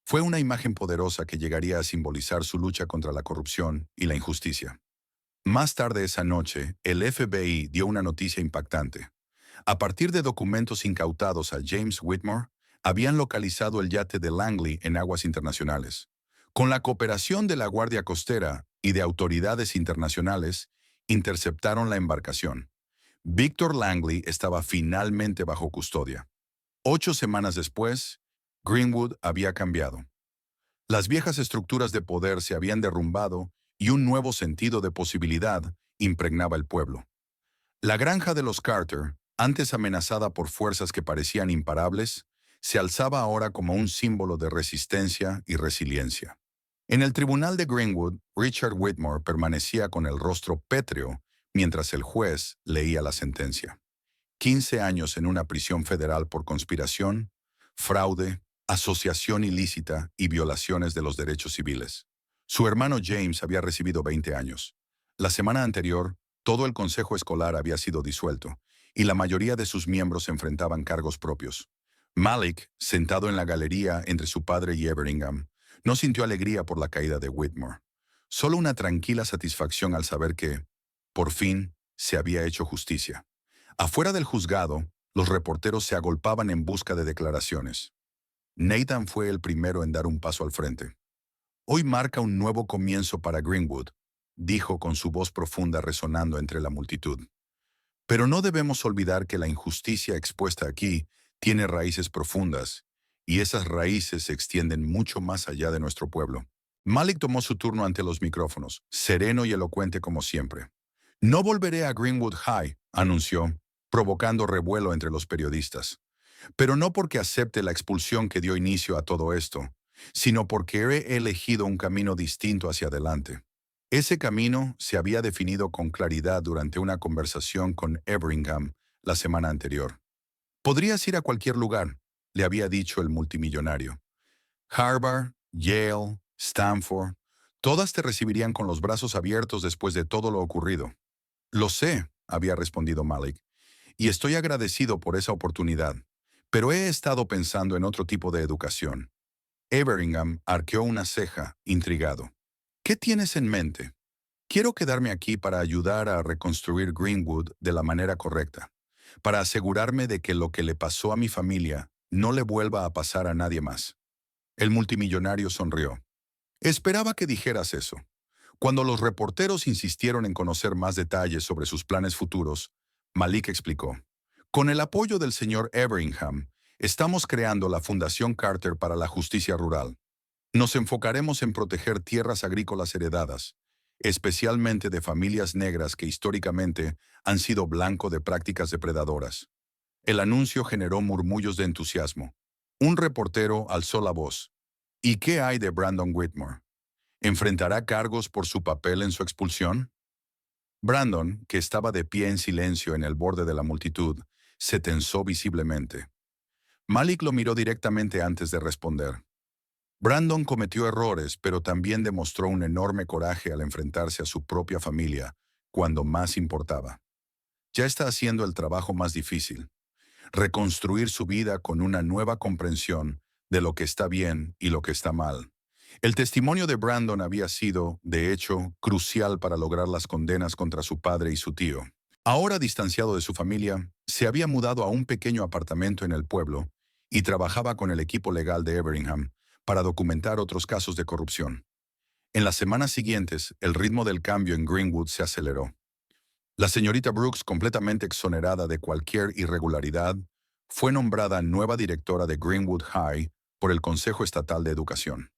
Fue una imagen poderosa que llegaría a simbolizar su lucha contra la corrupción y la injusticia. Más tarde esa noche, el FBI dio una noticia impactante. A partir de documentos incautados a James Whitmore, habían localizado el yate de Langley en aguas internacionales. Con la cooperación de la Guardia Costera y de autoridades internacionales, interceptaron la embarcación. Victor Langley estaba finalmente bajo custodia. 8 semanas después, Greenwood había cambiado. Las viejas estructuras de poder se habían derrumbado y un nuevo sentido de posibilidad impregnaba el pueblo. La granja de los Carter, antes amenazada por fuerzas que parecían imparables, se alzaba ahora como un símbolo de resistencia y resiliencia. En el tribunal de Greenwood, Richard Whitmore permanecía con el rostro pétreo mientras el juez leía la sentencia. 15 años en una prisión federal por conspiración, fraude, asociación ilícita y violaciones de los derechos civiles. Su hermano James había recibido 20 años. La semana anterior, todo el consejo escolar había sido disuelto, y la mayoría de sus miembros enfrentaban cargos propios. Malik, sentado en la galería entre su padre y Everingham, no sintió alegría por la caída de Whitmore, solo una tranquila satisfacción al saber que, por fin, se había hecho justicia. Afuera del juzgado, los reporteros se agolpaban en busca de declaraciones. Nathan fue el primero en dar un paso al frente. «Hoy marca un nuevo comienzo para Greenwood», dijo con su voz profunda resonando entre la multitud. «Pero no debemos olvidar que la injusticia expuesta aquí tiene raíces profundas, y esas raíces se extienden mucho más allá de nuestro pueblo». Malik tomó su turno ante los micrófonos, sereno y elocuente como siempre. «No volveré a Greenwood High», anunció, provocando revuelo entre los periodistas. «Pero no porque acepte la expulsión que dio inicio a todo esto, sino porque he elegido un camino distinto hacia adelante. Ese camino se había definido con claridad durante una conversación con Everingham la semana anterior. «Podrías ir a cualquier lugar», le había dicho el multimillonario. «Harvard, Yale, Stanford, todas te recibirían con los brazos abiertos después de todo lo ocurrido». «Lo sé», había respondido Malik, «y estoy agradecido por esa oportunidad, pero he estado pensando en otro tipo de educación». Everingham arqueó una ceja, intrigado. «¿Qué tienes en mente?» «Quiero quedarme aquí para ayudar a reconstruir Greenwood de la manera correcta, para asegurarme de que lo que le pasó a mi familia no le vuelva a pasar a nadie más». El multimillonario sonrió. «Esperaba que dijeras eso». Cuando los reporteros insistieron en conocer más detalles sobre sus planes futuros, Malik explicó: «Con el apoyo del señor Everingham, estamos creando la Fundación Carter para la Justicia Rural. Nos enfocaremos en proteger tierras agrícolas heredadas, especialmente de familias negras que históricamente han sido blanco de prácticas depredadoras». El anuncio generó murmullos de entusiasmo. Un reportero alzó la voz. «¿Y qué hay de Brandon Whitmore? ¿Enfrentará cargos por su papel en su expulsión?». Brandon, que estaba de pie en silencio en el borde de la multitud, se tensó visiblemente. Malik lo miró directamente antes de responder. Brandon cometió errores, pero también demostró un enorme coraje al enfrentarse a su propia familia, cuando más importaba. Ya está haciendo el trabajo más difícil: reconstruir su vida con una nueva comprensión de lo que está bien y lo que está mal. El testimonio de Brandon había sido, de hecho, crucial para lograr las condenas contra su padre y su tío. Ahora distanciado de su familia, se había mudado a un pequeño apartamento en el pueblo y trabajaba con el equipo legal de Everingham para documentar otros casos de corrupción. En las semanas siguientes, el ritmo del cambio en Greenwood se aceleró. La señorita Brooks, completamente exonerada de cualquier irregularidad, fue nombrada nueva directora de Greenwood High por el Consejo Estatal de Educación.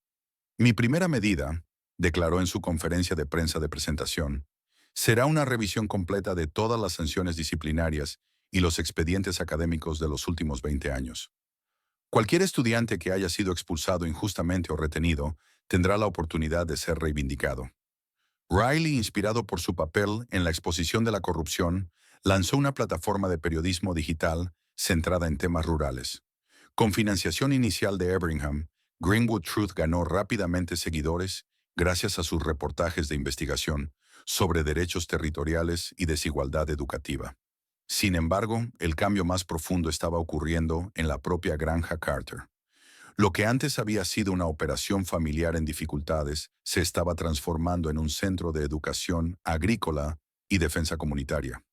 Mi primera medida, declaró en su conferencia de prensa de presentación, será una revisión completa de todas las sanciones disciplinarias y los expedientes académicos de los últimos 20 años. Cualquier estudiante que haya sido expulsado injustamente o retenido tendrá la oportunidad de ser reivindicado. Riley, inspirado por su papel en la exposición de la corrupción, lanzó una plataforma de periodismo digital centrada en temas rurales. Con financiación inicial de Everingham, Greenwood Truth ganó rápidamente seguidores gracias a sus reportajes de investigación sobre derechos territoriales y desigualdad educativa. Sin embargo, el cambio más profundo estaba ocurriendo en la propia granja Carter. Lo que antes había sido una operación familiar en dificultades se estaba transformando en un centro de educación agrícola y defensa comunitaria.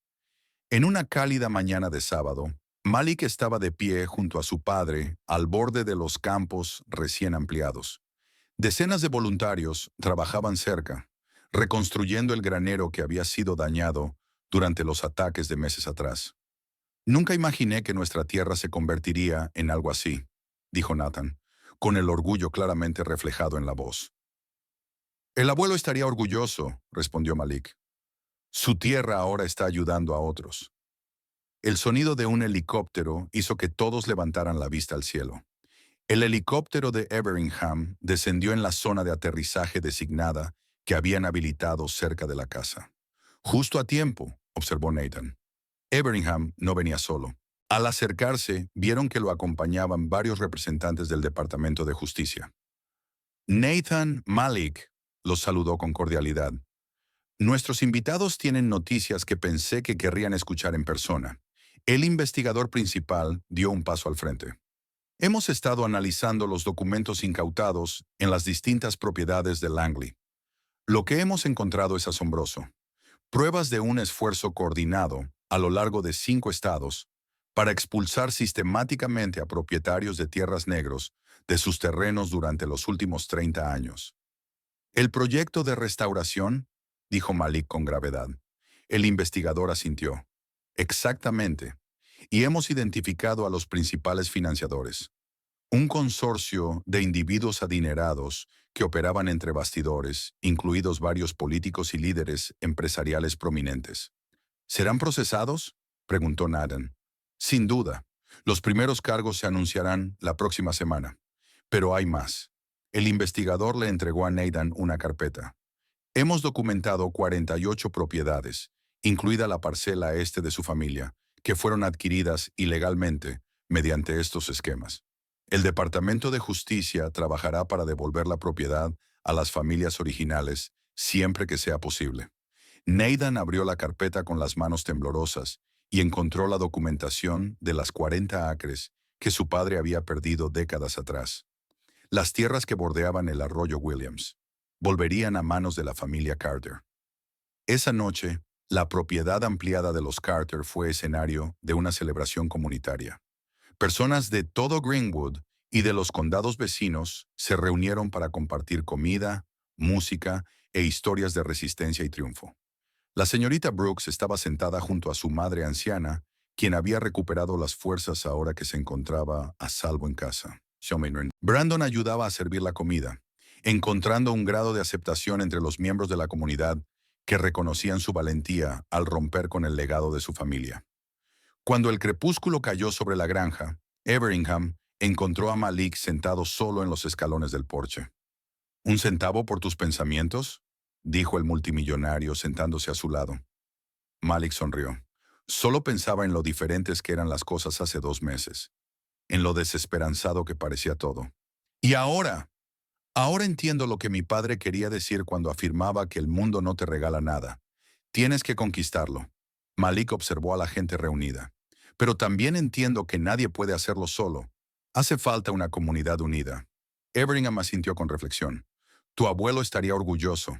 En una cálida mañana de sábado, Malik estaba de pie junto a su padre al borde de los campos recién ampliados. Decenas de voluntarios trabajaban cerca, reconstruyendo el granero que había sido dañado durante los ataques de meses atrás. Nunca imaginé que nuestra tierra se convertiría en algo así, dijo Nathan, con el orgullo claramente reflejado en la voz. El abuelo estaría orgulloso, respondió Malik. Su tierra ahora está ayudando a otros. El sonido de un helicóptero hizo que todos levantaran la vista al cielo. El helicóptero de Everingham descendió en la zona de aterrizaje designada que habían habilitado cerca de la casa. Justo a tiempo, observó Nathan. Everingham no venía solo. Al acercarse, vieron que lo acompañaban varios representantes del Departamento de Justicia. Nathan Malik los saludó con cordialidad. Nuestros invitados tienen noticias que pensé que querrían escuchar en persona. El investigador principal dio un paso al frente. Hemos estado analizando los documentos incautados en las distintas propiedades de Langley. Lo que hemos encontrado es asombroso. Pruebas de un esfuerzo coordinado a lo largo de 5 estados para expulsar sistemáticamente a propietarios de tierras negros de sus terrenos durante los últimos 30 años. El proyecto de restauración, dijo Malik con gravedad. El investigador asintió. Exactamente. Y hemos identificado a los principales financiadores. Un consorcio de individuos adinerados que operaban entre bastidores, incluidos varios políticos y líderes empresariales prominentes. ¿Serán procesados?, preguntó Nathan. Sin duda. Los primeros cargos se anunciarán la próxima semana. Pero hay más. El investigador le entregó a Nathan una carpeta. Hemos documentado 48 propiedades, incluida la parcela este de su familia, que fueron adquiridas ilegalmente mediante estos esquemas. El Departamento de Justicia trabajará para devolver la propiedad a las familias originales siempre que sea posible. Nathan abrió la carpeta con las manos temblorosas y encontró la documentación de las 40 acres que su padre había perdido décadas atrás. Las tierras que bordeaban el arroyo Williams volverían a manos de la familia Carter. Esa noche, la propiedad ampliada de los Carter fue escenario de una celebración comunitaria. Personas de todo Greenwood y de los condados vecinos se reunieron para compartir comida, música e historias de resistencia y triunfo. La señorita Brooks estaba sentada junto a su madre anciana, quien había recuperado las fuerzas ahora que se encontraba a salvo en casa. Brandon ayudaba a servir la comida, encontrando un grado de aceptación entre los miembros de la comunidad que reconocían su valentía al romper con el legado de su familia. Cuando el crepúsculo cayó sobre la granja, Everingham encontró a Malik sentado solo en los escalones del porche. ¿Un centavo por tus pensamientos?, dijo el multimillonario sentándose a su lado. Malik sonrió. Solo pensaba en lo diferentes que eran las cosas hace 2 meses, en lo desesperanzado que parecía todo. Y ahora entiendo lo que mi padre quería decir cuando afirmaba que el mundo no te regala nada. Tienes que conquistarlo. Malik observó a la gente reunida. Pero también entiendo que nadie puede hacerlo solo. Hace falta una comunidad unida. Everingham asintió con reflexión. Tu abuelo estaría orgulloso,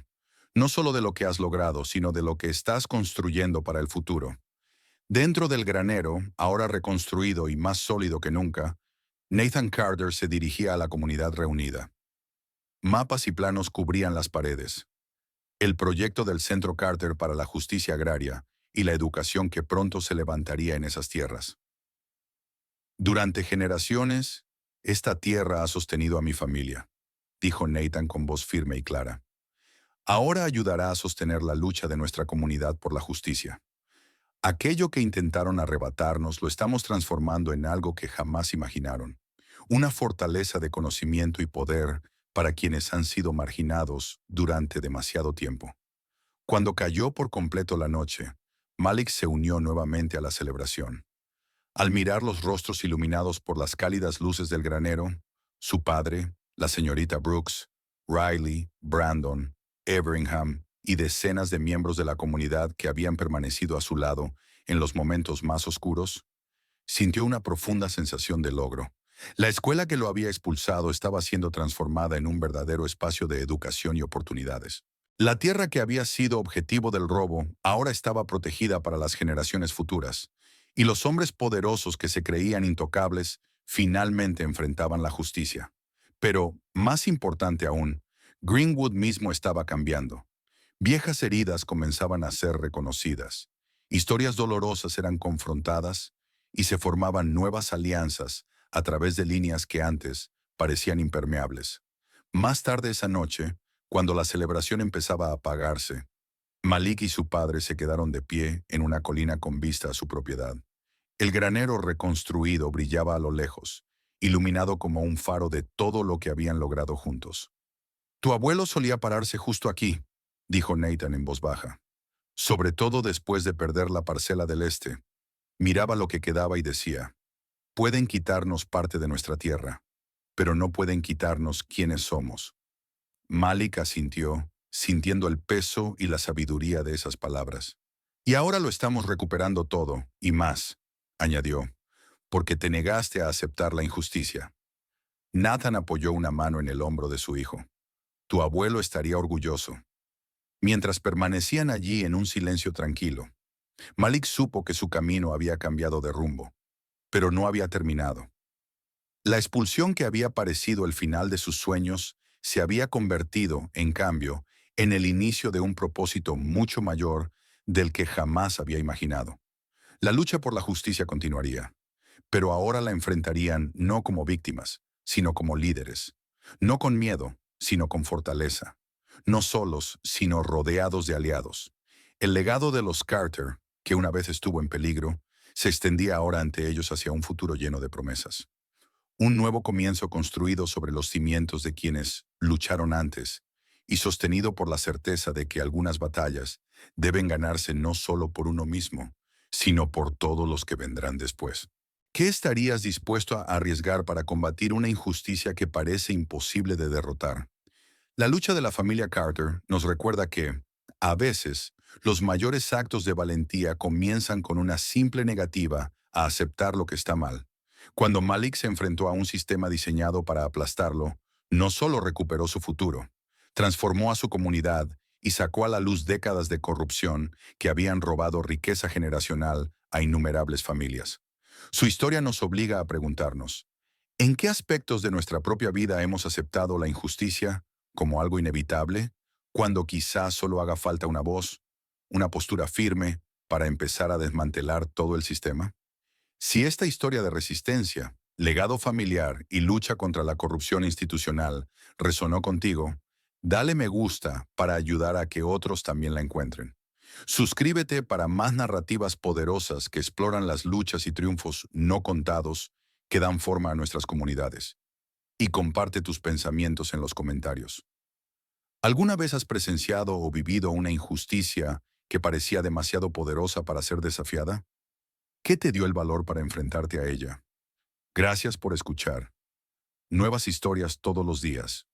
no solo de lo que has logrado, sino de lo que estás construyendo para el futuro. Dentro del granero, ahora reconstruido y más sólido que nunca, Nathan Carter se dirigía a la comunidad reunida. Mapas y planos cubrían las paredes. El proyecto del Centro Carter para la Justicia Agraria y la educación que pronto se levantaría en esas tierras. Durante generaciones, esta tierra ha sostenido a mi familia, dijo Nathan con voz firme y clara. Ahora ayudará a sostener la lucha de nuestra comunidad por la justicia. Aquello que intentaron arrebatarnos lo estamos transformando en algo que jamás imaginaron. Una fortaleza de conocimiento y poder para quienes han sido marginados durante demasiado tiempo. Cuando cayó por completo la noche, Malik se unió nuevamente a la celebración. Al mirar los rostros iluminados por las cálidas luces del granero, su padre, la señorita Brooks, Riley, Brandon, Everingham y decenas de miembros de la comunidad que habían permanecido a su lado en los momentos más oscuros, sintió una profunda sensación de logro. La escuela que lo había expulsado estaba siendo transformada en un verdadero espacio de educación y oportunidades. La tierra que había sido objetivo del robo ahora estaba protegida para las generaciones futuras, y los hombres poderosos que se creían intocables finalmente enfrentaban la justicia. Pero, más importante aún, Greenwood mismo estaba cambiando. Viejas heridas comenzaban a ser reconocidas, historias dolorosas eran confrontadas y se formaban nuevas alianzas a través de líneas que antes parecían impermeables. Más tarde esa noche, cuando la celebración empezaba a apagarse, Malik y su padre se quedaron de pie en una colina con vista a su propiedad. El granero reconstruido brillaba a lo lejos, iluminado como un faro de todo lo que habían logrado juntos. Tu abuelo solía pararse justo aquí, dijo Nathan en voz baja. Sobre todo después de perder la parcela del este. Miraba lo que quedaba y decía, pueden quitarnos parte de nuestra tierra, pero no pueden quitarnos quiénes somos. Malik asintió, sintiendo el peso y la sabiduría de esas palabras. Y ahora lo estamos recuperando todo, y más, añadió, porque te negaste a aceptar la injusticia. Nathan apoyó una mano en el hombro de su hijo. Tu abuelo estaría orgulloso. Mientras permanecían allí en un silencio tranquilo, Malik supo que su camino había cambiado de rumbo, pero no había terminado. La expulsión que había parecido el final de sus sueños se había convertido, en cambio, en el inicio de un propósito mucho mayor del que jamás había imaginado. La lucha por la justicia continuaría, pero ahora la enfrentarían no como víctimas, sino como líderes. No con miedo, sino con fortaleza. No solos, sino rodeados de aliados. El legado de los Carter, que una vez estuvo en peligro, se extendía ahora ante ellos hacia un futuro lleno de promesas. Un nuevo comienzo construido sobre los cimientos de quienes lucharon antes y sostenido por la certeza de que algunas batallas deben ganarse no solo por uno mismo, sino por todos los que vendrán después. ¿Qué estarías dispuesto a arriesgar para combatir una injusticia que parece imposible de derrotar? La lucha de la familia Carter nos recuerda que, a veces, los mayores actos de valentía comienzan con una simple negativa a aceptar lo que está mal. Cuando Malik se enfrentó a un sistema diseñado para aplastarlo, no solo recuperó su futuro, transformó a su comunidad y sacó a la luz décadas de corrupción que habían robado riqueza generacional a innumerables familias. Su historia nos obliga a preguntarnos, ¿en qué aspectos de nuestra propia vida hemos aceptado la injusticia como algo inevitable, cuando quizás solo haga falta una voz, una postura firme para empezar a desmantelar todo el sistema? Si esta historia de resistencia, legado familiar y lucha contra la corrupción institucional resonó contigo, dale me gusta para ayudar a que otros también la encuentren. Suscríbete para más narrativas poderosas que exploran las luchas y triunfos no contados que dan forma a nuestras comunidades. Y comparte tus pensamientos en los comentarios. ¿Alguna vez has presenciado o vivido una injusticia que parecía demasiado poderosa para ser desafiada? ¿Qué te dio el valor para enfrentarte a ella? Gracias por escuchar. Nuevas historias todos los días.